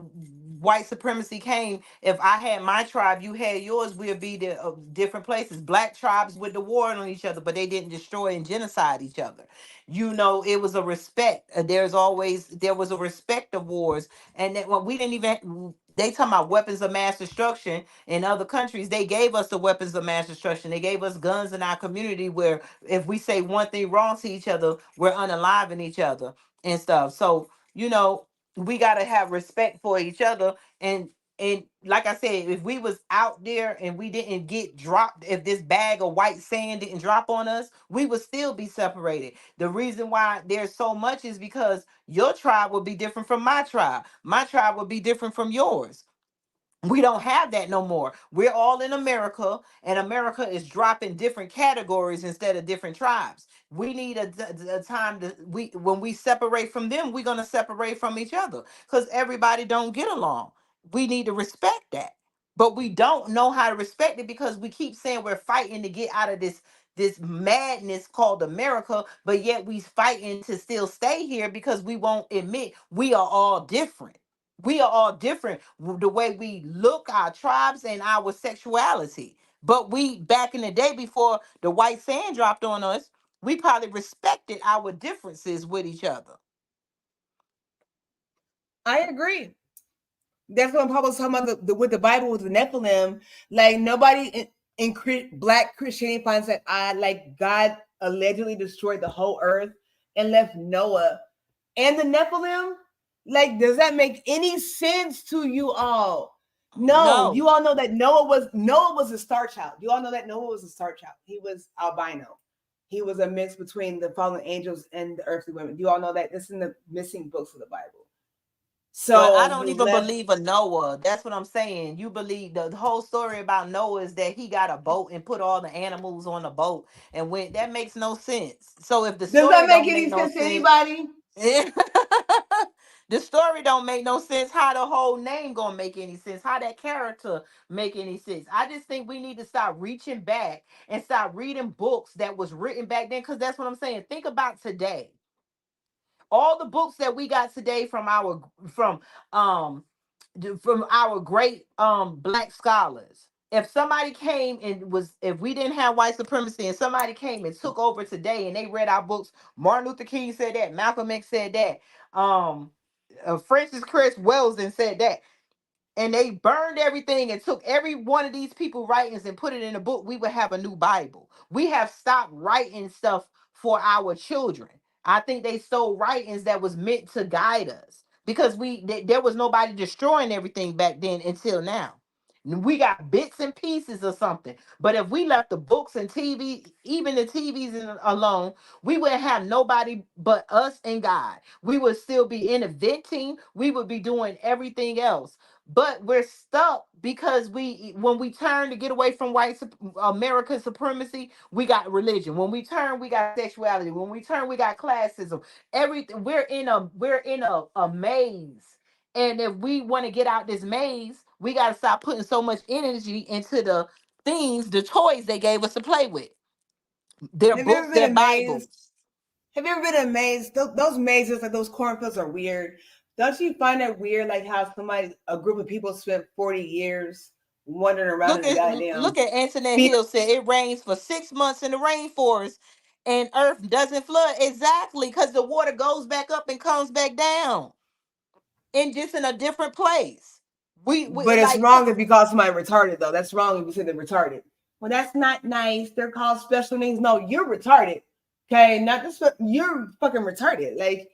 white supremacy came, if I had my tribe, you had yours, we'd be the different places. Black tribes with the war on each other, but they didn't destroy and genocide each other. You know, it was a respect. There was a respect of wars, and that when we didn't even. They talking about weapons of mass destruction in other countries. They gave us the weapons of mass destruction. They gave us guns in our community where if we say one thing wrong to each other, we're unaliving each other and stuff. So, you know, we got to have respect for each other. And like I said, if we was out there and we didn't get dropped, if this bag of white sand didn't drop on us, we would still be separated. The reason why there's so much is because your tribe will be different from my tribe. My tribe will be different from yours. We don't have that no more. We're all in America, and America is dropping different categories instead of different tribes. We need a time to when we separate from them, we're gonna separate from each other because everybody don't get along. We need to respect that, but we don't know how to respect it because we keep saying we're fighting to get out of this madness called America, but yet we fighting to still stay here because we won't admit we are all different. We are all different, the way we look, our tribes, and our sexuality. But we, back in the day before the white sand dropped on us, we probably respected our differences with each other. I agree. That's what Paul was talking about with the Bible, with the Nephilim. Like nobody in Black Christianity finds that God allegedly destroyed the whole earth and left Noah and the Nephilim. Like, does that make any sense to you all? No. You all know that Noah was a star child. You all know that Noah was a star child. He was albino. He was a mix between the fallen angels and the earthly women. You all know that. This is in the missing books of the Bible. So but I don't even believe a Noah. That's what I'm saying. You believe the whole story about Noah is that he got a boat and put all the animals on the boat and went. That makes no sense. So if the does story that make don't any make no sense to sense, anybody? the story don't make no sense. How the whole name gonna make any sense? How that character make any sense? I just think we need to start reaching back and start reading books that was written back then. Because that's what I'm saying. Think about today. All the books that we got today um from our great Black scholars. If somebody came and if we didn't have white supremacy and somebody came and took over today and they read our books, Martin Luther King said that, Malcolm X said that, Francis Chris Weldon said that, and they burned everything and took every one of these people writings and put it in a book, we would have a new Bible. We have stopped writing stuff for our children. I think they stole writings that was meant to guide us because there was nobody destroying everything back then until now. We got bits and pieces of something. But if we left the books and TV, even the TVs alone, we wouldn't have nobody but us and God. We would still be inventing. We would be doing everything else. But we're stuck because when we turn to get away from American supremacy, we got religion. When we turn, we got sexuality. When we turn, we got classism. Everything we're in a maze. And if we want to get out this maze, we got to stop putting so much energy into the things, the toys they gave us to play with. Their books, their Bibles. Have you ever been amazed? Those mazes, like those cornfields, are weird. Don't you find that weird? Like how a group of people spent 40 years wandering around in the goddamn. Look at Antoinette Hill said it rains for 6 months in the rainforest, and Earth doesn't flood. Exactly, because the water goes back up and comes back down, and just in a different place. But it's wrong if you call somebody retarded, though. That's wrong if you say they're retarded. Well, that's not nice. They're called special names. No, you're retarded. Okay, not this. You're fucking retarded. Like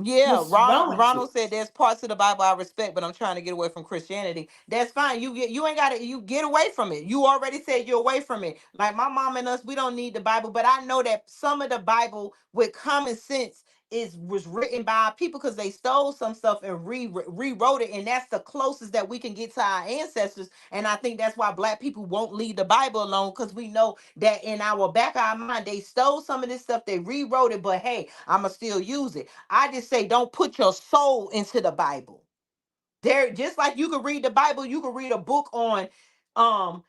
Yeah, What's wrong with you? Ronald said there's parts of the Bible I respect, but I'm trying to get away from Christianity. That's fine. You ain't got to you get away from it. You already said you're away from it. Like my mom and us, we don't need the Bible, but I know that some of the Bible with common sense is was written by people because they stole some stuff and rewrote it, and that's the closest that we can get to our ancestors. And I think that's why black people won't leave the Bible alone, because we know that in our back of our mind they stole some of this stuff, they rewrote it, but hey, I'ma still use it. I just say don't put your soul into the Bible. There, just like you could read the Bible, you could read a book on um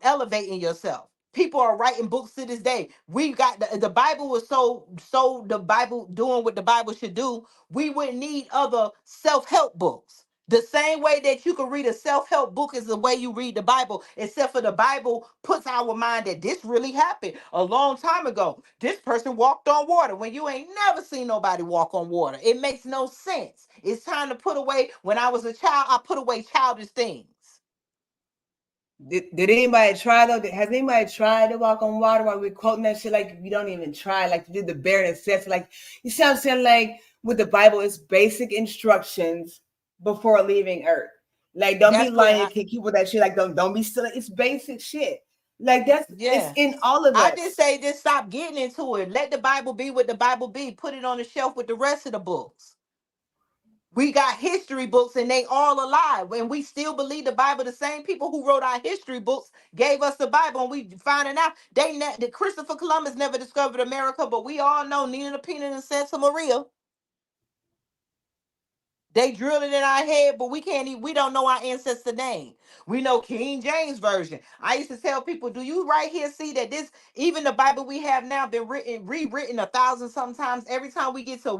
elevating yourself. People are writing books to this day. We got the Bible was so the Bible doing what the Bible should do. We wouldn't need other self-help books. The same way that you can read a self-help book is the way you read the Bible, except for the Bible puts our mind that this really happened a long time ago. This person walked on water when you ain't never seen nobody walk on water. It makes no sense. It's time to put away. When I was a child, I put away childish things. Did anybody try though? Has anybody tried to walk on water while we're quoting that shit? Like you don't even try, like to do the bare necessities. Like you see what I'm saying? Like with the Bible, it's basic instructions before leaving Earth. Like don't be That's what lying to people that shit. Like don't be silly. It's basic shit. Like it's yeah. in all of I just us. say just stop getting into it. Let the Bible be what the Bible be. Put it on the shelf with the rest of the books. We got history books and they all alive. And we still believe the Bible. The same people who wrote our history books gave us the Bible, and we finding out the Christopher Columbus never discovered America, but we all know Nina the Peanut and Santa Maria. They drill it in our head, but we can't even, we don't know our ancestor name. We know King James Version. I used to tell people, do you right here see that this, even the Bible we have now been rewritten 1,000 sometimes. Every time we get to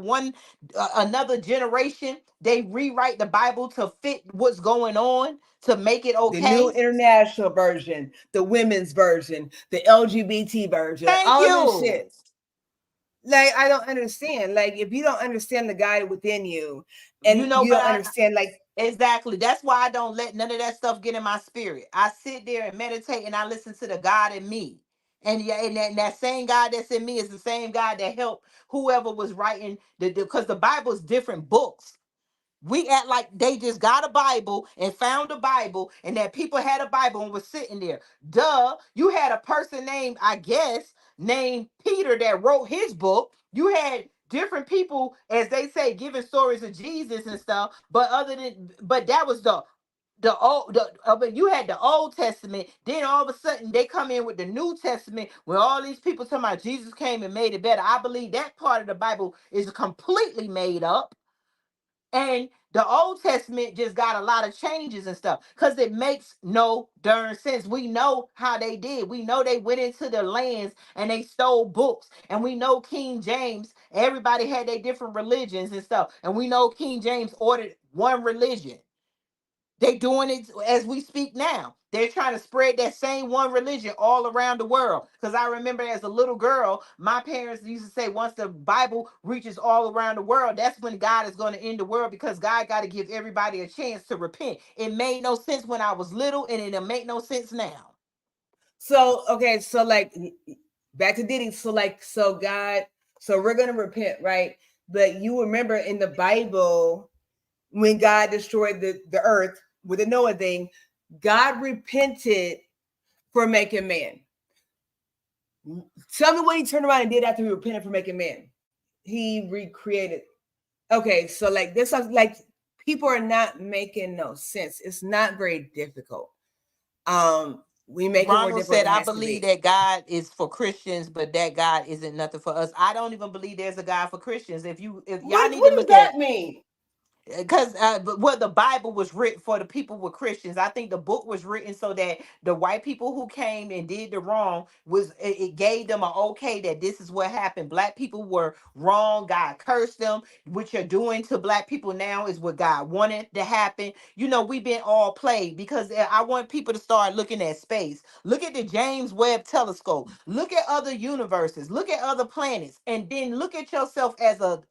another generation, they rewrite the Bible to fit what's going on, to make it The New okay. International Version, the women's version, the LGBT version, Thank all of this you. shit. Like I don't understand. Like if you don't understand the God within you, You and know, you but don't understand, like exactly. That's why I don't let none of that stuff get in my spirit. I sit there and meditate and I listen to the God in me. And yeah, and that same God that's in me is the same God that helped whoever was writing because the Bible is different books. We act like they just got a Bible and found a Bible and that people had a Bible and was sitting there. Duh, you had a person named, I guess, named Peter that wrote his book. You had different people, as they say, giving stories of Jesus and stuff. But that was but you had the Old Testament. Then all of a sudden they come in with the New Testament where all these people talking about Jesus came and made it better. I believe that part of the Bible is completely made up. And the Old Testament just got a lot of changes and stuff because it makes no darn sense. We know how they did. We know they went into the lands and they stole books. And we know King James, everybody had their different religions and stuff. And we know King James ordered one religion. They doing it as we speak now. They're trying to spread that same one religion all around the world. Because I remember as a little girl, my parents used to say once the Bible reaches all around the world, that's when God is going to end the world because God got to give everybody a chance to repent. It made no sense when I was little and it'll make no sense now. so okay, so like back to Diddy. So God, so we're gonna repent, right? But you remember in the Bible when God destroyed the earth with the Noah thing, God repented for making man. Tell me what he turned around and did after he repented for making man. He recreated. Okay, so like this, like people are not making no sense. It's not very difficult. We make it more Ronald difficult said, than it I has to believe be. that God is for Christians, but that God isn't nothing for us. I don't even believe there's a God for Christians. If y'all need What to does look at, that mean? because the Bible was written for the people with Christians. I think the book was written so that the white people who came and did the wrong it gave them an okay that this is what happened. Black people were wrong. God cursed them. What you're doing to black people now is what God wanted to happen. You know, we've been all played because I want people to start looking at space. Look at the James Webb Telescope. Look at other universes. Look at other planets, and then look at yourself as a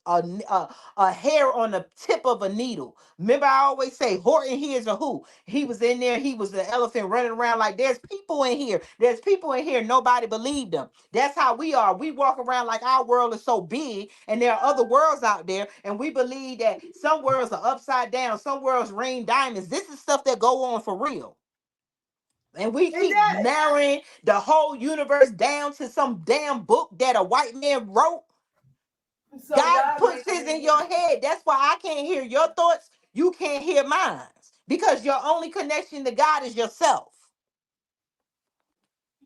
hair on the tip of a a needle. Remember, I always say Horton hears a who. He was in there, he was the elephant running around like there's people in here. There's people in here. Nobody believed them. That's how we are. We walk around like our world is so big and there are other worlds out there, and we believe that some worlds are upside down, some worlds rain diamonds. This is stuff that go on for real. And we keep narrowing the whole universe down to some damn book that a white man wrote. So God puts his in your head. That's why I can't hear your thoughts. You can't hear mine. Because your only connection to God is yourself.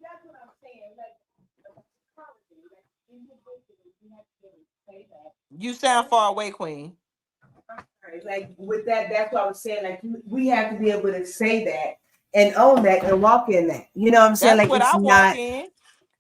That's what I'm saying. You sound far away, Queen. Like with that, that's what I was saying. Like we have to be able to say that and own that and walk in that. You know what I'm saying? That's Like what it's I walk not in.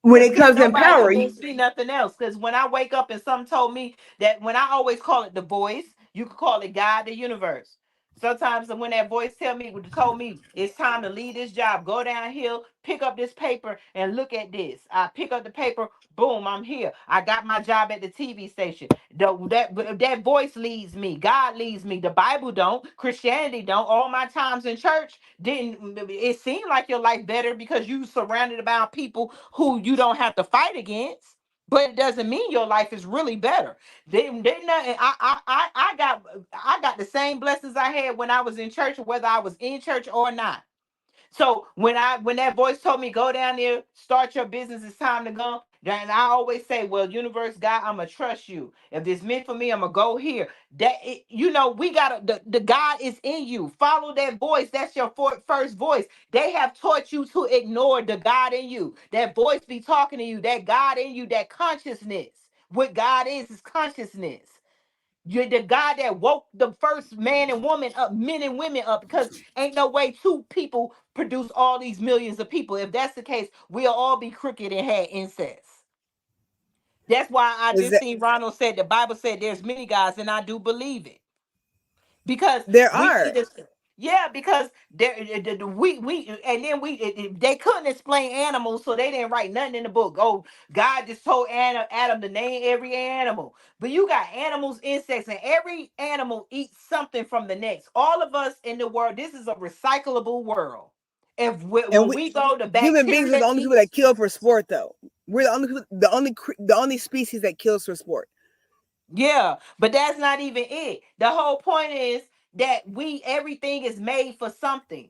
when Because it can't comes in nobody power. convince me nothing else. Because when I wake up and something told me that when I always call it the voice, you could call it God, the universe. Sometimes when that voice told me it's time to leave this job, go downhill, pick up this paper and look at this. I pick up the paper, boom, I'm here. I got my job at the TV station. That voice leads me. God leads me. The Bible don't. Christianity don't. All my times in church didn't. It seemed like your life better because you surrounded about people who you don't have to fight against. But it doesn't mean your life is really better. They not. I got the same blessings I had when I was in church, whether I was in church or not. So when that voice told me go down there, start your business, it's time to go. Then I always say, well, universe, God, I'ma trust you. If it's meant for me, I'ma go here. We gotta the God is in you. Follow that voice. That's your first voice. They have taught you to ignore the God in you. That voice be talking to you. That God in you. That consciousness. What God is consciousness. You're the God that woke the first man and woman up, men and women up, because ain't no way two people produce all these millions of people. If that's the case, we'll all be crooked and had incest. That's why I Is just that seen Ronald said the Bible said there's many gods, and I do believe it. Because there we are. either because there we and then they couldn't explain animals, so they didn't write nothing in the book. Oh, God just told Adam to name every animal. But you got animals, insects, and every animal eats something from the next. All of us in the world, this is a recyclable world. If And when we go, the human beings are bacteria the only people eats. that kill for sport, though. We're the only people, the only species that kills for sport. Yeah, but that's not even it. The whole point is that everything is made for something.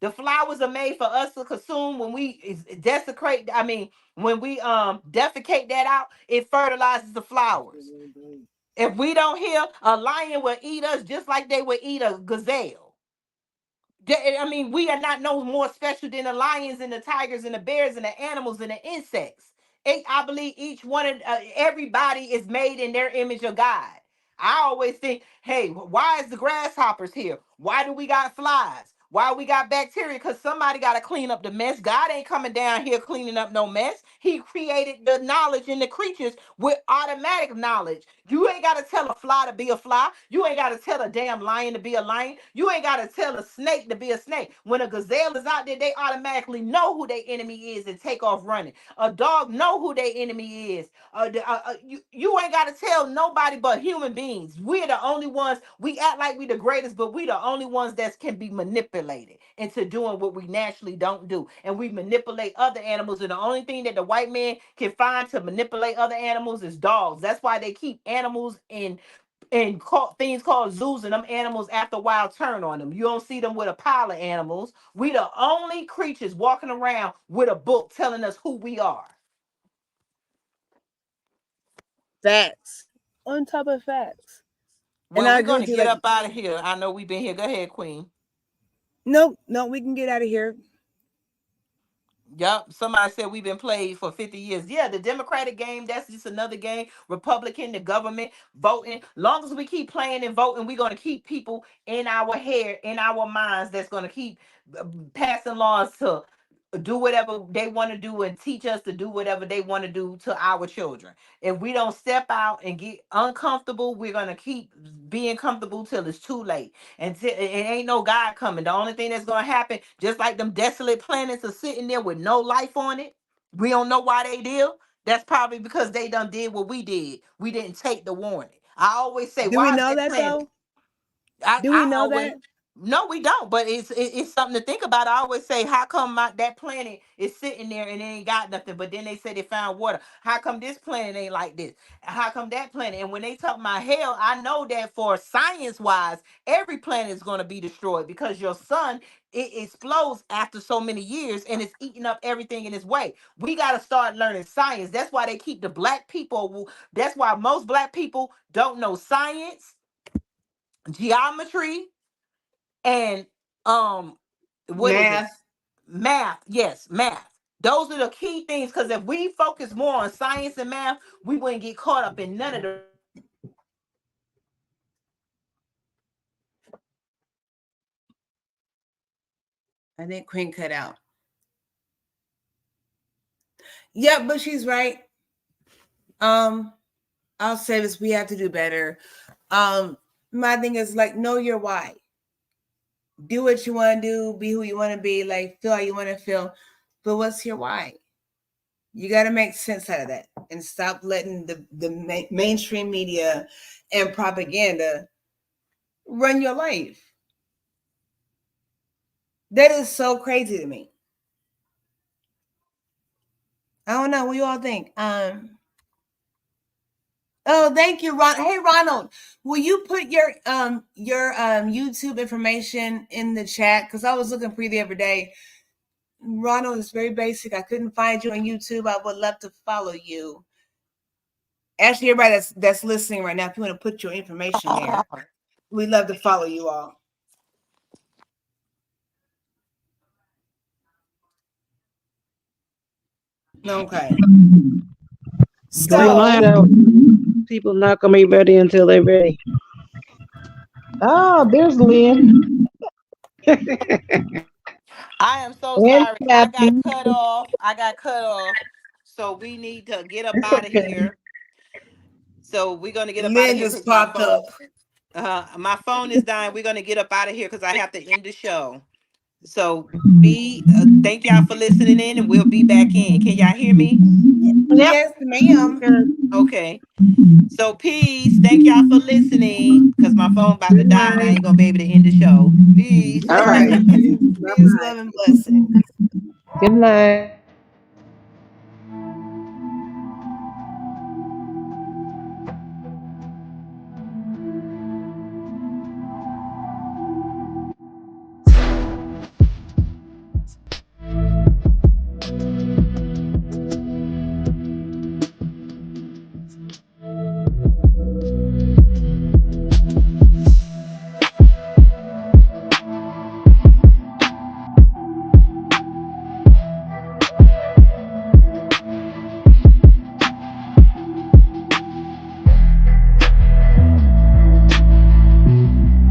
The flowers are made for us to consume when we desecrate. I mean, when we defecate that out, it fertilizes the flowers. If we don't heal, a lion will eat us just like they would eat a gazelle. I mean, we are not no more special than the lions and the tigers and the bears and the animals and the insects. I believe each one of everybody is made in their image of God. I always think, hey, why is the grasshoppers here? Why do we got flies? Why we got bacteria? Because somebody got to clean up the mess. God ain't coming down here cleaning up no mess. He created the knowledge in the creatures with automatic knowledge. You ain't got to tell a fly to be a fly. You ain't got to tell a damn lion to be a lion. You ain't got to tell a snake to be a snake. When a gazelle is out there, they automatically know who their enemy is and take off running. A dog know who their enemy is. You ain't got to tell nobody but human beings. We're the only ones. We act like we the greatest, but we the only ones that can be manipulated into doing what we naturally don't do. And we manipulate other animals. And the only thing that the white man can find to manipulate other animals is dogs. That's why they keep animals in things called zoos, and them animals after a while turn on them. You don't see them with a pile of animals. We the only creatures walking around with a book telling us who we are. Facts on top of facts. And Well, I we're agree gonna with you. get Like, up out of here. I know we've been here. Go ahead, Queen. no, we can get out of here. Yup. Somebody said we've been played for 50 years. Yeah, the Democratic game, that's just another game. Republican, the government, voting. Long as we keep playing and voting, we're gonna keep people in our hair, in our minds, that's gonna keep passing laws to do whatever they want to do and teach us to do whatever they want to do to our children. If we don't step out and get uncomfortable, we're gonna keep being comfortable till it's too late. And it ain't no God coming. The only thing that's gonna happen, just like them desolate planets are sitting there with no life on it, we don't know why they did. That's probably because they done did what we did. We didn't take the warning. I always say, Do we why is know that that planet? though? Do we I know always, that? no, we don't. But it's something to think about. I always say, how come that planet is sitting there and it ain't got nothing? But then they say they found water. How come this planet ain't like this? How come that planet? And when they talk about hell, I know that for science wise, every planet is going to be destroyed because your sun, it explodes after so many years and it's eating up everything in its way. We got to start learning science. That's why they keep the black people. That's why most black people don't know science, geometry, and what is it, Math. math. Yes, math. Those are the key things, because if we focus more on science and math, we wouldn't get caught up in none of the I think Queen cut out. Yeah, but she's right. I'll say this: we have to do better. My thing is like, know your why. Do what you want to do. Be who you want to be. Like, feel how you want to feel. But what's your why? You got to make sense out of that and stop letting the mainstream media and propaganda run your life. That is so crazy to me. I don't know. What do you all think? Oh, thank you, Ron. Hey, Ronald, will you put your YouTube information in the chat? Because I was looking for you the other day. Ronald is very basic. I couldn't find you on YouTube. I would love to follow you. Actually, everybody that's listening right now, if you want to put your information there, we'd love to follow you all. Okay. So People not gonna be ready until they're ready. Oh, there's Lynn. I am so And sorry. I got Kathy. cut off. I got cut off. So we need to get up It's out of okay. here. So we're gonna get up out of Lynn here just because my popped phone, up. my phone is dying. We're gonna get up out of here because I have to end the show. So thank y'all for listening in, and we'll be back in. Can y'all hear me? Yep. Yes, ma'am. Okay. So peace. Thank y'all for listening because my phone about to Good die and I night. ain't gonna be able to end the show. Peace. All All right. right. Bye Peace, bye. love, and blessings. Good night.